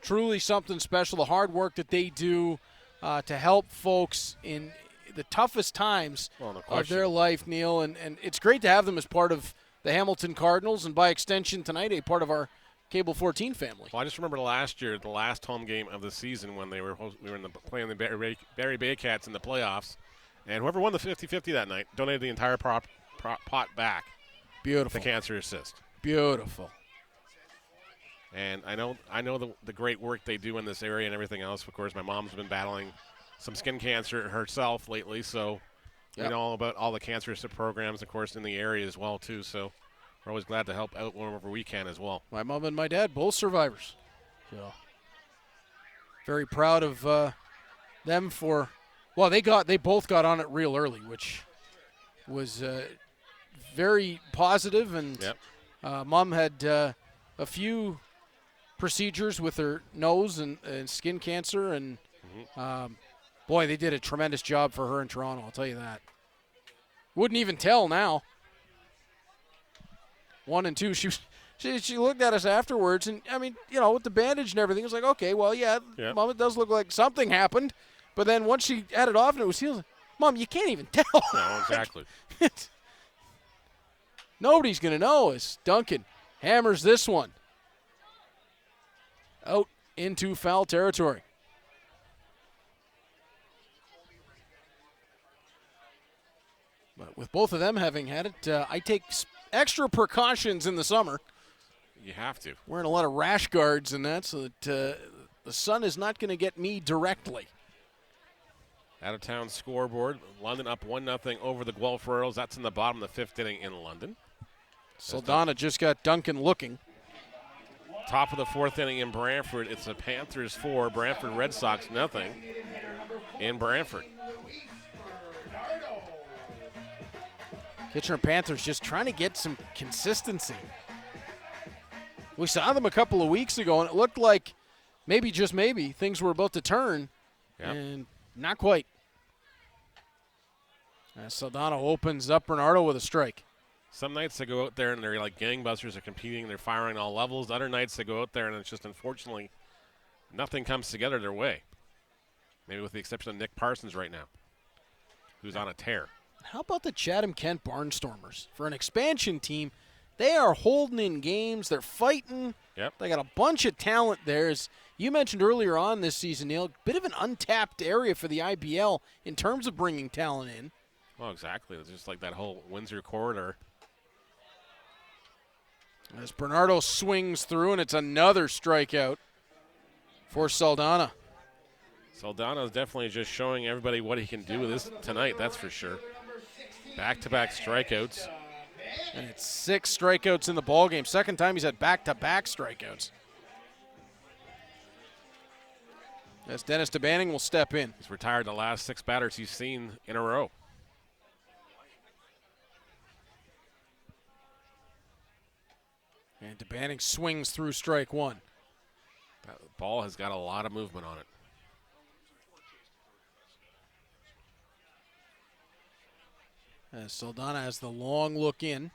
truly something special. The hard work that they do to help folks in the toughest times of their life, Neil. And it's great to have them as part of the Hamilton Cardinals, and by extension tonight, a part of our Cable 14 family. Well, I just remember last year, the last home game of the season when we were playing the Barry Baycats in the playoffs, and whoever won the 50-50 that night donated the entire pot back. Beautiful. To Cancer Assist. Beautiful. And I know the great work they do in this area and everything else. Of course, my mom's been battling some skin cancer herself lately, so we know all about all the cancer assist programs, of course, in the area as well, too. So we're always glad to help out wherever we can as well. My mom and my dad, both survivors. So very proud of them for, well, they both got on it real early, which was very positive. And Mom had a few procedures with her nose and skin cancer, and boy, they did a tremendous job for her in Toronto, I'll tell you that. Wouldn't even tell now. 1 and 2, she looked at us afterwards, and I mean, you know, with the bandage and everything, it was like, okay, well, yeah. Mom, it does look like something happened, but then once she had it off and it was healed, Mom, you can't even tell. No, exactly. Nobody's going to know as Duncan hammers this one out into foul territory. But with both of them having had it, I take extra precautions in the summer. You have to. Wearing a lot of rash guards and that, so that the sun is not going to get me directly. Out-of-town scoreboard. London up 1-0 over the Guelph Royals. That's in the bottom of the 5th inning in London. Saldana just got Duncan looking. Top of the 4th inning in Brantford. It's the Panthers 4, Brantford Red Sox 0 in Brantford. Kitchener Panthers just trying to get some consistency. We saw them a couple of weeks ago, and it looked like maybe, just maybe, things were about to turn, and not quite. As Saldana opens up Bernardo with a strike. Some nights they go out there and they're like gangbusters, are competing, they're firing all levels. Other nights they go out there and it's just, unfortunately, nothing comes together their way. Maybe with the exception of Nick Parsons right now, who's on a tear. How about the Chatham-Kent Barnstormers? For an expansion team, they are holding in games. They're fighting. Yep. They got a bunch of talent there. As you mentioned earlier on this season, Neil, bit of an untapped area for the IBL in terms of bringing talent in. Well, exactly. It's just like that whole Windsor corridor. As Bernardo swings through, and it's another strikeout for Saldana. Saldana is definitely just showing everybody what he can do with this tonight, that's for sure. Back-to-back strikeouts. And it's 6 strikeouts in the ballgame. Second time he's had back-to-back strikeouts. As Dennis DeBanning will step in. He's retired the last 6 batters he's seen in a row. And DeBanning swings through strike 1. That ball has got a lot of movement on it. As Saldana has the long look in.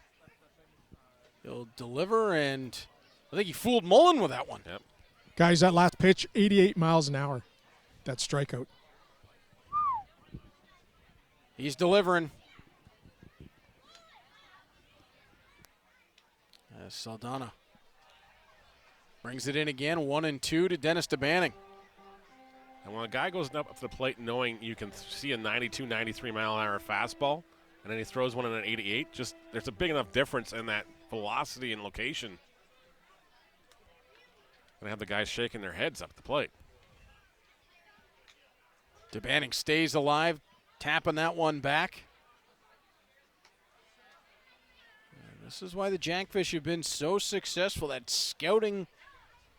He'll deliver, and I think he fooled Mullen with that one. Yep. Guys, that last pitch, 88 miles an hour. That strikeout. He's delivering. As Saldana brings it in again, 1-2 to Dennis DeBanning. And when a guy goes up to the plate knowing you can see a 92, 93 mile an hour fastball, and then he throws one in an 88, just there's a big enough difference in that velocity and location. And have the guys shaking their heads up at the plate. DeBanning stays alive, tapping that one back. And this is why the Jackfish have been so successful. That scouting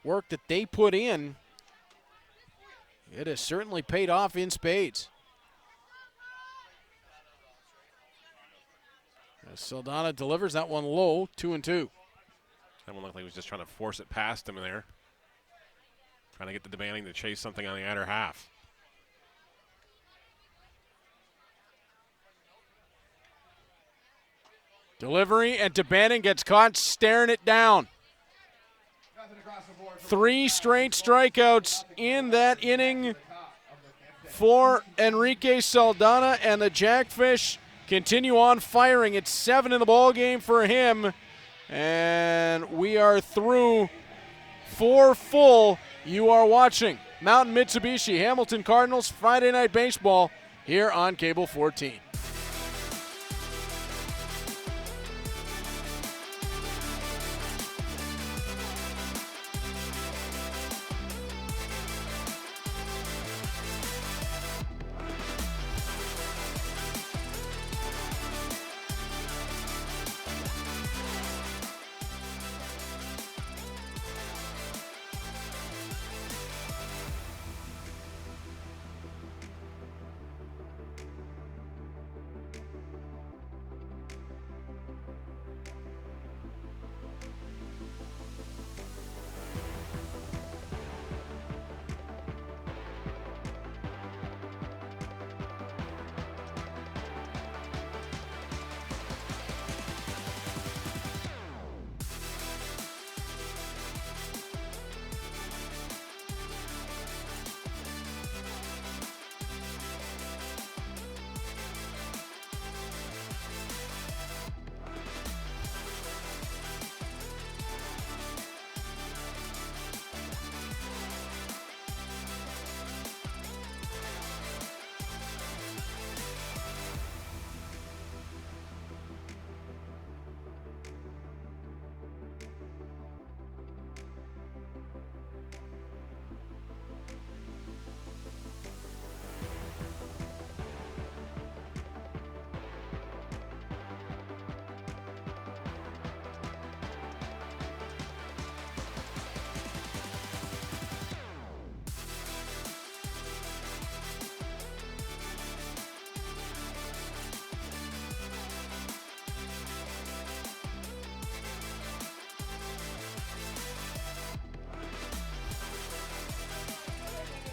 work that they put in, it has certainly paid off in spades. As Saldana delivers that one low, 2-2. That one looked like he was just trying to force it past him in there. Trying to get the DeBanning to chase something on the outer half. Delivery, and DeBanning gets caught staring it down. 3 straight strikeouts in that inning for Enrique Saldana, and the Jackfish continue on firing. It's 7 in the ball game for him, and we are through 4 full. You are watching Mountain Mitsubishi Hamilton Cardinals Friday Night Baseball here on Cable 14.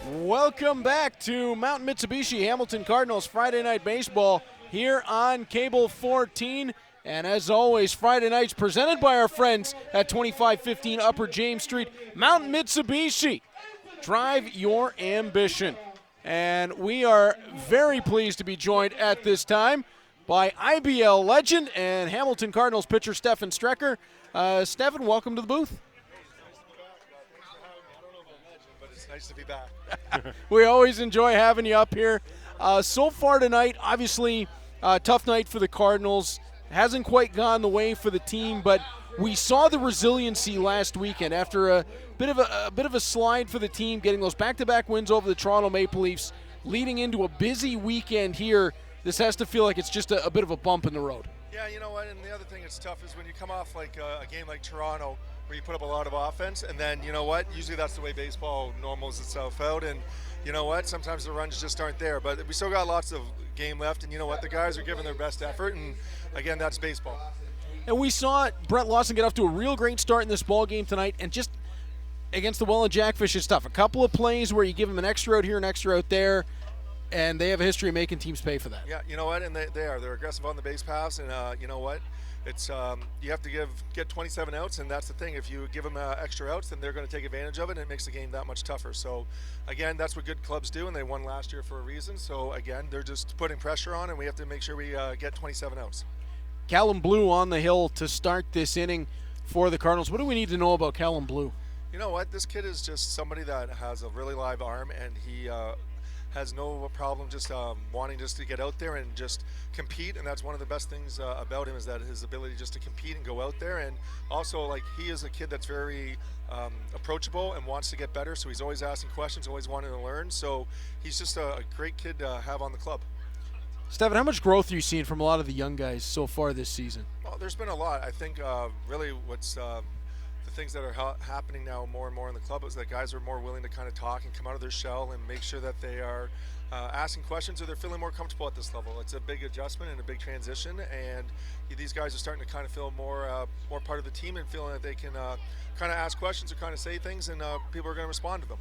Welcome back to Mountain Mitsubishi Hamilton Cardinals Friday Night Baseball here on Cable 14. And as always, Friday nights presented by our friends at 2515 Upper James Street. Mountain Mitsubishi, drive your ambition. And we are very pleased to be joined at this time by IBL legend and Hamilton Cardinals pitcher Stefan Strecker. Stefan, welcome to the booth. Nice to be back. We always enjoy having you up here. So far tonight, obviously, tough night for the Cardinals. Hasn't quite gone the way for the team, but we saw the resiliency last weekend after a bit of a slide for the team, getting those back-to-back wins over the Toronto Maple Leafs, leading into a busy weekend here. This has to feel like it's just a bit of a bump in the road. Yeah, you know what, and the other thing that's tough is when you come off like a game like Toronto, where you put up a lot of offense, and then, you know what, usually that's the way baseball normals itself out, and you know what, sometimes the runs just aren't there, but we still got lots of game left, and you know what, the guys are giving their best effort, and again, that's baseball. And we saw Brett Lawson get off to a real great start in this ball game tonight, and just against the Welland Jackfish is tough. A couple of plays where you give them an extra out here, an extra out there, and they have a history of making teams pay for that. Yeah, you know what, and they're aggressive on the base pass, and you know what, it's you have to get 27 outs, and that's the thing. If you give them extra outs, then they're going to take advantage of it, and it makes the game that much tougher. So, again, that's what good clubs do, and they won last year for a reason. So, again, they're just putting pressure on, and we have to make sure we get 27 outs. Callum Blue on the hill to start this inning for the Cardinals. What do we need to know about Callum Blue? You know what? This kid is just somebody that has a really live arm, and he has no problem just wanting just to get out there and just compete, and that's one of the best things about him, is that his ability just to compete and go out there. And also, like, he is a kid that's very approachable and wants to get better, so he's always asking questions, always wanting to learn. So he's just a great kid to have on the club. Stefan, how much growth are you seeing from a lot of the young guys so far this season? Well, there's been a lot. I think really what's the things that are happening now more and more in the club is that guys are more willing to kind of talk and come out of their shell and make sure that they are asking questions, or they're feeling more comfortable at this level. It's a big adjustment and a big transition, and these guys are starting to kind of feel more part of the team and feeling that they can kind of ask questions or kind of say things, and people are going to respond to them.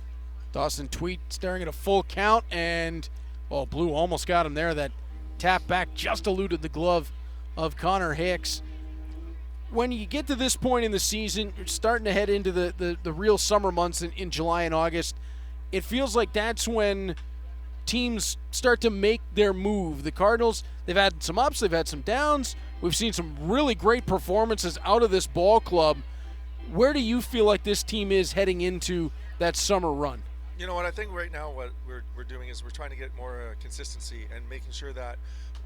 Dawson Tweet staring at a full count, and Blue almost got him there. That tap back just eluded the glove of Connor Hicks. When you get to this point in the season, you're starting to head into the real summer months in July and August. It feels like that's when teams start to make their move. The Cardinals, they've had some ups, they've had some downs. We've seen some really great performances out of this ball club. Where do you feel like this team is heading into that summer run? You know what, I think right now what we're doing is we're trying to get more consistency and making sure that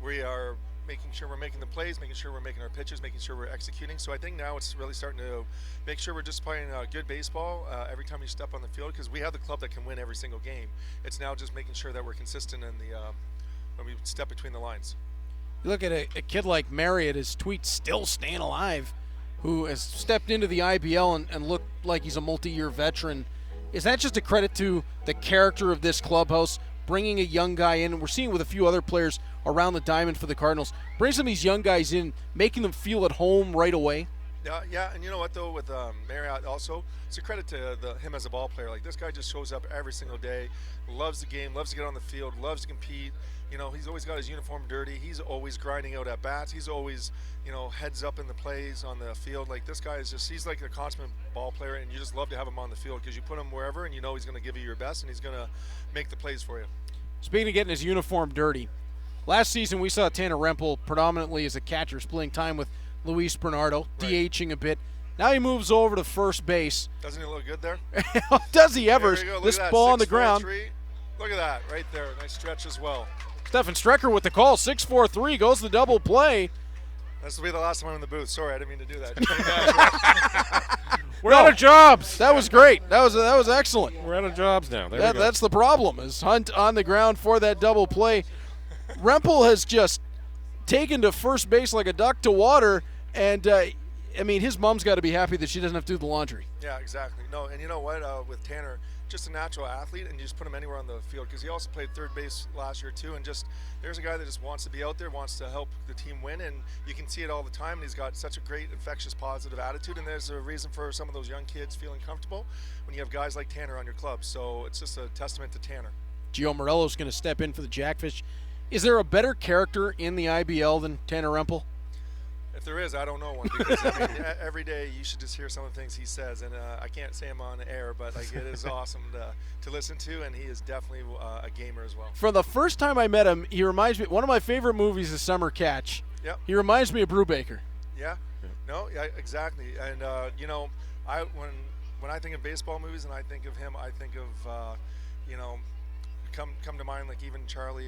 we are making sure we're making the plays, making sure we're making our pitches, making sure we're executing. So I think now it's really starting to make sure we're just playing good baseball every time you step on the field, because we have the club that can win every single game. It's now just making sure that we're consistent in the when we step between the lines. You look at a kid like Marriott, his Tweet still staying alive, who has stepped into the IBL and looked like he's a multi-year veteran. Is that just a credit to the character of this clubhouse, bringing a young guy in? And we're seeing with a few other players around the diamond for the Cardinals, bring some of these young guys in, making them feel at home right away. Yeah, and you know what, though, with Marriott also, it's a credit to him as a ball player. Like, this guy just shows up every single day, loves the game, loves to get on the field, loves to compete. You know, he's always got his uniform dirty. He's always grinding out at bats. He's always, heads up in the plays on the field. Like, this guy is he's like a consummate ball player, and you just love to have him on the field because you put him wherever and you know he's going to give you your best and he's going to make the plays for you. Speaking of getting his uniform dirty, last season we saw Tanner Rempel predominantly as a catcher, splitting time with Luis Bernardo, right, DHing a bit. Now he moves over to first base. Doesn't he look good there? Does he ever? This ball on the ground. Look at that right there. Nice stretch as well. Stefan Strecker with the call. 6-4-3 goes the double play. This will be the last time I'm in the booth. Sorry, I didn't mean to do that. We're out of jobs. That was great. That was excellent. We're out of jobs now. That's the problem, is Hunt on the ground for that double play. Rempel has just taken to first base like a duck to water, and I mean, his mom's got to be happy that she doesn't have to do the laundry. Yeah, exactly. No, and you know what? With Tanner, just a natural athlete, and you just put him anywhere on the field because he also played third base last year too. And just there's a guy that just wants to be out there, wants to help the team win, and you can see it all the time. And he's got such a great, infectious, positive attitude. And there's a reason for some of those young kids feeling comfortable when you have guys like Tanner on your club. So it's just a testament to Tanner. Gio Morello's going to step in for the Jackfish. Is there a better character in the IBL than Tanner Rempel? If there is, I don't know one because I mean, every day you should just hear some of the things he says, and I can't say him on air, but like it is awesome to listen to, and he is definitely a gamer as well. From the first time I met him, he reminds me. One of my favorite movies is Summer Catch. Yep. He reminds me of Brubaker. Yeah. No. Yeah. Exactly. And you know, when I think of baseball movies and I think of him, I think of you know, come to mind like even Charlie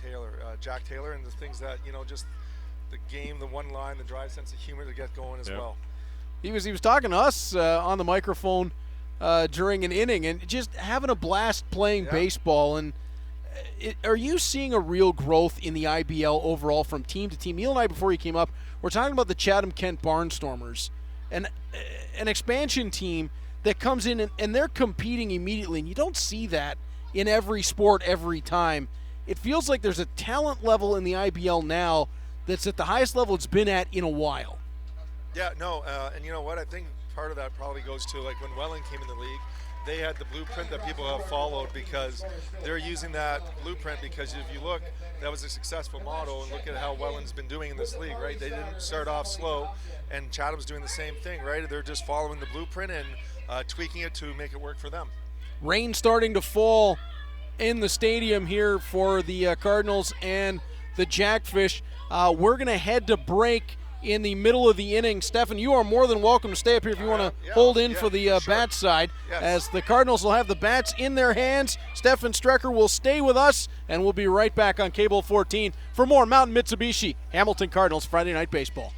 Taylor, Jack Taylor, and the things that you know just. The game, the one line, the dry sense of humor to get going as well. He was talking to us on the microphone during an inning and just having a blast playing baseball. And are you seeing a real growth in the IBL overall from team to team? Neil and I, before he came up, we're talking about the Chatham-Kent Barnstormers, an expansion team that comes in and they're competing immediately. And you don't see that in every sport every time. It feels like there's a talent level in the IBL now that's at the highest level it's been at in a while. Yeah, no, and you know what? I think part of that probably goes to like when Welland came in the league, they had the blueprint that people have followed because they're using that blueprint because if you look, that was a successful model and look at how Welland's been doing in this league, right? They didn't start off slow and Chatham's doing the same thing, right? They're just following the blueprint and tweaking it to make it work for them. Rain starting to fall in the stadium here for the Cardinals and the Jackfish. We're going to head to break in the middle of the inning. Stefan, you are more than welcome to stay up here if you want to hold in for the bat side. Yes. As the Cardinals will have the bats in their hands. Stefan Strecker will stay with us, and we'll be right back on Cable 14 for more Mountain Mitsubishi Hamilton Cardinals Friday Night Baseball.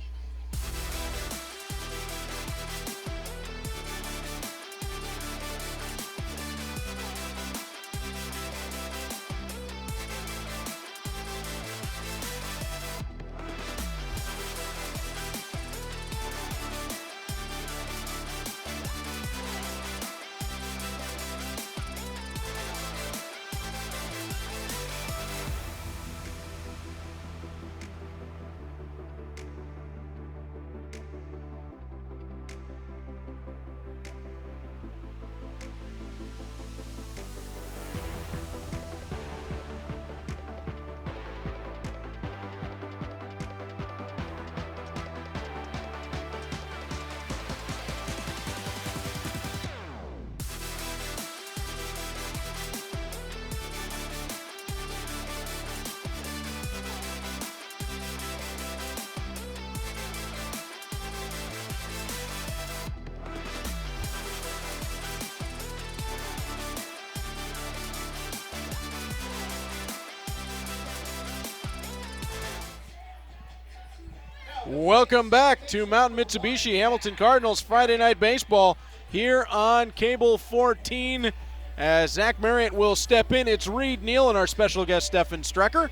Welcome back to Mountain Mitsubishi Hamilton Cardinals Friday Night Baseball here on Cable 14. As Zach Marriott will step in, it's Reed Neal and our special guest Stefan Strecker.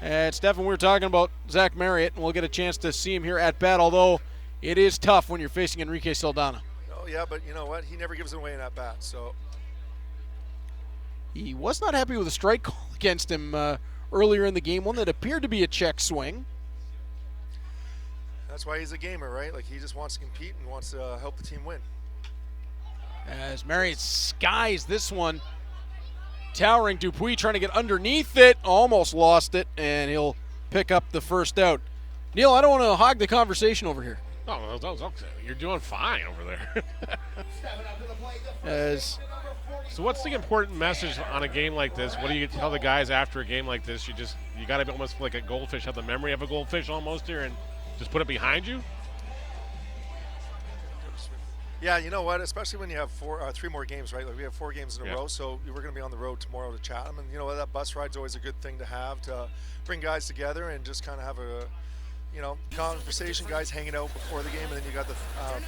And Stefan, we were talking about Zach Marriott, and we'll get a chance to see him here at bat, although it is tough when you're facing Enrique Saldana. Oh yeah, but you know what? He never gives it away in at bat. So he was not happy with a strike call against him earlier in the game, one that appeared to be a check swing. That's why he's a gamer, right? Like he just wants to compete and wants to help the team win. As Marriott skies this one, towering Dupuis trying to get underneath it, almost lost it, and he'll pick up the first out. Neil, I don't want to hog the conversation over here. Oh, you're doing fine over there. So what's the important message on a game like this? What do you tell the guys after a game like this? You got to be almost like a goldfish, have the memory of a goldfish almost here, and just put it behind you? Yeah, you know what? Especially when you have 3 more games, right? Like we have 4 games in a row, so we're going to be on the road tomorrow to Chatham, and you know what? That bus ride's always a good thing to have to bring guys together and just kind of have a, you know, conversation. Guys hanging out before the game, and then you got the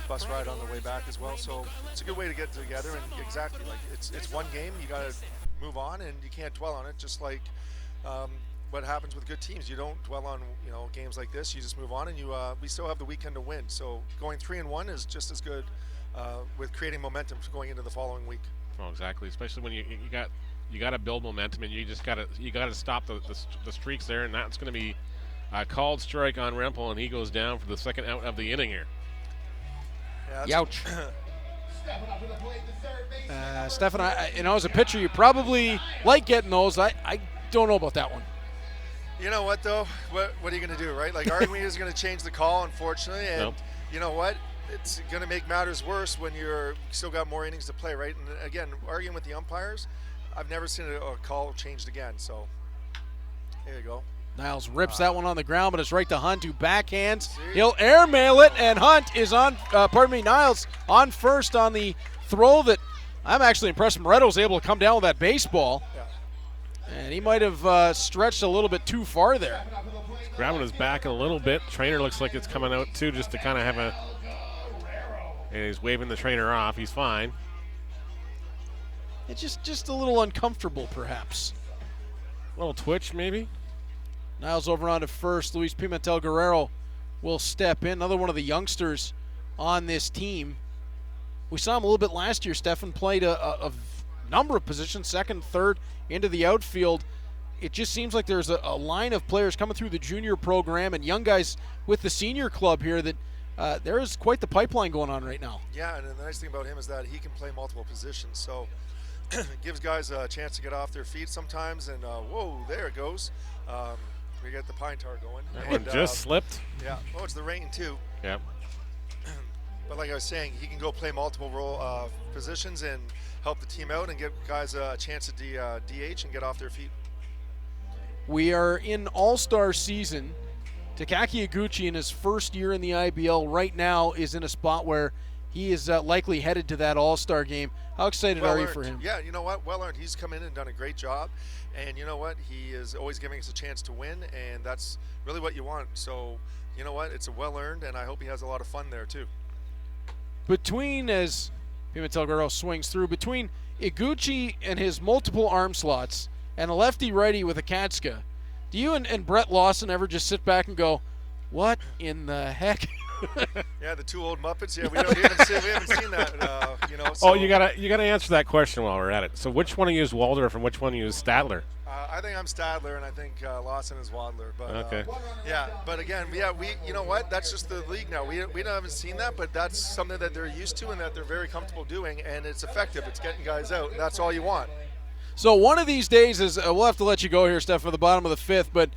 bus ride on the way back as well. So it's a good way to get together. And exactly, like it's one game. You got to move on, and you can't dwell on it. Just like what happens with good teams. You don't dwell on games like this. You just move on, and we still have the weekend to win. So going 3-1 is just as good with creating momentum going into the following week. Oh, exactly. Especially when you got to build momentum, and you got to stop the streaks there, and that's going to be a called strike on Rempel, and he goes down for the second out of the inning here. Yeah, Youch. Stefan, as a pitcher, you probably like getting those. I don't know about that one. You know what, though? What are you going to do, right? Like, arguing is going to change the call, unfortunately. And Nope. You know what? It's going to make matters worse when you're still got more innings to play, right? And again, arguing with the umpires, I've never seen a call changed again. So, here you go. Niles rips that one on the ground, but it's right to Hunt, who backhands. He'll airmail it, and Hunt is on, Niles on first on the throw that I'm actually impressed Moretto was able to come down with that baseball. Yeah. And he might have stretched a little bit too far there. Grabbing his back a little bit. Trainer looks like it's coming out too, just to kind of have and he's waving the trainer off. He's fine. It's just a little uncomfortable, perhaps. A little twitch, maybe. Niles over onto first. Luis Pimentel Guerrero will step in. Another one of the youngsters on this team. We saw him a little bit last year. Stefan played a number of positions, second, third, into the outfield. It just seems like there's a line of players coming through the junior program and young guys with the senior club here that there is quite the pipeline going on right now. Yeah, and the nice thing about him is that he can play multiple positions. So it gives guys a chance to get off their feet sometimes. And, whoa, there it goes. We got the pine tar going. That one just slipped. Yeah. Oh, it's the rain, too. Yep. But like I was saying, he can go play multiple role positions and help the team out and give guys a chance at DH and get off their feet. We are in all-star season. Takaki Iguchi in his first year in the IBL right now is in a spot where he is likely headed to that all-star game. How excited are you for him? Yeah, you know what? Well earned. He's come in and done a great job. And you know what? He is always giving us a chance to win, and that's really what you want. So, you know what? It's a well-earned, and I hope he has a lot of fun there, too. Between, as Pimentel Guerrero swings through, between Iguchi and his multiple arm slots and a lefty-righty with a Katska, do you and Brett Lawson ever just sit back and go, what in the heck? Yeah, the two old Muppets. Yeah, we haven't seen that. So, Oh, you gotta answer that question while we're at it. So which one of you is Waldorf and which one of you is Stadler? I think I'm Stadler, and I think Lawson is Wadler. But Okay. yeah, but again, we you know what? That's just the league now. We haven't seen that, but that's something that they're used to and that they're very comfortable doing, and it's effective. It's getting guys out, and that's all you want. So one of these days is we'll have to let you go here, Steph, for the bottom of the fifth. But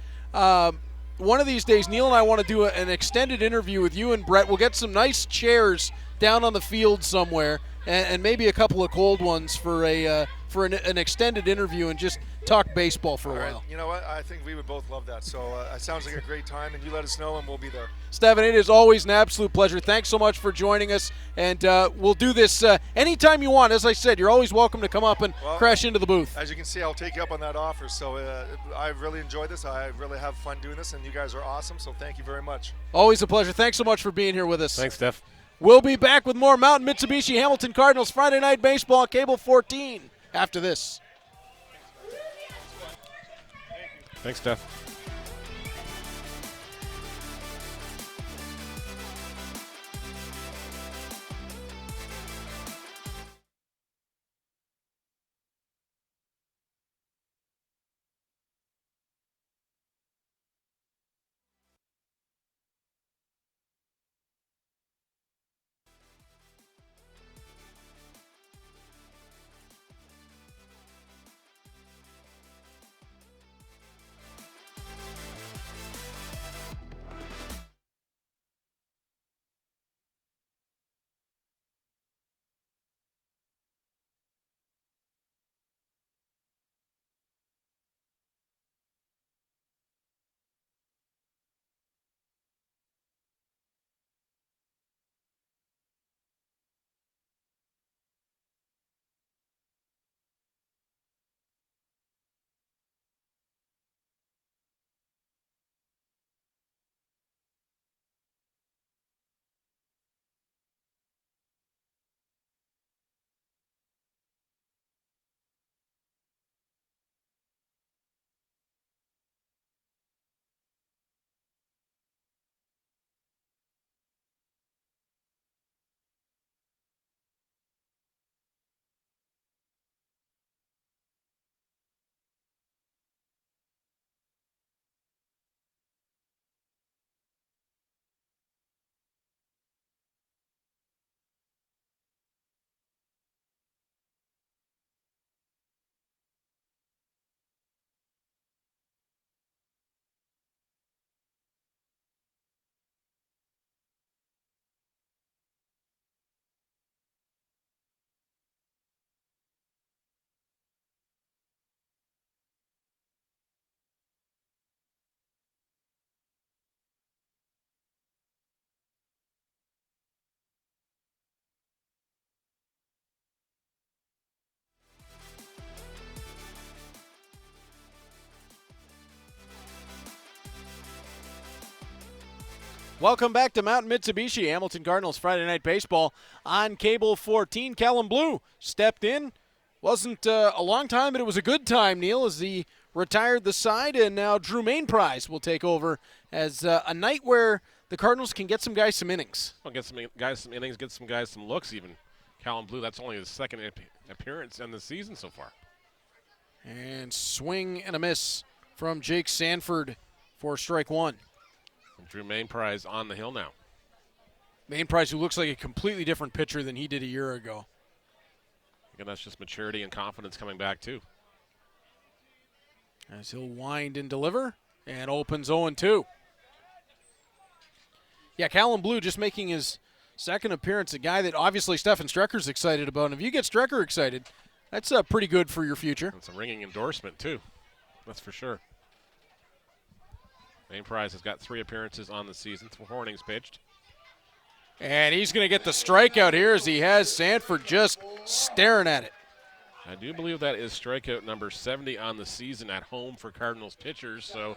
one of these days, Neil and I want to do an extended interview with you and Brett. We'll get some nice chairs down on the field somewhere, and maybe a couple of cold ones for an extended interview and just talk baseball for a while. Right. You know what? I think we would both love that. So it sounds like a great time, and you let us know, and we'll be there. Stephen, it is always an absolute pleasure. Thanks so much for joining us, and we'll do this anytime you want. As I said, you're always welcome to come up and crash into the booth. As you can see, I'll take you up on that offer. So I've really enjoyed this. I really have fun doing this, and you guys are awesome, so thank you very much. Always a pleasure. Thanks so much for being here with us. Thanks, Steph. We'll be back with more Mountain Mitsubishi Hamilton Cardinals Friday Night Baseball, Cable 14, after this. Thanks, Steph. Welcome back to Mountain Mitsubishi, Hamilton Cardinals Friday Night Baseball on Cable 14. Callum Blue stepped in. Wasn't a long time, but it was a good time, Neil, as he retired the side, and now Drew Mainprize will take over as a night where the Cardinals can get some guys some innings. Well, get some guys some innings, get some guys some looks even. Callum Blue, that's only his second appearance in the season so far. And swing and a miss from Jake Sanford for strike one. And Drew Mainprize on the hill now. Mainprize, who looks like a completely different pitcher than he did a year ago. Again, that's just maturity and confidence coming back, too. As he'll wind and deliver, and opens 0-2. Yeah, Callum Blue just making his second appearance, a guy that obviously Stefan Strecker's excited about. And if you get Strecker excited, that's pretty good for your future. It's a ringing endorsement, too. That's for sure. Mainprize has got 3 appearances on the season, 4 innings pitched. And he's going to get the strikeout here as he has Sanford just staring at it. I do believe that is strikeout number 70 on the season at home for Cardinals pitchers. So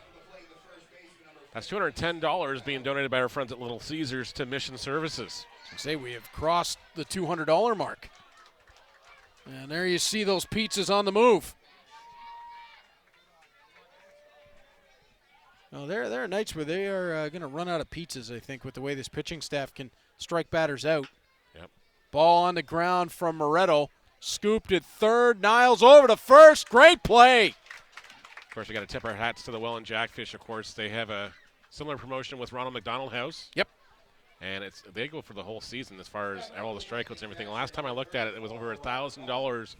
that's $210 being donated by our friends at Little Caesars to Mission Services. I say we have crossed the $200 mark. And there you see those pizzas on the move. Well, there are nights where they are going to run out of pizzas, I think, with the way this pitching staff can strike batters out. Yep. Ball on the ground from Moretto. Scooped at third. Niles over to first. Great play. Of course, we got to tip our hats to the Welland Jackfish. Of course, they have a similar promotion with Ronald McDonald House. Yep. And they go for the whole season as far as all the strikeouts and everything. Last time I looked at it, it was over $1,000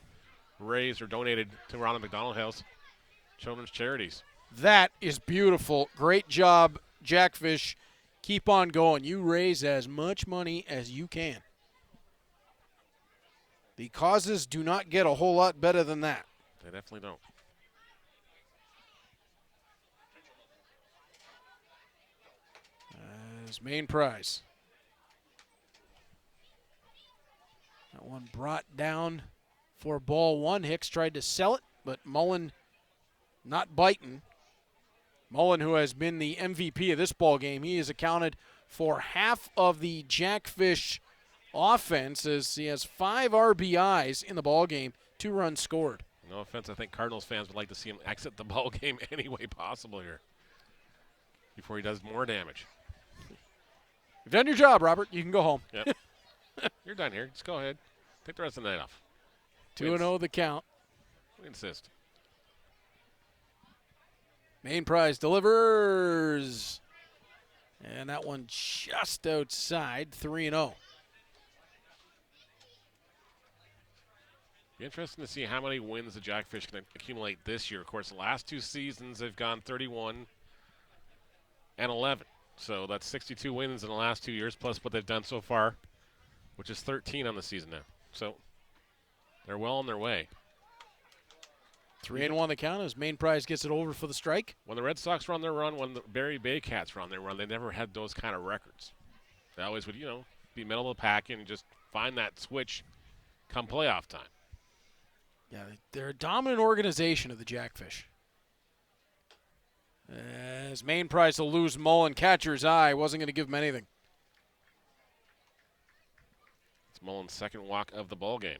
raised or donated to Ronald McDonald House Children's Charities. That is beautiful. Great job, Jackfish. Keep on going. You raise as much money as you can. The causes do not get a whole lot better than that. They definitely don't. As Mainprize. That one brought down for ball one. Hicks tried to sell it, but Mullen not biting. Mullen, who has been the MVP of this ball game, he has accounted for half of the Jackfish offense as he has 5 RBIs in the ball game, 2 runs scored. No offense, I think Cardinals fans would like to see him exit the ball game any way possible here before he does more damage. You've done your job, Robert. You can go home. Yep. You're done here. Just go ahead. Take the rest of the night off. 2-0 the count. We insist. Mainprize delivers. And that one just outside, 3-0. Be interesting to see how many wins the Jackfish can accumulate this year. Of course, the last 2 seasons they've gone 31 and 11. So that's 62 wins in the last 2 years, plus what they've done so far, which is 13 on the season now. So they're well on their way. 3-1 the count as Mainprize gets it over for the strike. When the Red Sox were on their run, when the Barry Bay Cats were on their run, they never had those kind of records. They always would, be middle of the pack and just find that switch come playoff time. Yeah, they're a dominant organization of the Jackfish. As Mainprize will lose Mullen, catcher's eye, wasn't going to give him anything. It's Mullen's second walk of the ball game.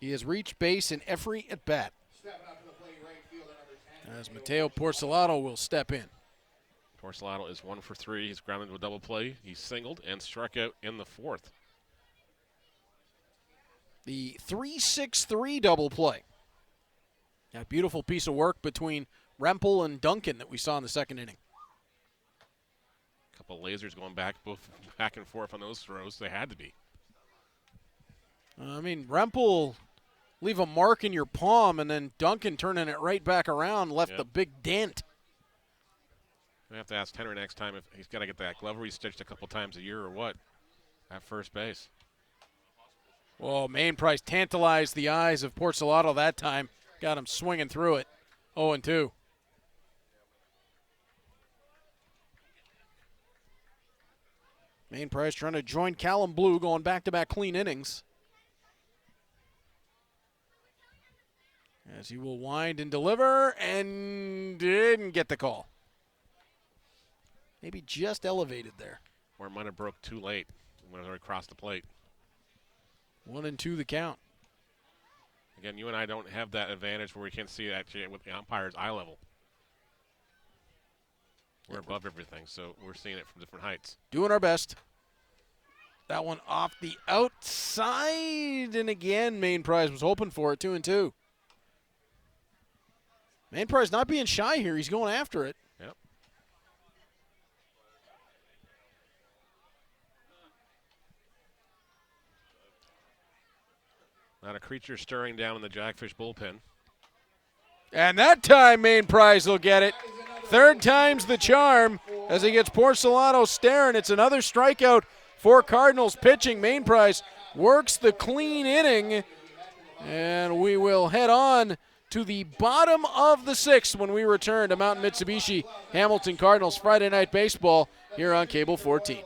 He has reached base in every at-bat. As Mateo Porcelato will step in. Porcelato is 1 for 3. He's grounded to a double play. He's singled and struck out in the 4th. The 3-6-3 double play. That beautiful piece of work between Rempel and Duncan that we saw in the second inning. A couple of lasers going back and forth on those throws. They had to be. Rempel leave a mark in your palm, and then Duncan turning it right back around left the big dent. We have to ask Tenner next time if he's got to get that glove restitched a couple times a year or what at first base. Well, Mainprize tantalized the eyes of Porcelato that time. Got him swinging through it. 0-2. Mainprize trying to join Callum Blue, going back-to-back clean innings. As he will wind and deliver, and didn't get the call. Maybe just elevated there. Or it might have broke too late when it crossed the plate. 1-2 the count. Again, you and I don't have that advantage where we can't see it actually with the umpire's eye level. We're above everything, so we're seeing it from different heights. Doing our best. That one off the outside, and again, Main Prize was hoping for it, 2-2. Main Prize not being shy here. He's going after it. Yep. Not a creature stirring down in the Jackfish bullpen. And that time, Main Prize will get it. Third time's the charm as he gets Porcelano staring. It's another strikeout for Cardinals pitching. Main Prize works the clean inning. And we will head on to the bottom of the sixth when we return to Mountain Mitsubishi Hamilton Cardinals Friday Night Baseball here on Cable 14.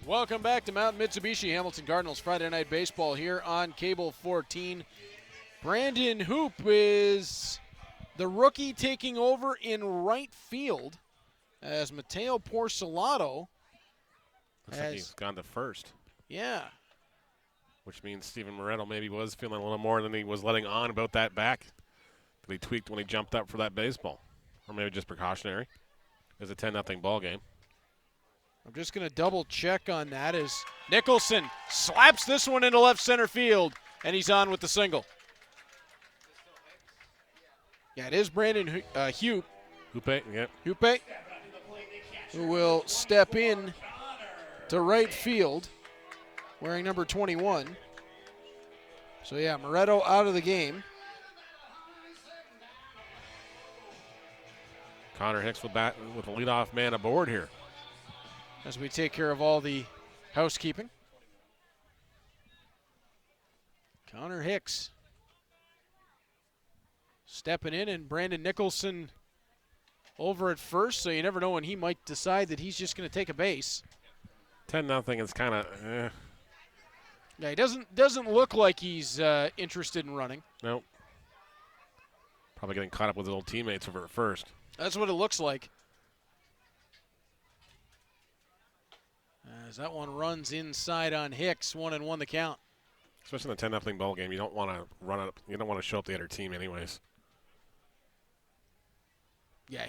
Welcome back to Mountain Mitsubishi Hamilton Cardinals Friday Night Baseball here on Cable 14. Brandon Hoop is the rookie taking over in right field as Mateo Porcelano Looks like he's gone to first. Yeah. Which means Steven Moretto maybe was feeling a little more than he was letting on about that back that he tweaked when he jumped up for that baseball. Or maybe just precautionary. It was a 10-0 ball game. I'm just going to double check on that as Nicholson slaps this one into left center field, and he's on with the single. Yeah, it is Brandon Hoop. Hoope, yeah. Hoope, who will step in to right field wearing number 21. So, yeah, Moretto out of the game. Connor Hicks with a leadoff man aboard here. As we take care of all the housekeeping. Connor Hicks stepping in, and Brandon Nicholson over at first, so you never know when he might decide that he's just going to take a base. 10-0 is kind of Yeah, he doesn't look like he's interested in running. Nope. Probably getting caught up with his old teammates over at first. That's what it looks like. As that one runs inside on Hicks, 1-1 the count. Especially in the 10-0 ball game, you don't want to run up. You don't want to show up the other team, anyways. Yeah,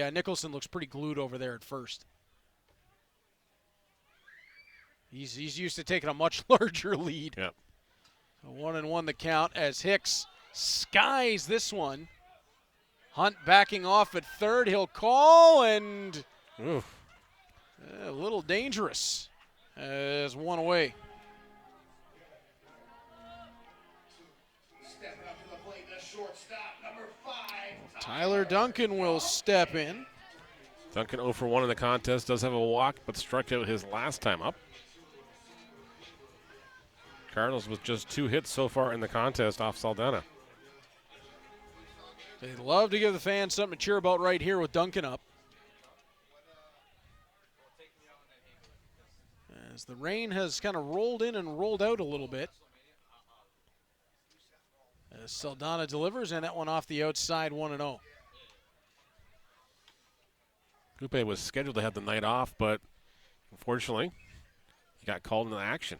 Nicholson looks pretty glued over there at first. He's used to taking a much larger lead. Yep. So 1-1 the count as Hicks skies this one. Hunt backing off at third. He'll call, and Oof. A little dangerous as one away. Tyler Duncan will step in. Duncan 0 for 1 in the contest, does have a walk, but struck out his last time up. Cardinals with just 2 hits so far in the contest off Saldana. They'd love to give the fans something to cheer about right here with Duncan up. As the rain has kind of rolled in and rolled out a little bit. As Saldana delivers, and that one off the outside, 1-0. Coupe was scheduled to have the night off, but unfortunately, he got called into action.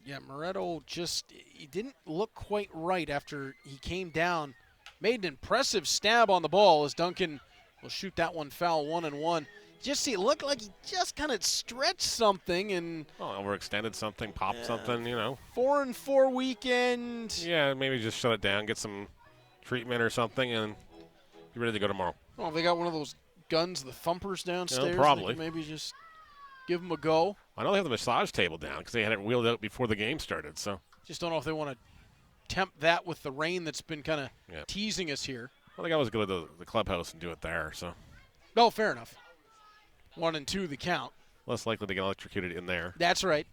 Yeah, Moretto he didn't look quite right after he came down. Made an impressive stab on the ball as Duncan will shoot that one foul, 1-1. It looked like he just kind of stretched something and overextended something, popped something, 4-4 weekend. Yeah, maybe just shut it down, get some treatment or something, and be ready to go tomorrow. Well, they got one of those guns, the thumpers downstairs. Probably. Maybe just give them a go. I know they have the massage table down because they had it wheeled out before the game started. So just don't know if they want to tempt that with the rain that's been kind of teasing us here. Well, they always go to the clubhouse and do it there. So. No, fair enough. 1 and 2 the count. Less likely to get electrocuted in there. That's right.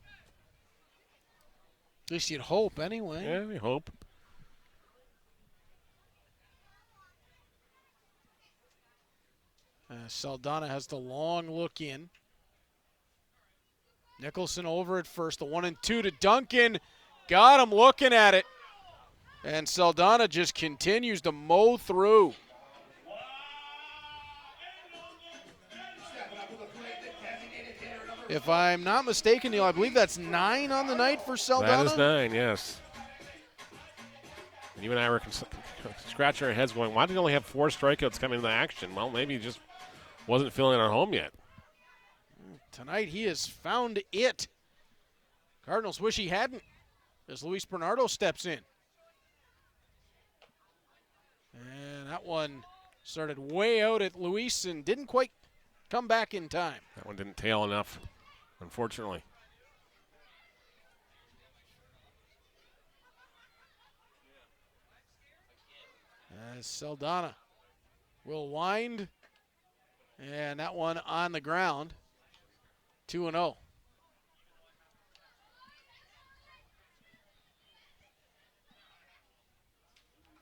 At least you'd hope anyway. Yeah, we hope. Saldana has the long look in. Nicholson over at first. The 1 and 2 to Duncan. Got him looking at it. And Saldana just continues to mow through. If I'm not mistaken, Neil, I believe that's 9 on the night for Saldana. That is 9, yes. And you and I were scratching our heads going, why did he only have 4 strikeouts coming into action? Well, maybe he just wasn't feeling it at home yet. Tonight he has found it. Cardinals wish he hadn't as Luis Bernardo steps in. And that one started way out at Luis and didn't quite come back in time. That one didn't tail enough, unfortunately. As Saldana will wind. And that one on the ground. 2-0.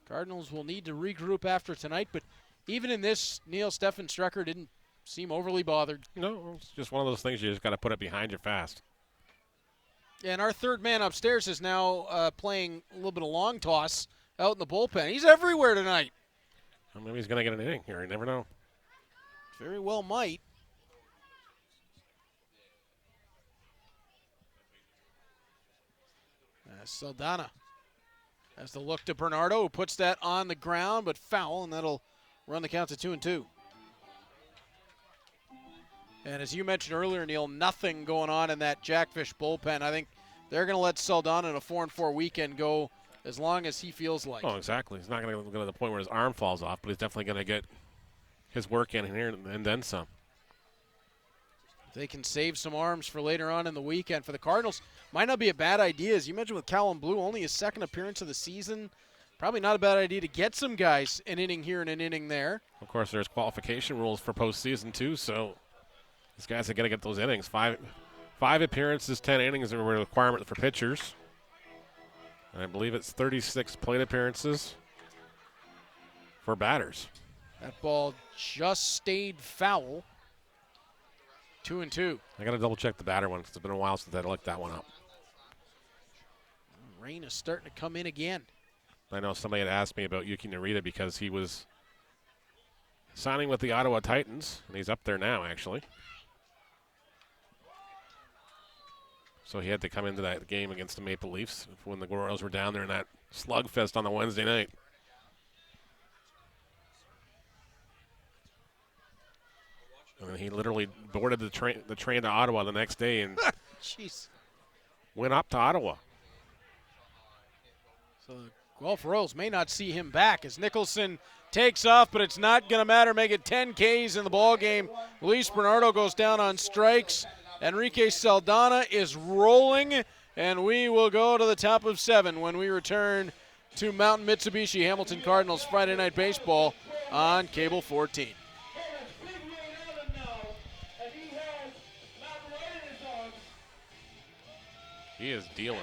Cardinals will need to regroup after tonight, but even in this, Neil, Stefan Strecker didn't seem overly bothered. No, it's just one of those things you just got to put it behind you fast. And our third man upstairs is now playing a little bit of long toss out in the bullpen. He's everywhere tonight. Well, maybe he's going to get an inning here. You never know. Very well might. Saldana has the look to Bernardo, who puts that on the ground, but foul, and that'll run the count to 2-2. And as you mentioned earlier, Neil, nothing going on in that Jackfish bullpen. I think they're going to let Saldana in a 4-4 weekend go as long as he feels like. Oh, exactly. He's not going to go to the point where his arm falls off, but he's definitely going to get his work in here and then some. They can save some arms for later on in the weekend. For the Cardinals, might not be a bad idea. As you mentioned with Callum Blue, only his second appearance of the season. Probably not a bad idea to get some guys an inning here and an inning there. Of course, there's qualification rules for postseason, too, so these guys are going to get those innings. Five appearances, 10 innings are a requirement for pitchers. And I believe it's 36 plate appearances for batters. That ball just stayed foul. 2-2. I got to double check the batter one because it's been a while since I looked that one up. Rain is starting to come in again. I know somebody had asked me about Yuki Narita because he was signing with the Ottawa Titans, and he's up there now, actually. So he had to come into that game against the Maple Leafs when the Royals were down there in that slugfest on the Wednesday night. And he literally boarded the train to Ottawa the next day and Jeez. Went up to Ottawa. So the Guelph Royals may not see him back as Nicholson takes off, but it's not going to matter. Make it 10 Ks in the ball game. Luis Bernardo goes down on strikes. Enrique Saldana is rolling, and we will go to the top of 7 when we return to Mountain Mitsubishi Hamilton Cardinals Friday Night Baseball on Cable 14. He is dealing.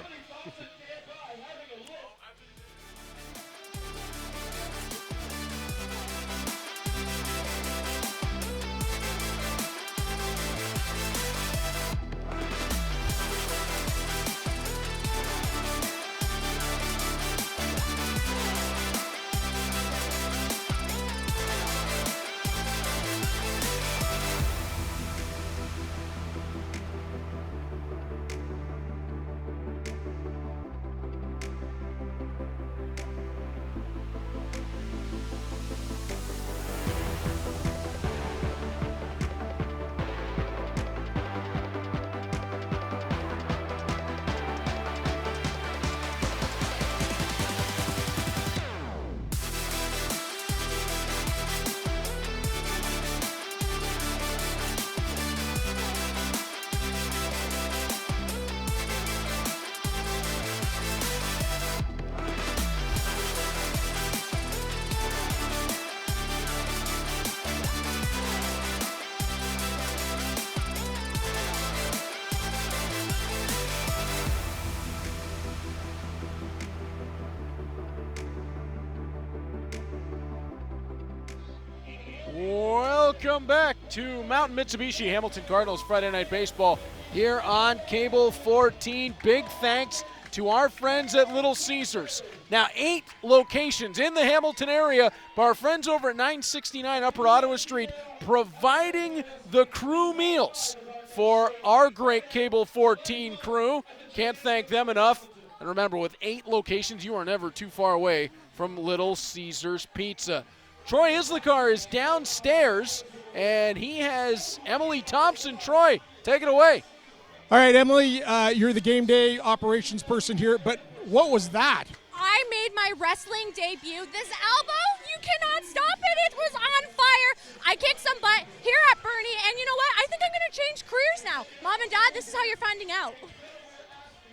Welcome back to Mountain Mitsubishi Hamilton Cardinals Friday Night Baseball here on Cable 14. Big thanks to our friends at Little Caesars. Now 8 locations in the Hamilton area, but our friends over at 969 Upper Ottawa Street providing the crew meals for our great Cable 14 crew. Can't thank them enough. And remember, with 8 locations, you are never too far away from Little Caesars Pizza. Troy Islikar is downstairs, and he has Emily Thompson. Troy, take it away. All right, Emily, you're the game day operations person here, but what was that? I made my wrestling debut. This elbow, you cannot stop it. It was on fire. I kicked some butt here at Bernie, and you know what? I think I'm going to change careers now. Mom and Dad, this is how you're finding out.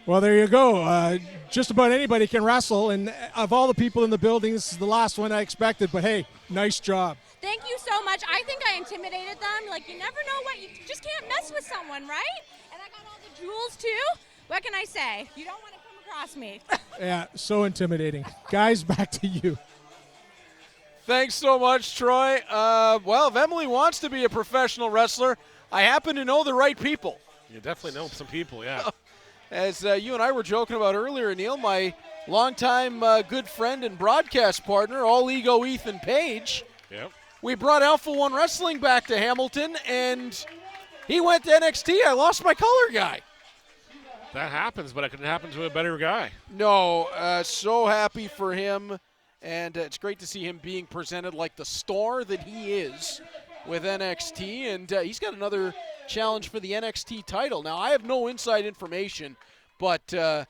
Well, there you go. Just about anybody can wrestle, and of all the people in the building, this is the last one I expected, but hey, nice job. Thank you so much. I think I intimidated them. Like, you never know what, you just can't mess with someone, right? And I got all the jewels, too. What can I say? You don't want to come across me. Yeah, so intimidating. Guys, back to you. Thanks so much, Troy. Well, if Emily wants to be a professional wrestler, I happen to know the right people. You definitely know some people, yeah. As you and I were joking about earlier, Neil, my longtime good friend and broadcast partner, All Ego Ethan Page. Yep. We brought Alpha One Wrestling back to Hamilton, and he went to NXT. I lost my color guy. That happens, but it can happen to a better guy. No, so happy for him, and it's great to see him being presented like the star that he is with NXT, and he's got another challenge for the NXT title. Now, I have no inside information, but I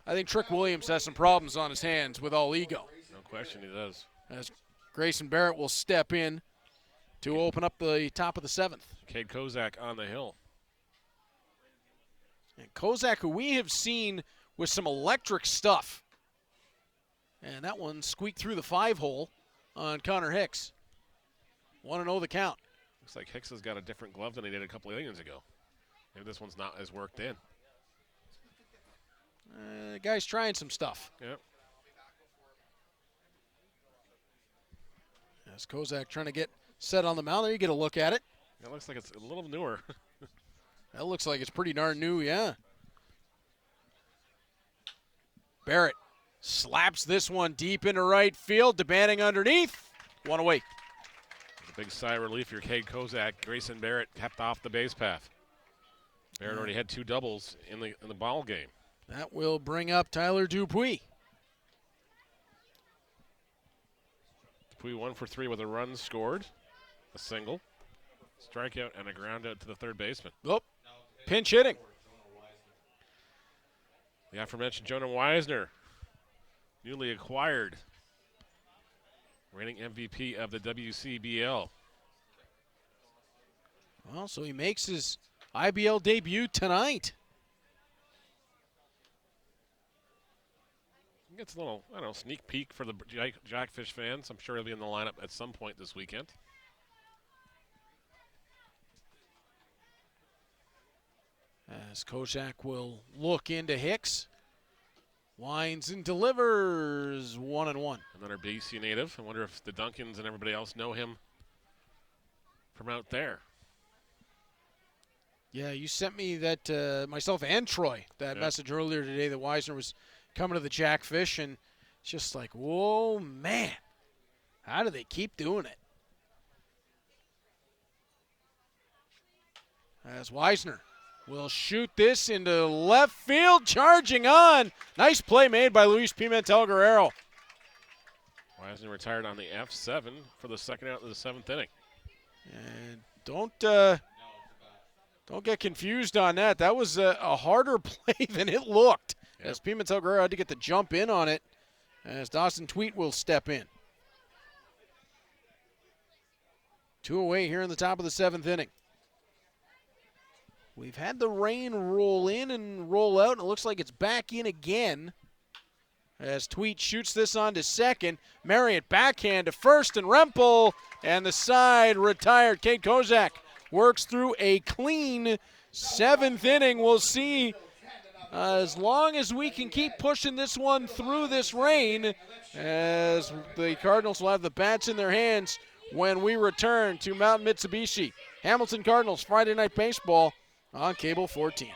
think Trick Williams has some problems on his hands with All Ego. No question he does. As Grayson Barrett will step in to open up the top of the 7th. Cade Kozak on the hill. And Kozak, who we have seen with some electric stuff. And that one squeaked through the 5-hole on Connor Hicks. 1-0 the count. Looks like Hicks has got a different glove than he did a couple of innings ago. Maybe this one's not as worked in. The guy's trying some stuff. Yep. As Kozak trying to get set on the mound. There you get a look at it. It looks like it's a little newer. That looks like it's pretty darn new, yeah. Barrett slaps this one deep into right field. DeBanning underneath. One away. A big sigh of relief here. Cade Kozak, Grayson Barrett kept off the base path. Barrett already had 2 doubles in the ball game. That will bring up Tyler Dupuis. Dupuis 1 for 3 with a run scored, a single, strikeout, and a ground out to the third baseman. Oh, pinch hitting. The aforementioned Jonah Weisner, newly acquired, reigning MVP of the WCBL. Well, so he makes his IBL debut tonight. Gets a little, I don't know, sneak peek for the Jackfish fans. I'm sure he'll be in the lineup at some point this weekend. As Kozak will look into Hicks. Winds and delivers 1-1. Another BC native. I wonder if the Duncans and everybody else know him from out there. Yeah, you sent me that, myself and Troy, that message earlier today that Wisner was coming to the Jackfish, and it's just like, whoa, man. How do they keep doing it? As Wisner will shoot this into left field, charging on. Nice play made by Luis Pimentel Guerrero. Wisner retired on the F7 for the second out of the 7th inning. And don't get confused on that. That was a harder play than it looked. As Pimentel Guerrero had to get the jump in on it, as Dawson Tweet will step in. 2 away here in the top of the 7th inning. We've had the rain roll in and roll out, and it looks like it's back in again. As Tweet shoots this on to second. Marriott backhand to first, and Rempel, and the side retired. Kate Kozak works through a clean 7th inning. We'll see as long as we can keep pushing this one through this rain, as the Cardinals will have the bats in their hands when we return to Mountain Mitsubishi. Hamilton Cardinals Friday Night Baseball on Cable 14.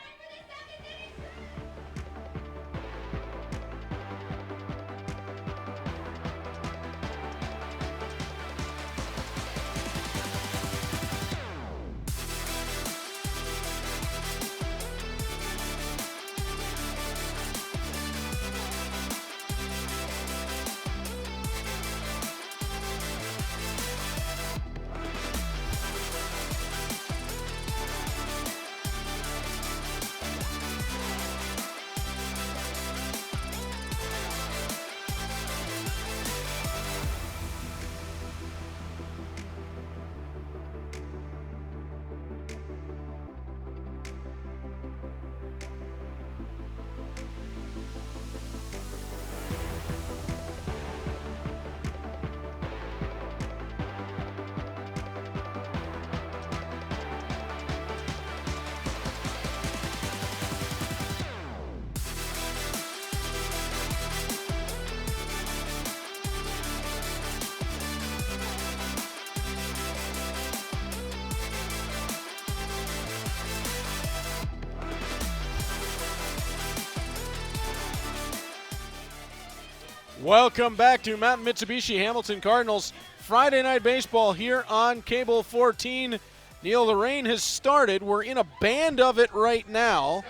Welcome back to Mountain Mitsubishi Hamilton Cardinals Friday Night Baseball here on Cable 14. Neil, the rain has started. We're in a band of it right now,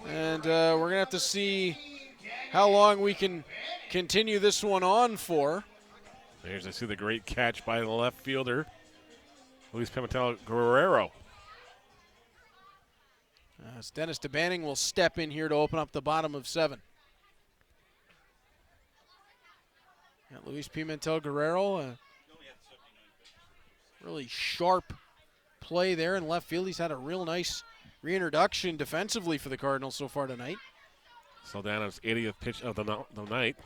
and we're going to have to see how long we can continue this one on for. There's, I see the great catch by the left fielder, Luis Pimentel Guerrero. As Dennis DeBanning will step in here to open up the bottom of 7. Got Luis Pimentel Guerrero, really sharp play there in left field. He's had a real nice reintroduction defensively for the Cardinals so far tonight. Saldana's 80th pitch of the night.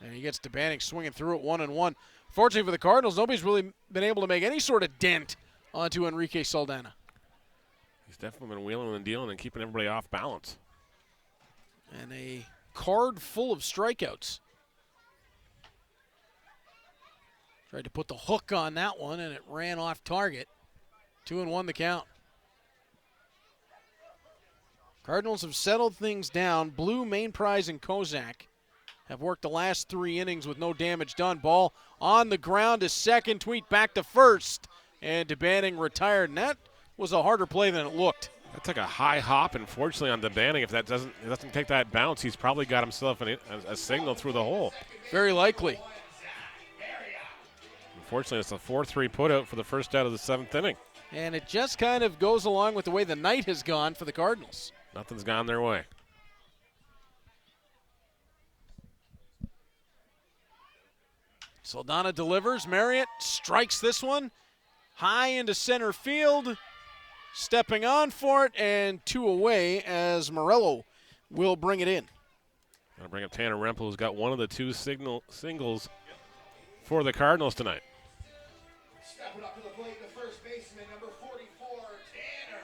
And he gets DeBanning swinging through it 1-1. Fortunately for the Cardinals, nobody's really been able to make any sort of dent onto Enrique Saldana. He's definitely been wheeling and dealing and keeping everybody off balance. And a card full of strikeouts. Tried to put the hook on that one, and it ran off target. 2-1 the count. Cardinals have settled things down. Blue, Main Prize, and Kozak have worked the last 3 innings with no damage done. Ball on the ground to second. Tweet back to first. And DeBanning retired, and that was a harder play than it looked. That took a high hop, and fortunately on DeBanning, if that doesn't take that bounce, he's probably got himself a signal through the hole. Very likely. Unfortunately, it's a 4-3 putout for the first out of the 7th inning. And it just kind of goes along with the way the night has gone for the Cardinals. Nothing's gone their way. Saldana delivers. Marriott strikes this one high into center field. Stepping on for it, and 2 away as Morello will bring it in. Going to bring up Tanner Rempel, who's got one of the 2 singles for the Cardinals tonight. Stepping up to the plate, the first baseman, number 44, Tanner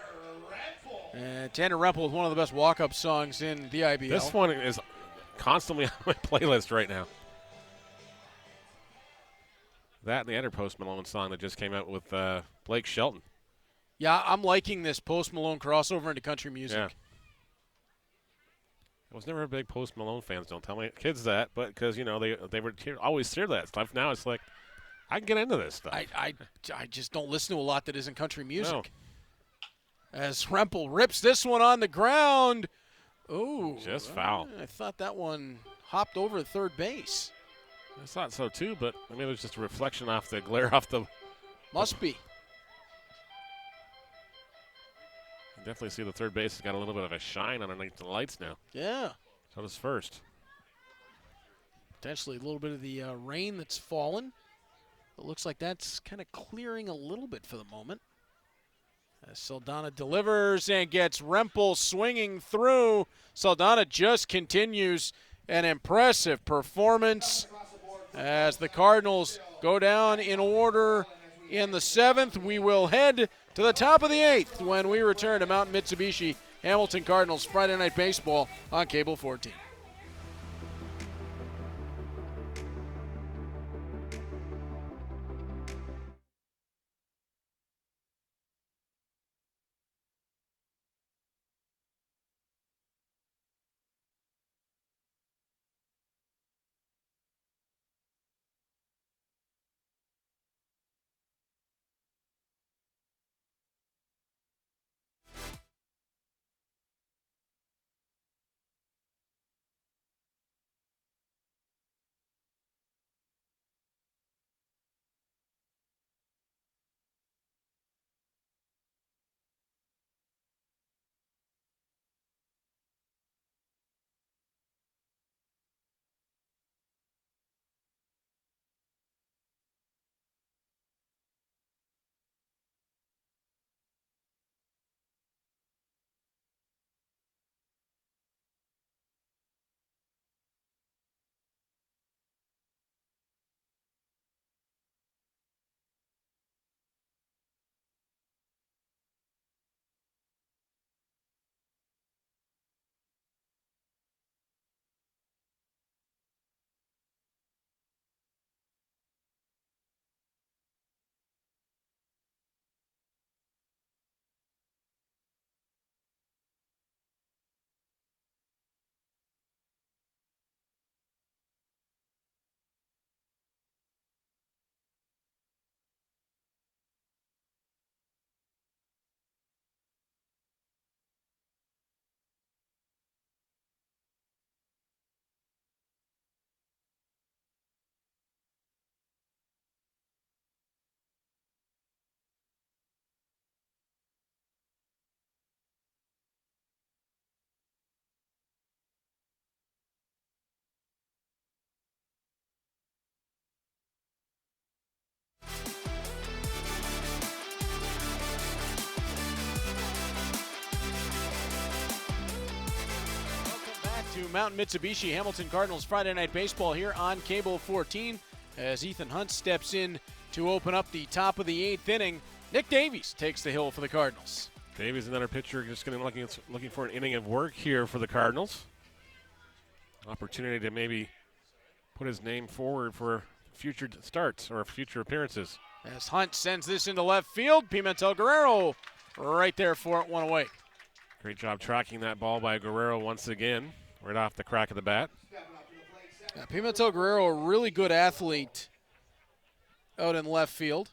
Rempel. Tanner Rempel with one of the best walk-up songs in the IBL. This one is constantly on my playlist right now. That and the other Post Malone song that just came out with Blake Shelton. Yeah, I'm liking this Post Malone crossover into country music. Yeah. I was never a big Post Malone fans. Don't tell my kids that, but because they were always hear that stuff. Now it's like I can get into this stuff. I just don't listen to a lot that isn't country music. No. As Rempel rips this one on the ground. Oh, just foul. I thought that one hopped over third base. I thought so too, but I mean it was just a reflection off the glare off the. Must be. You definitely see the third base has got a little bit of a shine underneath the lights now. Yeah. So does first. Potentially a little bit of the rain that's fallen. It looks like that's kind of clearing a little bit for the moment. As Saldana delivers and gets Rempel swinging through. Saldana just continues an impressive performance as the Cardinals go down in order in the 7th. We will head to the top of the 8th when we return to Mount Mitsubishi Hamilton Cardinals Friday Night Baseball on Cable 14. To Mountain Mitsubishi Hamilton Cardinals Friday Night Baseball here on Cable 14 as Ethan Hunt steps in to open up the top of the 8th inning. Nick Davies takes the hill for the Cardinals. Davies, another pitcher, just going to looking for an inning of work here for the Cardinals. Opportunity to maybe put his name forward for future starts or future appearances. As Hunt sends this into left field, Pimentel Guerrero right there for it, one away. Great job tracking that ball by Guerrero once again. Right off the crack of the bat. Pimentel Guerrero, a really good athlete out in left field.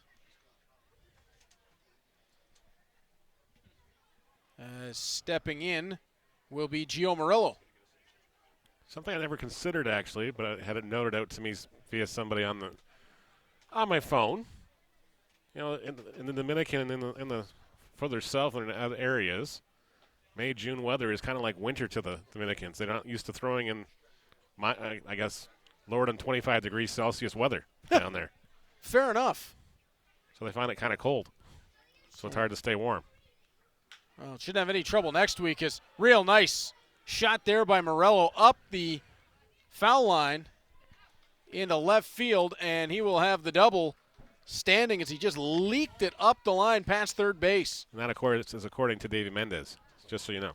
Stepping in will be Gio Murillo. Something I never considered actually, but I had it noted out to me via somebody on my phone. In the Dominican and in the further south and in other areas, May, June weather is kind of like winter to the Dominicans. They're not used to throwing in, I guess, lower than 25 degrees Celsius weather down there. Fair enough. So they find it kind of cold. So it's hard to stay warm. Well, shouldn't have any trouble next week. Is real nice shot there by Morello up the foul line into left field, and he will have the double standing as he just leaked it up the line past third base. And that, of course, is according to Davey Mendez. just so you know.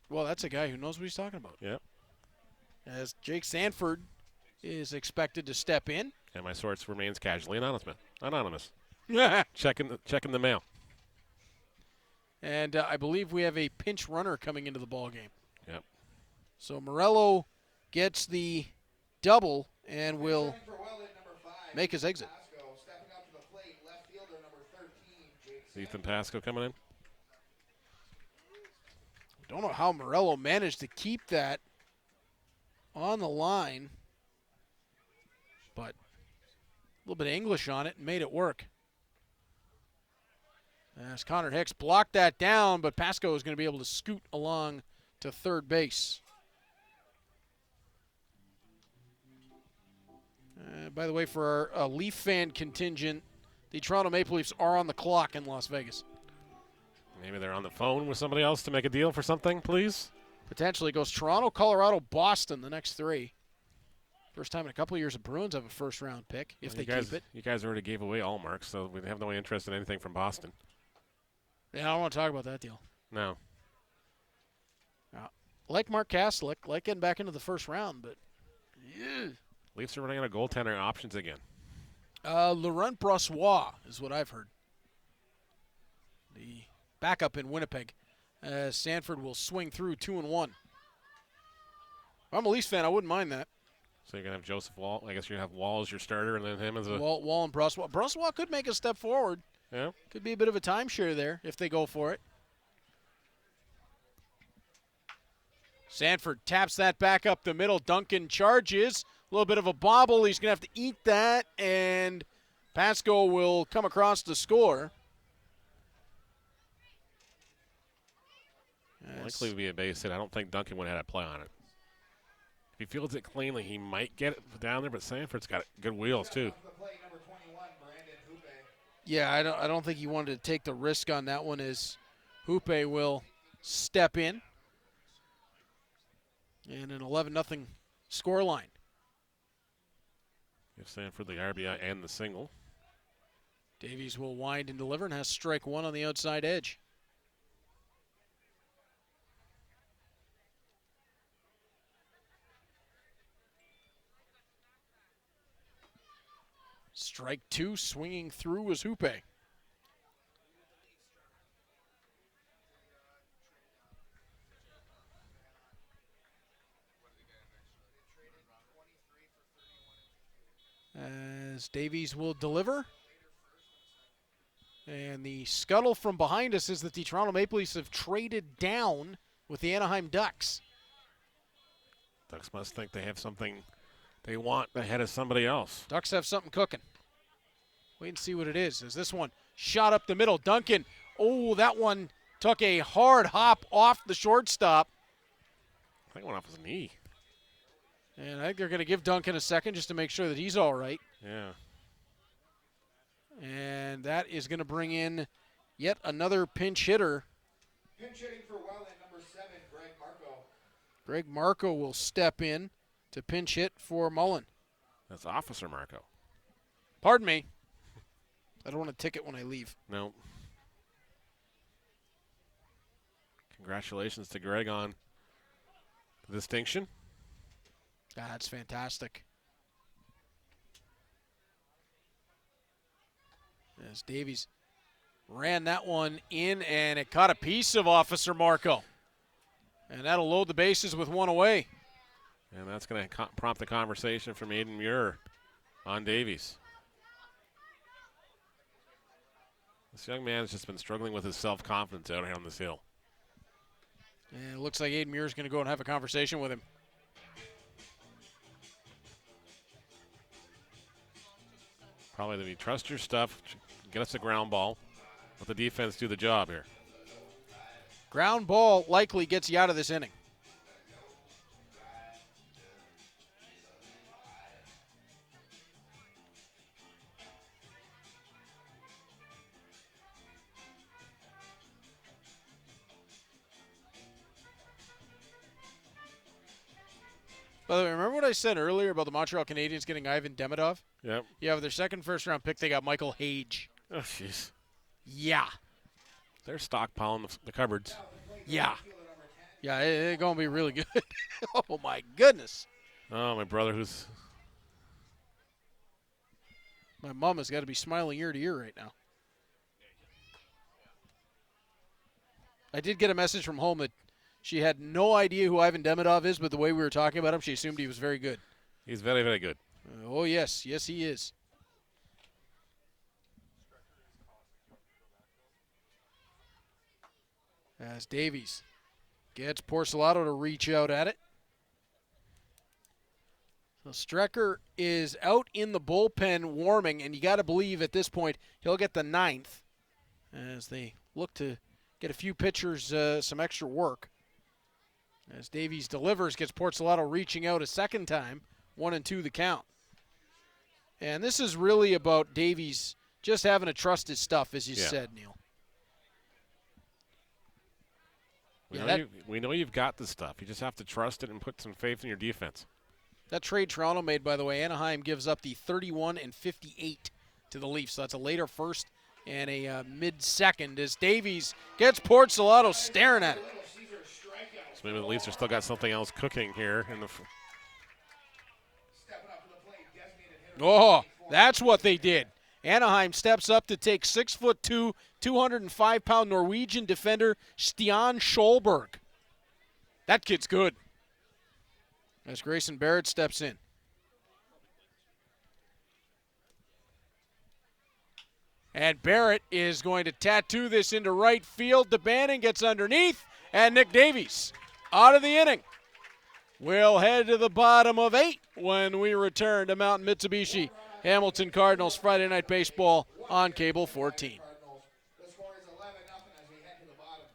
Well, that's a guy who knows what he's talking about. Yep. As Jake Sanford is expected to step in. And my source remains casually anonymous. Checking the mail. And I believe we have a pinch runner coming into the ball game. Yep. So Morello gets the double and will make his exit. Ethan Pasco coming in. Don't know how Morello managed to keep that on the line, but a little bit of English on it and made it work. As Connor Hicks blocked that down, but Pasco is going to be able to scoot along to third base. By the way, for our Leaf fan contingent, the Toronto Maple Leafs are on the clock in Las Vegas. Maybe they're on the phone with somebody else to make a deal for something, please. Potentially goes Toronto, Colorado, Boston, the next three. First time in a couple of years the Bruins have a first-round pick, if they keep it. You guys already gave away all marks, so we have no interest in anything from Boston. Yeah, I don't want to talk about that deal. No. Like Mark Kaslick, like getting back into the first round, but yeah. Leafs are running out of goaltender options again. Laurent Brossoit is what I've heard. The backup in Winnipeg. Sanford will swing through 2-1. If I'm a Leafs fan, I wouldn't mind that. So you're going to have Joseph Wall. I guess you're going to have Wall as your starter and then him as a... Wall and Brossoit. Brossoit could make a step forward. Yeah. Could be a bit of a timeshare there if they go for it. Sanford taps that back up the middle. Duncan charges. A little bit of a bobble. He's going to have to eat that, and Pasco will come across to score. Likely to be a base hit. I don't think Duncan would have had a play on it. If he fields it cleanly, he might get it down there, but Sanford's got good wheels, too. Yeah, I don't think he wanted to take the risk on that one as Hoope will step in. And an 11-0 scoreline. Give Sanford the RBI and the single. Davies will wind and deliver and has strike one on the outside edge. Strike two, swinging through was Hoope. As Davies will deliver. And the scuttle from behind us is that the Toronto Maple Leafs have traded down with the Anaheim Ducks. Ducks must think they have something they want ahead of somebody else. Ducks have something cooking. Wait and see what it is. As this one shot up the middle. Duncan, oh, that one took a hard hop off the shortstop. I think it went off his knee. And I think they're going to give Duncan a second just to make sure that he's all right. Yeah. And that is going to bring in yet another pinch hitter. Pinch hitting for Welland, number 7, Greg Marco. Greg Marco will step in to pinch hit for Mullen. That's Officer Marco. Pardon me. I don't want a ticket when I leave. No. Congratulations to Greg on the distinction. That's fantastic. As Davies ran that one in, and it caught a piece of Officer Marco. And that'll load the bases with one away. And that's going to prompt the conversation from Aiden Muir on Davies. This young man has just been struggling with his self-confidence out here on this hill. And it looks like Aiden Muir is going to go and have a conversation with him. Probably to be trust your stuff, get us a ground ball, let the defense do the job here. Ground ball likely gets you out of this inning. By the way, remember what I said earlier about the Montreal Canadiens getting Ivan Demidov? Yep. Yeah, with their second first-round pick, they got Michael Hage. Oh, jeez. Yeah. They're stockpiling the cupboards. Yeah. Yeah, it's going to be really good. Oh, my goodness. Oh, my brother who's... My mom has got to be smiling ear to ear right now. I did get a message from home that she had no idea who Ivan Demidov is, but the way we were talking about him, she assumed he was very good. He's very, very good. Oh, yes. Yes, he is. As Davies gets Porcelato to reach out at it. So Strecker is out in the bullpen warming, and you got to believe at this point he'll get the 9th as they look to get a few pitchers some extra work. As Davies delivers, gets Porcelato reaching out a second time, 1-2 the count. And this is really about Davies just having to trust his stuff, as you said, Neil. We know you've got the stuff. You just have to trust it and put some faith in your defense. That trade Toronto made, by the way, Anaheim gives up the 31 and 58 to the Leafs. So that's a later first and a mid-second as Davies gets Porcelato staring at it. So maybe the Leafs are still got something else cooking here. Oh, that's what they did. Anaheim steps up to take 6'2", 205-pound Norwegian defender Stian Schulberg. That kid's good. As Grayson Barrett steps in. And Barrett is going to tattoo this into right field. DeBannon gets underneath, and Nick Davies out of the inning. We'll head to the bottom of 8 when we return to Mountain Mitsubishi Hamilton Cardinals Friday Night Baseball on Cable 14. The score is 11-0 as we head to the bottom.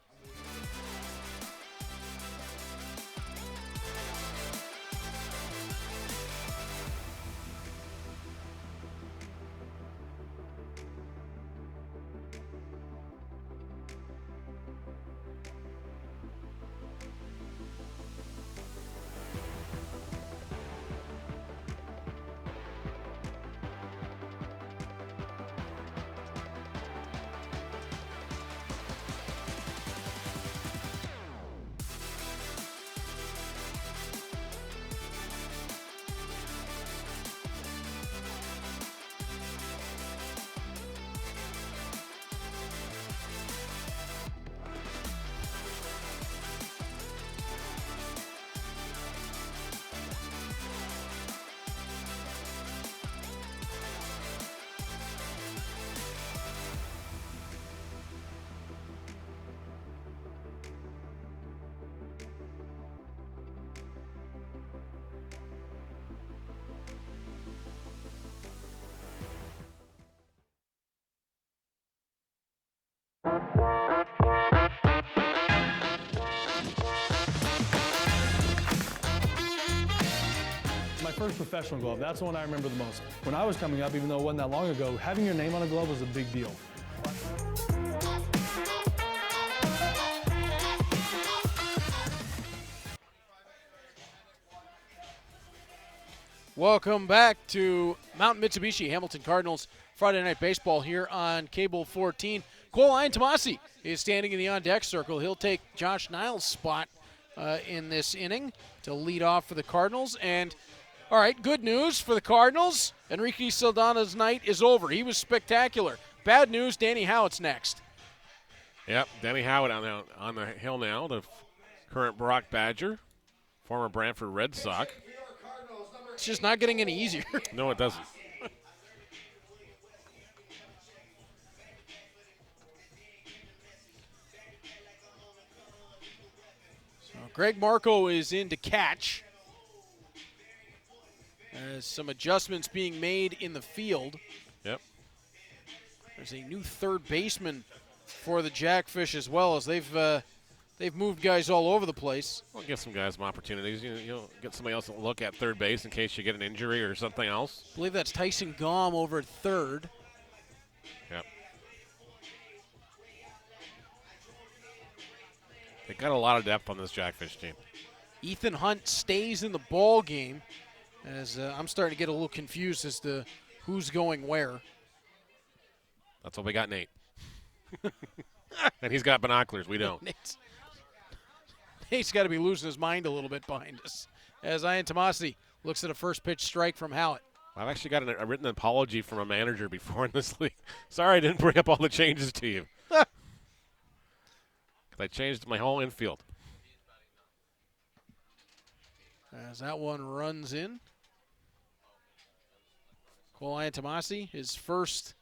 My first professional glove, that's the one I remember the most. When I was coming up, even though it wasn't that long ago, having your name on a glove was a big deal. Welcome back to Mountain Mitsubishi Hamilton Cardinals Friday Night Baseball here on Cable 14. Cole Tomasi is standing in the on-deck circle. He'll take Josh Niles' spot in this inning to lead off for the Cardinals. And, all right, good news for the Cardinals. Enrique Saldana's night is over. He was spectacular. Bad news, Danny Howitt's next. Yep, Danny Howitt on the hill now, the current Brock Badger, former Brantford Red Sox. It's just not getting any easier. No, it doesn't. So Greg Marco is in to catch. As some adjustments being made in the field. Yep. There's a new third baseman for the Jackfish as well, as they've moved guys all over the place. We'll give some guys some opportunities. You'll get somebody else to look at third base in case you get an injury or something else. I believe that's Tyson Gaume over at third. Yep. They got a lot of depth on this Jackfish team. Ethan Hunt stays in the ball game, as I'm starting to get a little confused as to who's going where. That's why we got Nate. And he's got binoculars. We don't. He's got to be losing his mind a little bit behind us as Ian Tomasi looks at a first pitch strike from Howitt. I've actually got a written apology from a manager before in this league. Sorry I didn't bring up all the changes to you. I changed my whole infield. As that one runs in. Cole Ian Tomasi, his first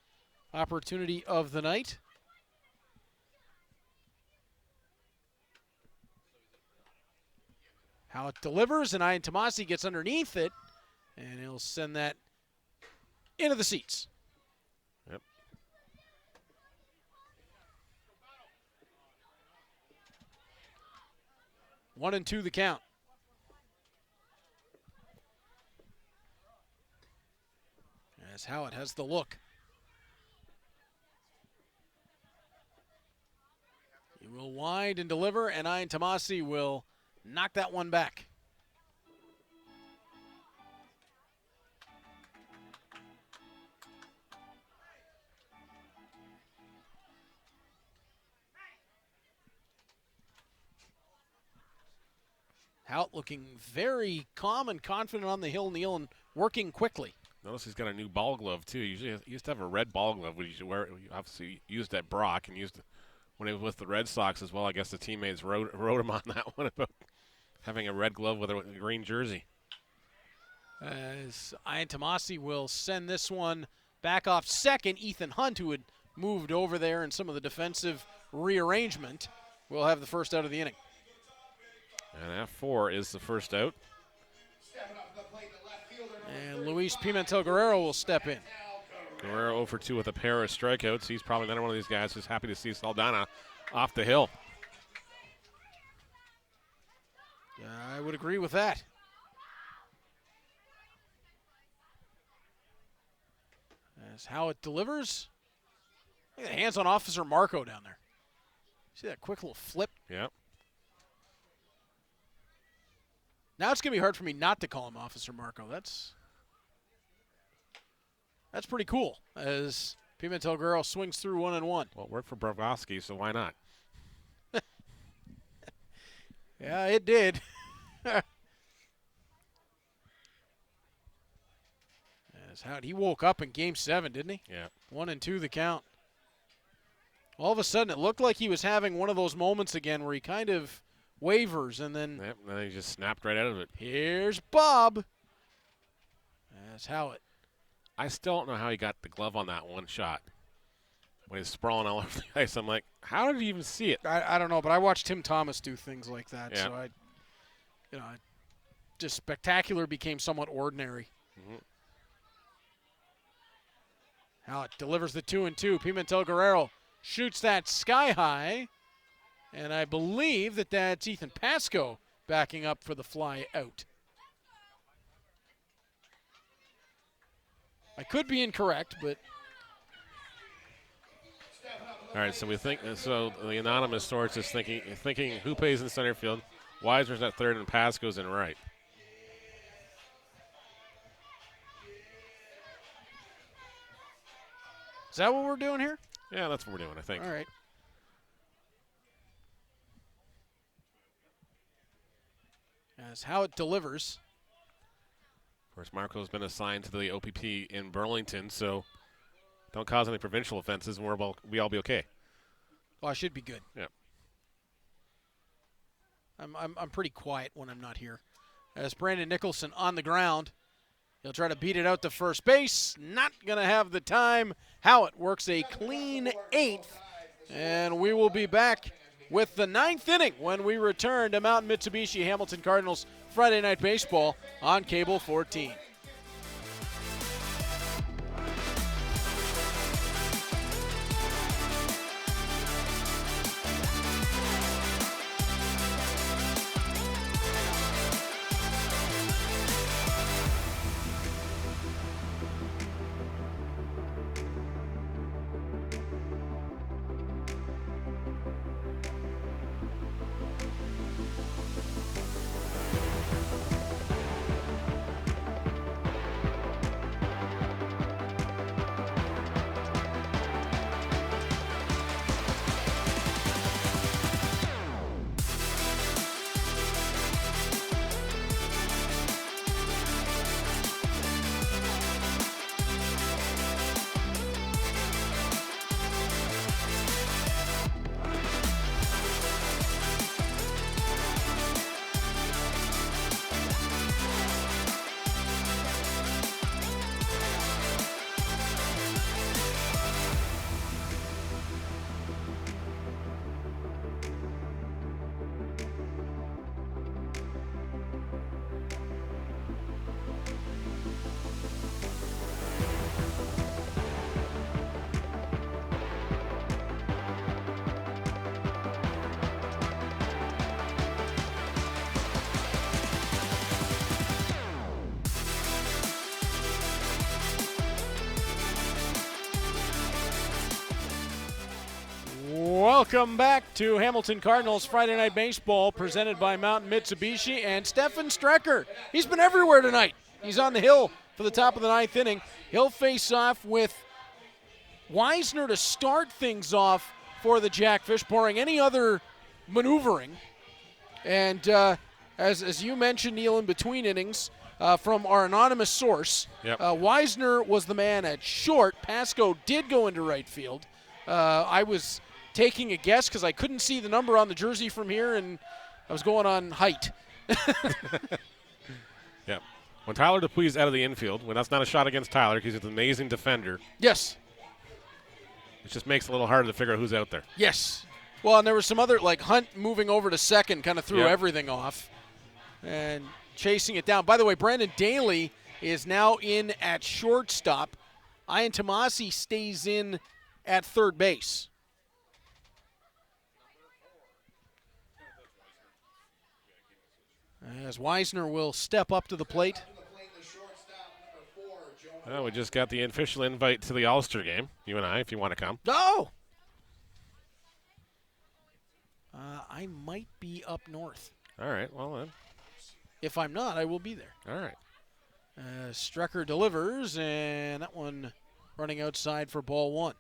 opportunity of the night. How it delivers, and Ian Tomasi gets underneath it, and he'll send that into the seats. Yep. One and two the count. As Howitt has the look. He will wind and deliver, and Ian Tomasi will knock that one back. Hout looking very calm and confident on the hill, Neil, and working quickly. Notice he's got a new ball glove, too. Usually he used to have a red ball glove, but he obviously used at Brock and used when he was with the Red Sox as well. I guess the teammates wrote him on that one about having a red glove with a green jersey. As Ian Tomasi will send this one back off second. Ethan Hunt, who had moved over there in some of the defensive rearrangement, will have the first out of the inning. And F4 is the first out. And Luis Pimentel-Guerrero will step in. Guerrero 0 for 2 with a pair of strikeouts. He's probably another one of these guys who's happy to see Saldana off the hill. I would agree with that. As Howitt delivers. Look at the hands on Officer Marco down there. See that quick little flip? Yep. Now it's going to be hard for me not to call him Officer Marco. That's pretty cool as Pimentel-Guerrero swings through 1-1. Well, it worked for Brovsky, so why not? Yeah, it did. As Howard, he woke up in Game 7, didn't he? Yeah. 1-2 the count. All of a sudden, it looked like he was having one of those moments again where he kind of wavers and then. Yep, and then he just snapped right out of it. Here's Bob. That's Howitt. I still don't know how he got the glove on that one shot. When he's sprawling all over the ice, I'm like, how did he even see it? I don't know, but I watched Tim Thomas do things like that, yeah. So just spectacular became somewhat ordinary. Mm-hmm. Howitt delivers the 2-2. Pimentel-Guerrero shoots that sky high, and I believe that's Ethan Pasco backing up for the fly out. I could be incorrect, but. All right, so we think the anonymous source is thinking Hupé's in center field, Weiser's at third, and Pasco's in right. Is that what we're doing here? Yeah, that's what we're doing, I think. All right. As Howitt delivers. Of course, Marco's been assigned to the OPP in Burlington, so don't cause any provincial offenses, and we all be okay. Well, I should be good. Yeah. I'm pretty quiet when I'm not here. As Brandon Nicholson on the ground, he'll try to beat it out to first base. Not going to have the time. Howitt works a clean 8th, and we will be back with the 9th inning when we return to Mountain Mitsubishi Hamilton Cardinals Friday Night Baseball on Cable 14. Welcome back to Hamilton Cardinals Friday Night Baseball, presented by Mountain Mitsubishi and Stefan Strecker. He's been everywhere tonight. He's on the hill for the top of the 9th inning. He'll face off with Weisner to start things off for the Jackfish, barring any other maneuvering. And as you mentioned, Neil, in between innings, from our anonymous source, Weisner was the man at short. Pasco did go into right field. I was taking a guess because I couldn't see the number on the jersey from here, and I was going on height. Yeah. When Tyler Dupuis out of the infield, when that's not a shot against Tyler, because he's an amazing defender. Yes. It just makes it a little harder to figure out who's out there. Yes. Well, and there was some other, like Hunt moving over to second kind of threw everything off and chasing it down. By the way, Brandon Daly is now in at shortstop. Ian Tomasi stays in at third base. As Weisner will step up to the plate. Well, we just got the official invite to the All-Star game, you and I, if you want to come. Oh! I might be up north. All right, well then. If I'm not, I will be there. All right. Strecker delivers, and that one running outside for ball one.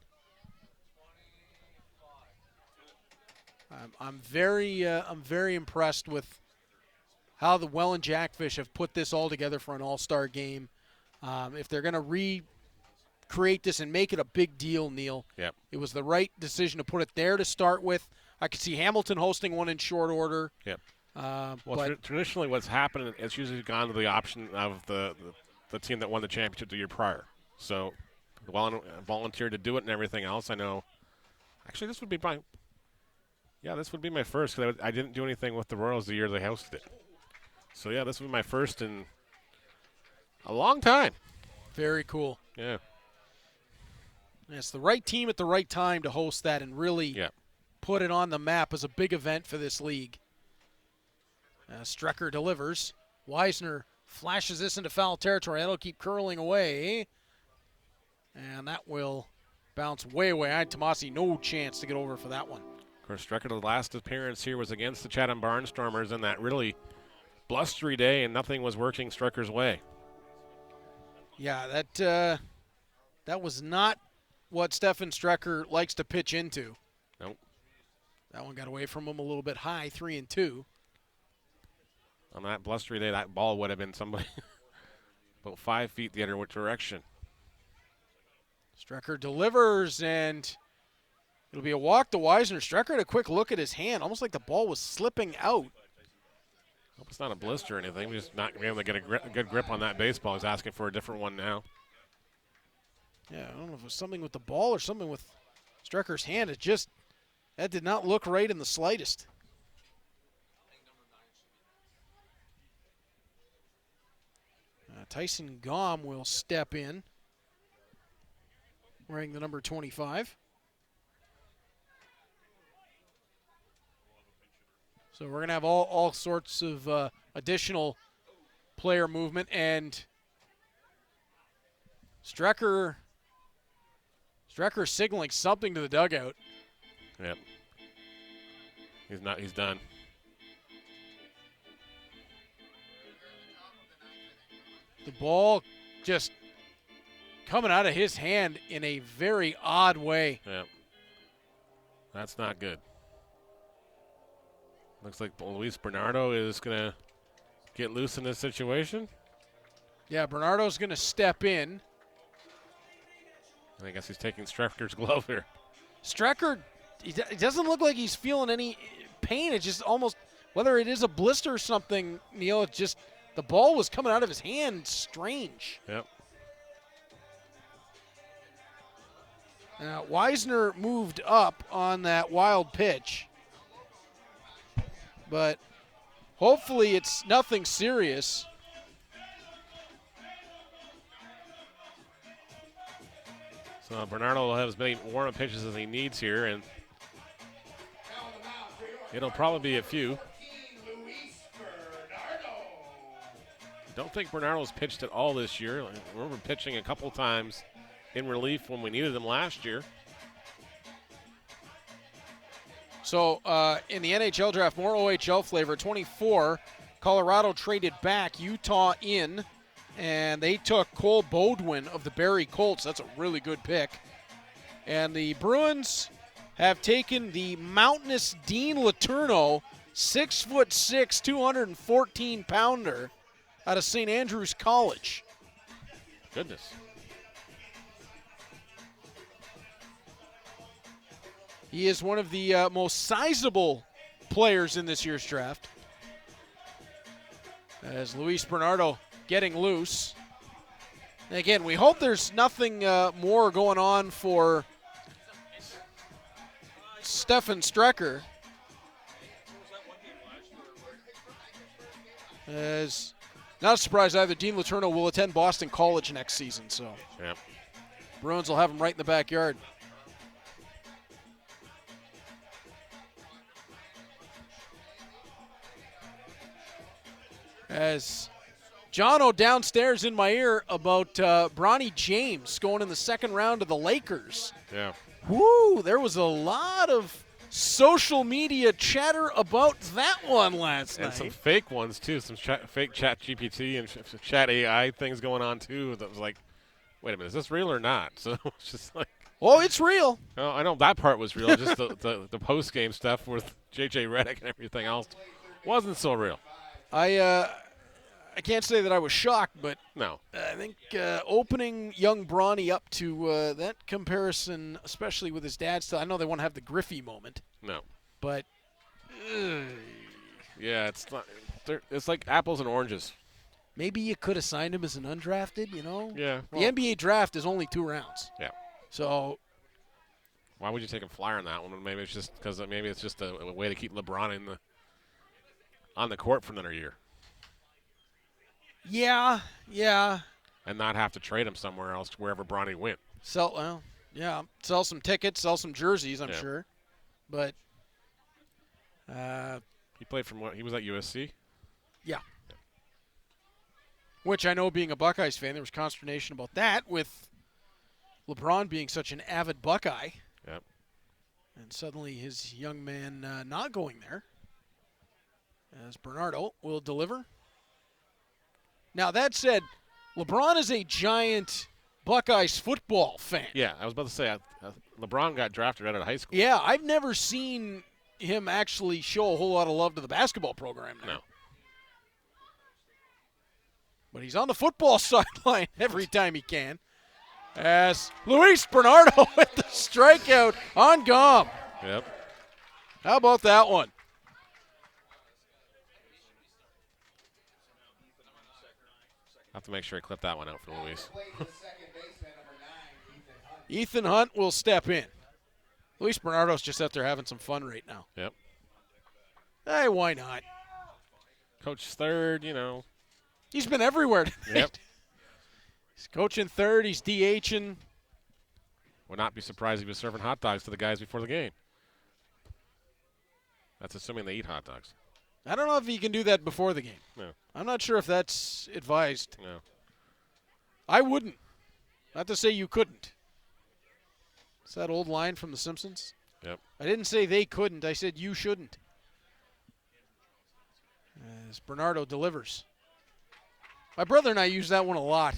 I'm very impressed with how the Welland Jackfish have put this all together for an all-star game. If they're going to recreate this and make it a big deal, Neil, it was the right decision to put it there to start with. I could see Hamilton hosting one in short order. Yep. Traditionally what's happened, it's usually gone to the option of the team that won the championship the year prior. So Welland volunteered to do it and everything else. I know. Actually, this would be my first, because I didn't do anything with the Royals the year they hosted it. So, yeah, this will be my first in a long time. Very cool. Yeah. It's the right team at the right time to host that and really put it on the map as a big event for this league. Strecker delivers. Weisner flashes this into foul territory. That'll keep curling away. And that will bounce way away. Tomasi, no chance to get over for that one. Of course, Strecker, the last appearance here was against the Chatham Barnstormers in that really blustery day, and nothing was working Strecker's way. Yeah, that was not what Stefan Strecker likes to pitch into. Nope. That one got away from him a little bit high, 3-2. On that blustery day, that ball would have been somebody about 5 feet the other direction. Strecker delivers, and it'll be a walk to Weisner. Strecker had a quick look at his hand, almost like the ball was slipping out. Hope it's not a blister or anything. We're just not going to be able to get a good grip on that baseball. He's asking for a different one now. Yeah, I don't know if it was something with the ball or something with Strecker's hand. That did not look right in the slightest. Tyson Gom will step in, wearing the number 25. So we're going to have all sorts of additional player movement, and Strecker signaling something to the dugout. Yep. He's done. The ball just coming out of his hand in a very odd way. Yep. That's not good. Looks like Luis Bernardo is going to get loose in this situation. Yeah, Bernardo's going to step in. I guess he's taking Strecker's glove here. Strecker, it doesn't look like he's feeling any pain. It's just almost, whether it is a blister or something, Neil, it's just the ball was coming out of his hand strange. Yep. Weisner moved up on that wild pitch. But hopefully it's nothing serious. So Bernardo will have as many warm-up pitches as he needs here, and it'll probably be a few. Don't think Bernardo's pitched at all this year. I remember pitching a couple times in relief when we needed him last year. So in the NHL draft, more OHL flavor. 24, Colorado traded back, Utah in, and they took Cole Bodwin of the Barrie Colts. That's a really good pick. And the Bruins have taken the mountainous Dean Letourneau, 6'6", 214-pounder out of St. Andrews College. Goodness. He is one of the most sizable players in this year's draft. As Luis Bernardo getting loose. And again, we hope there's nothing more going on for Stefan Strecker. As not a surprise either, Dean Letourneau will attend Boston College next season, so Yep. Bruins will have him right in the backyard. As Jono downstairs in my ear about Bronny James going in the second round of the Lakers. Yeah. Woo, there was a lot of social media chatter about that one last And night. some fake ones, too. Some fake chat GPT and chat AI things going on, too. That was like, wait a minute, is this real or not? So it's just like. Oh, it's real. Oh, I know that part was real. Just the post-game stuff with J.J. Redick and everything else wasn't so real. I can't say that I was shocked, but No. I think opening young Bronny up to that comparison, especially with his dad still, I know they want to have the Griffey moment. No. But yeah, it's like apples and oranges. Maybe you could have signed him as an undrafted, you know? Yeah. The NBA draft is only 2 rounds. Yeah. So why would you take a flyer on that one? Maybe it's just because a way to keep LeBron on the court for another year. yeah. And not have to trade him somewhere else, wherever Bronny went. Sell some tickets, sell some jerseys, I'm Yeah. sure. But He played from he was at USC? yeah. Which I know, being a Buckeyes fan, there was consternation about that with LeBron being such an avid Buckeye. Yep. And suddenly his young man not going there. As Bernardo will deliver. Now, that said, LeBron is a giant Buckeyes football fan. Yeah, I was about to say, LeBron got drafted out of high school. Yeah, I've never seen him actually show a whole lot of love to the basketball program now. No. But he's on the football sideline every time he can. As Luis Bernardo with the strikeout on Gom. Yep. How about that one? I have to make sure I clip that one out for Luis. Ethan Hunt will step in. Luis Bernardo's just out there having some fun right now. Yep. Hey, why not? Coach third, you know. He's been everywhere tonight. Yep. He's coaching third. He's DHing. Would not be surprised if he was serving hot dogs to the guys before the game. That's assuming they eat hot dogs. I don't know if he can do that before the game. No. I'm not sure if that's advised. No. I wouldn't. Not to say you couldn't. It's that old line from The Simpsons. Yep. I didn't say they couldn't. I said you shouldn't. As Bernardo delivers. My brother and I use that one a lot.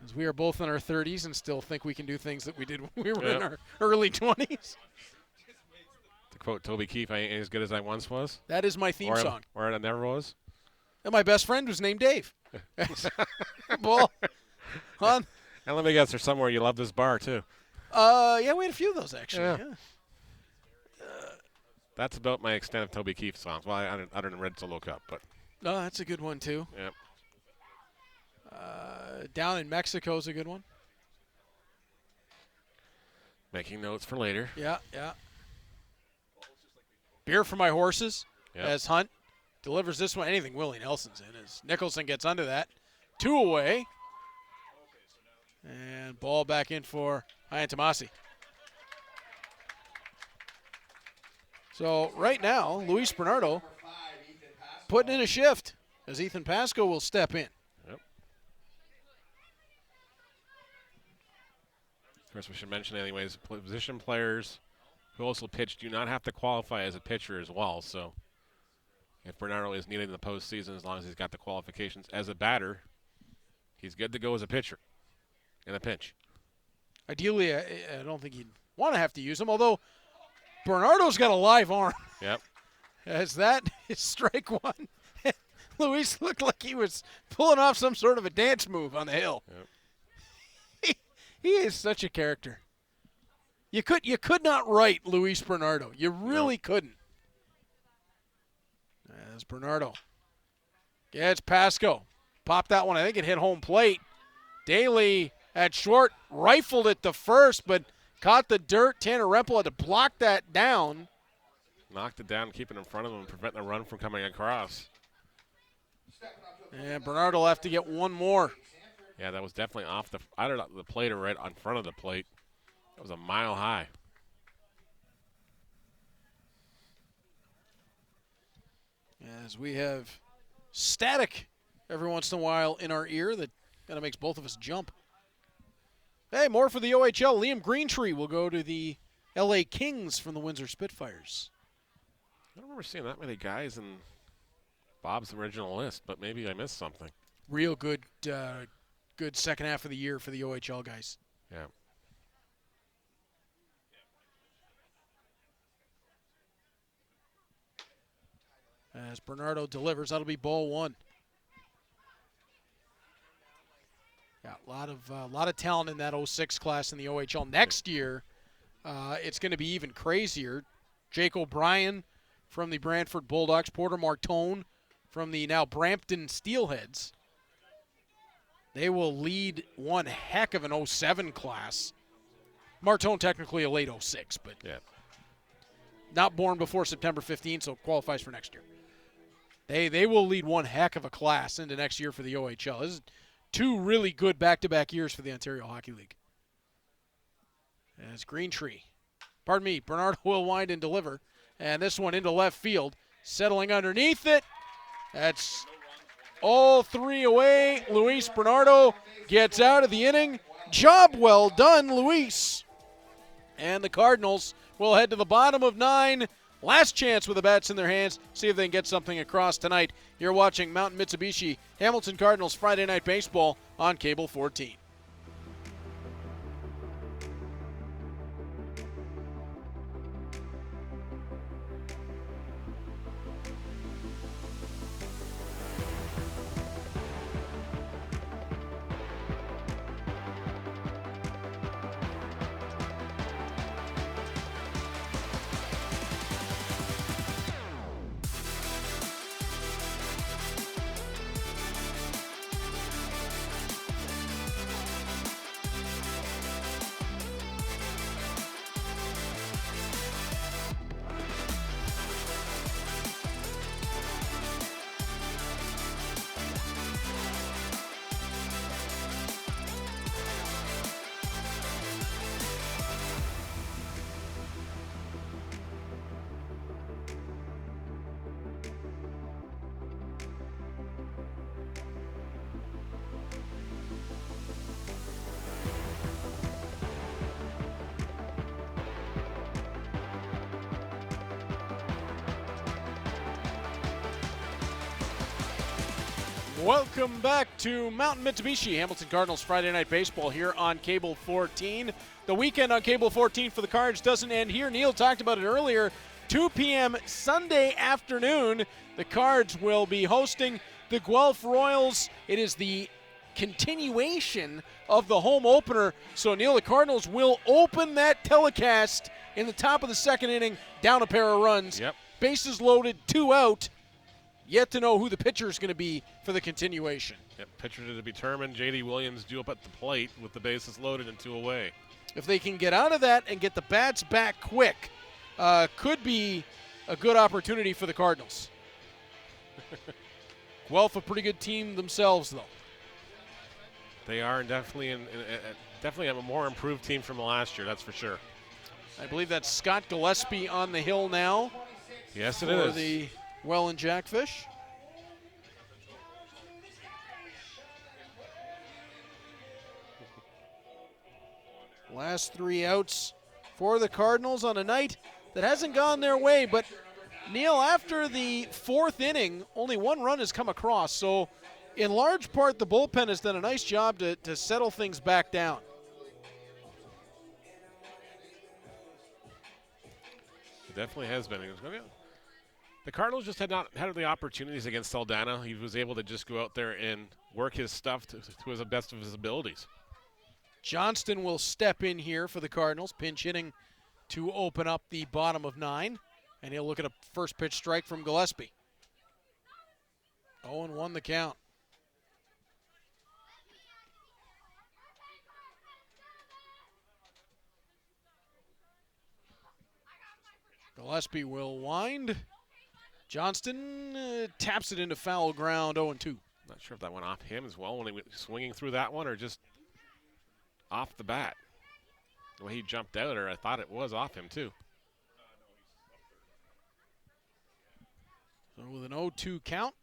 As we are both in our 30s and still think we can do things that we did when we were in our early 20s. To quote Toby Keith, I ain't as good as I once was. That is my theme song. Or I never was. And my best friend was named Dave. Bull. Huh? And let me guess, there's somewhere you love this bar, too. Yeah, we had a few of those, actually. Yeah. Yeah. That's about my extent of Toby Keith songs. Well, other than Red Solo Cup, but. No, that's a good one, too. Yep. Down in Mexico is a good one. Making notes for later. Yeah. Beer for My Horses, Yep. as Hunt delivers this one. Anything Willie Nelson's in, as Nicholson gets under that. 2 away. And ball back in for Ian Tomasi. So right now, Luis Bernardo putting in a shift as Ethan Pasco will step in. Yep. course, we should mention anyways, position players who also pitch do not have to qualify as a pitcher as well. So if Bernardo is needed in the postseason, as long as he's got the qualifications as a batter, he's good to go as a pitcher in a pinch. Ideally, I don't think he'd want to have to use him, although Bernardo's got a live arm. Yep. As that is strike one. Luis looked like he was pulling off some sort of a dance move on the hill. Yep. He is such a character. You could not write Luis Bernardo. You really couldn't. As Bernardo gets Pasco. Popped that one. I think it hit home plate. Daly at short rifled it to first, but caught the dirt. Tanner Rempel had to block that down. Knocked it down, keeping it in front of him, preventing the run from coming across. And Bernardo will have to get one more. Yeah, that was definitely off either the plate or right on front of the plate. That was a mile high. As we have static every once in a while in our ear that kind of makes both of us jump. Hey, more for the OHL. Liam Greentree will go to the LA Kings from the Windsor Spitfires. I don't remember seeing that many guys in Bob's original list, but maybe I missed something. Real good good second half of the year for the OHL guys. Yeah. As Bernardo delivers, that'll be ball one. Yeah, a lot of talent in that 06 class in the OHL. Next year, it's going to be even crazier. Jake O'Brien from the Brantford Bulldogs, Porter Martone from the now Brampton Steelheads. They will lead one heck of an 07 class. Martone technically a late 06, but not born before September 15, so qualifies for next year. They will lead one heck of a class into next year for the OHL. This is two really good back-to-back years for the Ontario Hockey League. As Bernardo will wind and deliver. And this one into left field, settling underneath it. That's all three away. Luis Bernardo gets out of the inning. Job well done, Luis. And the Cardinals will head to the bottom of 9. Last chance with the bats in their hands. See if they can get something across tonight. You're watching Mountain Mitsubishi Hamilton Cardinals Friday Night Baseball on Cable 14. Welcome back to Mountain Mitsubishi Hamilton Cardinals Friday Night Baseball here on Cable 14. The weekend on Cable 14 for the Cards doesn't end here. Neil talked about it earlier. 2 p.m. Sunday afternoon, the Cards will be hosting the Guelph Royals. It is the continuation of the home opener. So, Neil, the Cardinals will open that telecast in the top of the second inning, down a pair of runs. Yep. Bases loaded, 2 out. Yet to know who the pitcher is going to be for the continuation. Yep, pitcher to be determined. J.D. Williams due up at the plate with the bases loaded and 2 away. If they can get out of that and get the bats back quick, could be a good opportunity for the Cardinals. Guelph, a pretty good team themselves, though. They are definitely definitely a more improved team from last year, that's for sure. I believe that's Scott Gillespie on the hill now. Yes, it for is. The Welland Jackfish. Last 3 outs for the Cardinals on a night that hasn't gone their way. But, Neil, after the 4th inning, only 1 run has come across. So, in large part, the bullpen has done a nice job to settle things back down. It definitely has been. The Cardinals just had not had the opportunities against Saldana. He was able to just go out there and work his stuff to the best of his abilities. Johnston will step in here for the Cardinals, pinch hitting to open up the bottom of 9. And he'll look at a first pitch strike from Gillespie. 0-1 the count. Gillespie will wind. Johnston taps it into foul ground, 0-2. Not sure if that went off him as well when he was swinging through that one or just off the bat. The way he jumped out, or I thought it was off him too. So with an 0-2 count,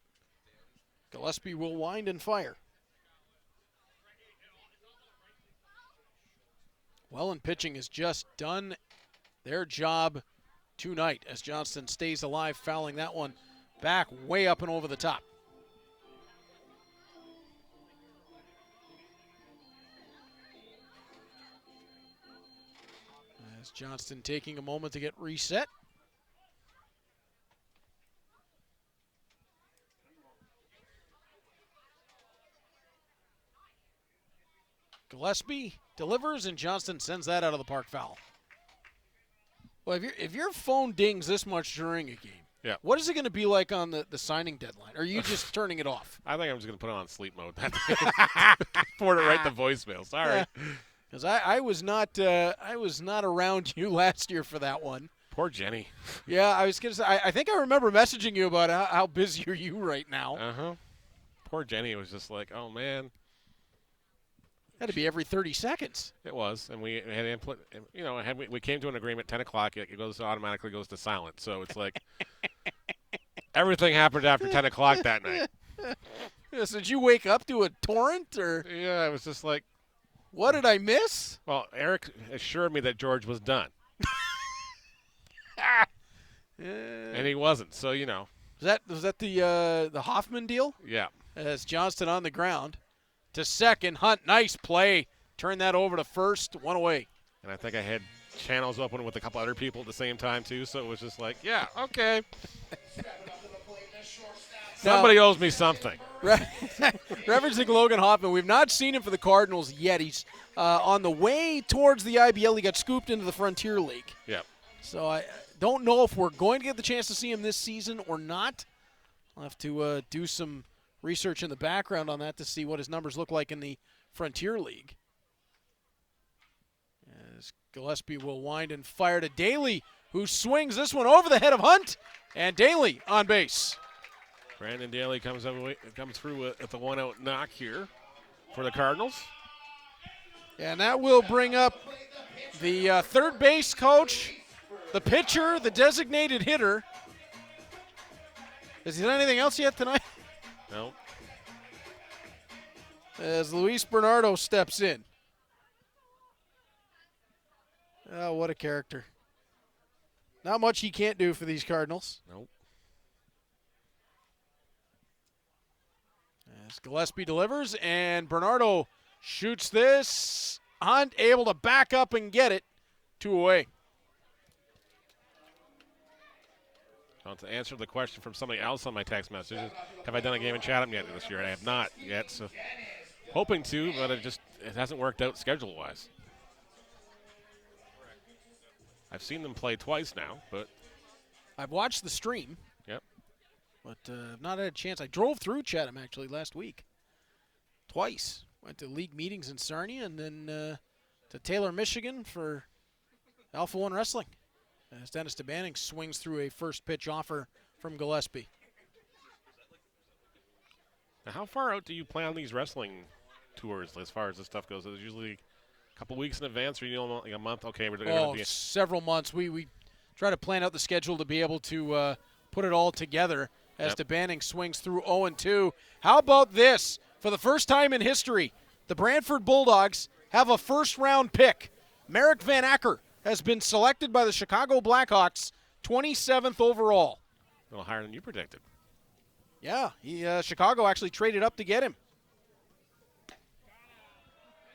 Gillespie will wind and fire. Welland pitching has just done their job tonight as Johnston stays alive, fouling that one back way up and over the top. As Johnston taking a moment to get reset. Gillespie delivers, and Johnston sends that out of the park foul. Well, if your phone dings this much during a game, yeah, what is it going to be like on the signing deadline? Or are you just turning it off? I think I'm just going to put it on sleep mode. Forward it right to voicemail. Sorry. Because I was not around you last year for that one. Poor Jenny. Yeah, I was going to say, I think I remember messaging you about how busy are you right now. Uh-huh. Poor Jenny was just like, oh, man. Had to be every 30 seconds. It was, and we had input. You know, we came to an agreement. 10 o'clock, it automatically goes to silent. So it's like everything happened after 10 o'clock that night. So did you wake up to a torrent, or? Yeah, it was just like, what did I miss? Well, Eric assured me that George was done, and he wasn't. So you know, was that the Hoffman deal? Yeah. As Johnston on the ground. To second, Hunt, nice play. Turn that over to first, 1 away. And I think I had channels open with a couple other people at the same time, too, so it was just like, yeah, okay. Somebody owes me something. Referencing Logan Hoffman, we've not seen him for the Cardinals yet. He's on the way towards the IBL. He got scooped into the Frontier League. Yeah. So I don't know if we're going to get the chance to see him this season or not. I'll have to do some research in the background on that to see what his numbers look like in the Frontier League. As Gillespie will wind and fire to Daly, who swings this one over the head of Hunt, and Daly on base. Brandon Daly comes through with the 1-out knock here for the Cardinals. And that will bring up the third base coach, the pitcher, the designated hitter. Has he done anything else yet tonight? No. As Luis Bernardo steps in. Oh, what a character. Not much he can't do for these Cardinals. Nope. As Gillespie delivers, and Bernardo shoots this. Hunt able to back up and get it. 2 away. To answer the question from somebody else on my text messages, have I done a game in Chatham yet this year? I have not yet, so hoping to, but it hasn't worked out schedule-wise. I've seen them play twice now, but I've watched the stream. Yep. But I've not had a chance. I drove through Chatham actually last week. Twice. Went to league meetings in Sarnia and then to Taylor, Michigan for Alpha One Wrestling. As Dennis DeBanning swings through a first pitch offer from Gillespie. Now, how far out do you plan on these wrestling tours as far as this stuff goes? Is it usually a couple weeks in advance, or you know, like a month? Okay, we're going to be several months. We try to plan out the schedule to be able to put it all together as DeBanning swings through 0-2. How about this? For the first time in history, the Brantford Bulldogs have a first-round pick. Merrick Van Acker has been selected by the Chicago Blackhawks 27th overall. A little higher than you predicted. Yeah, Chicago actually traded up to get him.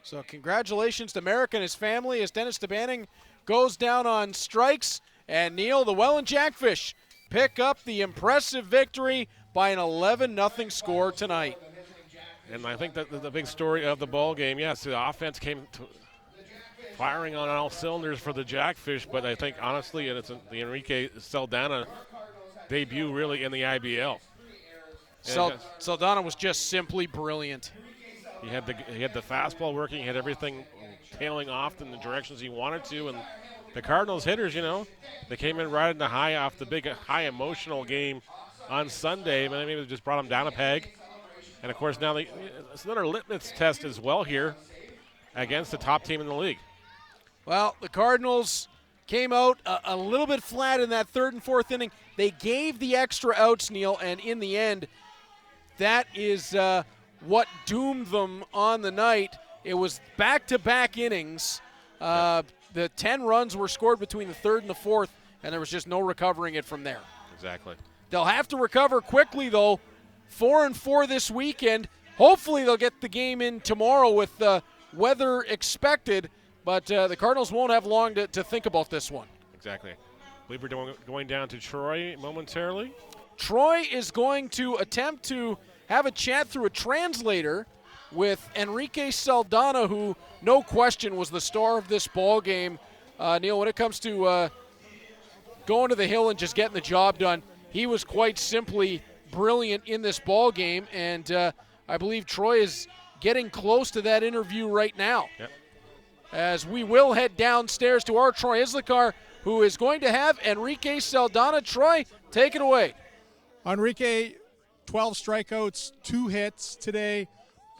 So congratulations to Merrick and his family as Dennis DeBanning goes down on strikes. And Neil, the Welland Jackfish pick up the impressive victory by an 11-0 score tonight. And I think that the big story of the ball game, yes, the offense came firing on all cylinders for the Jackfish, but I think honestly, and it's the Enrique Saldana debut really in the IBL. Saldana was just simply brilliant. He had the fastball working, he had everything tailing off in the directions he wanted to, and the Cardinals hitters, they came in riding the high off the big high emotional game on Sunday, but maybe it just brought them down a peg. And of course now it's another litmus test as well here against the top team in the league. Well, the Cardinals came out a little bit flat in that third and fourth inning. They gave the extra outs, Neil, and in the end, that is what doomed them on the night. It was back-to-back innings. The 10 runs were scored between the third and the fourth, and there was just no recovering it from there. Exactly. They'll have to recover quickly, though. 4-4 this weekend. Hopefully they'll get the game in tomorrow with the weather expected, but the Cardinals won't have long to think about this one. Exactly. I believe we're going down to Troy momentarily. Troy is going to attempt to have a chat through a translator with Enrique Saldana, who no question was the star of this ball game. Neil, when it comes to going to the hill and just getting the job done, he was quite simply brilliant in this ball game, and I believe Troy is getting close to that interview right now. Yep. As we will head downstairs to our Troy Islikar, who is going to have Enrique Saldana. Troy, take it away. Enrique, 12 strikeouts, 2 hits today,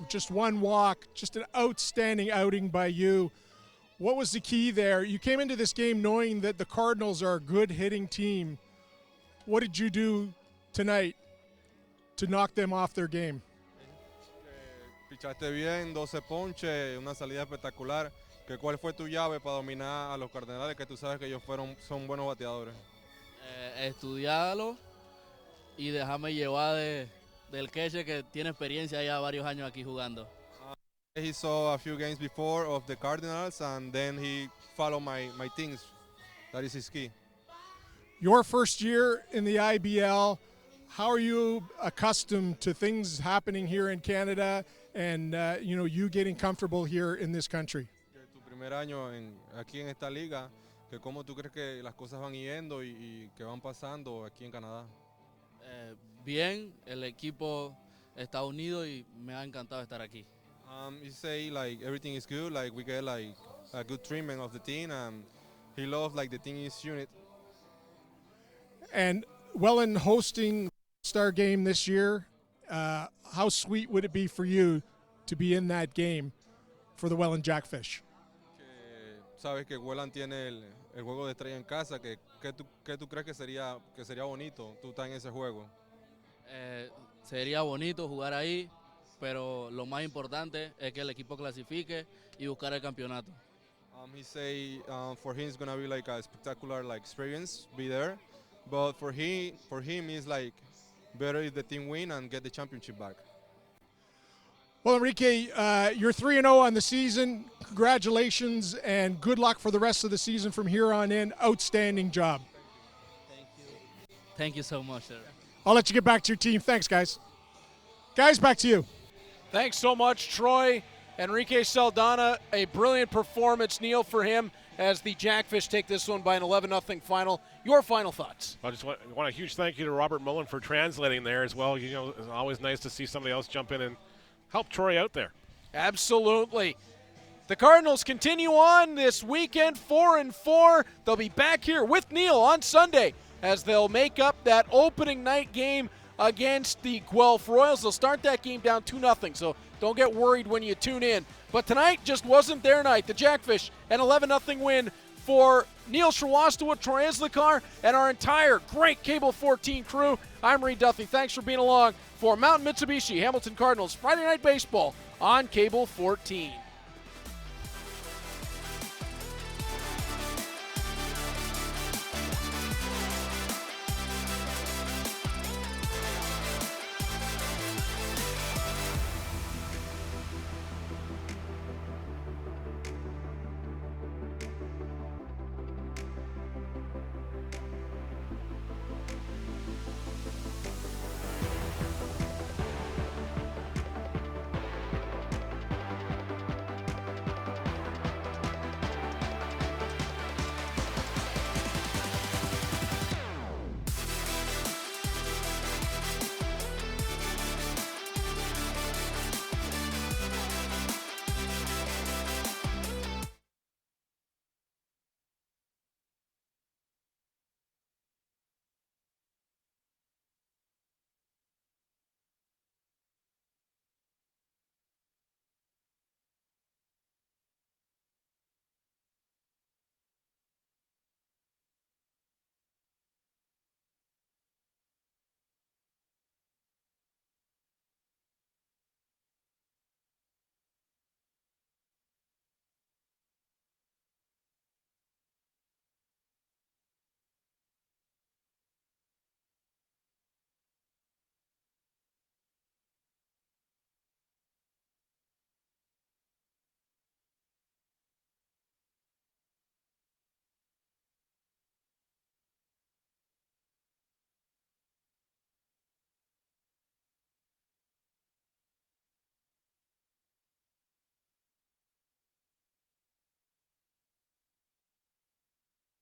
just 1 walk, just an outstanding outing by you. What was the key there? You came into this game knowing that the Cardinals are a good hitting team. What did you do tonight to knock them off their game? Pichaste bien, 12 ponches, una salida espectacular. ¿Cuál fue tu llave para dominar a los Cardenales, que tú sabes que ellos son buenos bateadores? Estudiarlo y dejarme llevar del queche, que tiene experiencia ya varios años aquí jugando. He saw a few games before of the Cardinals, and then he followed my things. That is his key. Your first year in the IBL, how are you accustomed to things happening here in Canada and you getting comfortable here in this country? Tu primer año aquí en esta liga, que cómo tú crees que las cosas van yendo y que van pasando aquí en Canadá. Bien, el equipo está unido y me ha encantado estar aquí. He say like everything is good, like we get like a good treatment of the team, and he loves like the team is unit. And Welland hosting Star game this year, how sweet would it be for you to be in that game for the Welland Jackfish? Sabes que Welland tiene el juego de estrella en casa, que tú crees que sería bonito tú estar en ese juego. Sería bonito jugar ahí, pero lo más importante es que el equipo clasifique y buscar el campeonato. He say for him it's gonna be like a spectacular experience, be there, but for him it's like better if the team win and get the championship back. Well, Enrique, you're 3-0 on the season. Congratulations and good luck for the rest of the season from here on in. Outstanding job. Thank you. Thank you so much, sir. I'll let you get back to your team. Thanks, guys. Guys, back to you. Thanks so much, Troy. Enrique Saldana, a brilliant performance, Neil, for him as the Jackfish take this one by an 11-0 final. Your final thoughts? I just want a huge thank you to Robert Mullen for translating there as well. It's always nice to see somebody else jump in and help Troy out there. Absolutely. The Cardinals continue on this weekend, 4-4. They'll be back here with Neil on Sunday as they'll make up that opening night game against the Guelph Royals. They'll start that game down 2-0, so don't get worried when you tune in. But tonight just wasn't their night. The Jackfish, an 11-0 win for Neil Sriwastawa, Troy Islikar, and our entire great Cable 14 crew. I'm Reed Duthie. Thanks for being along for Mountain Mitsubishi Hamilton Cardinals Friday Night Baseball on Cable 14.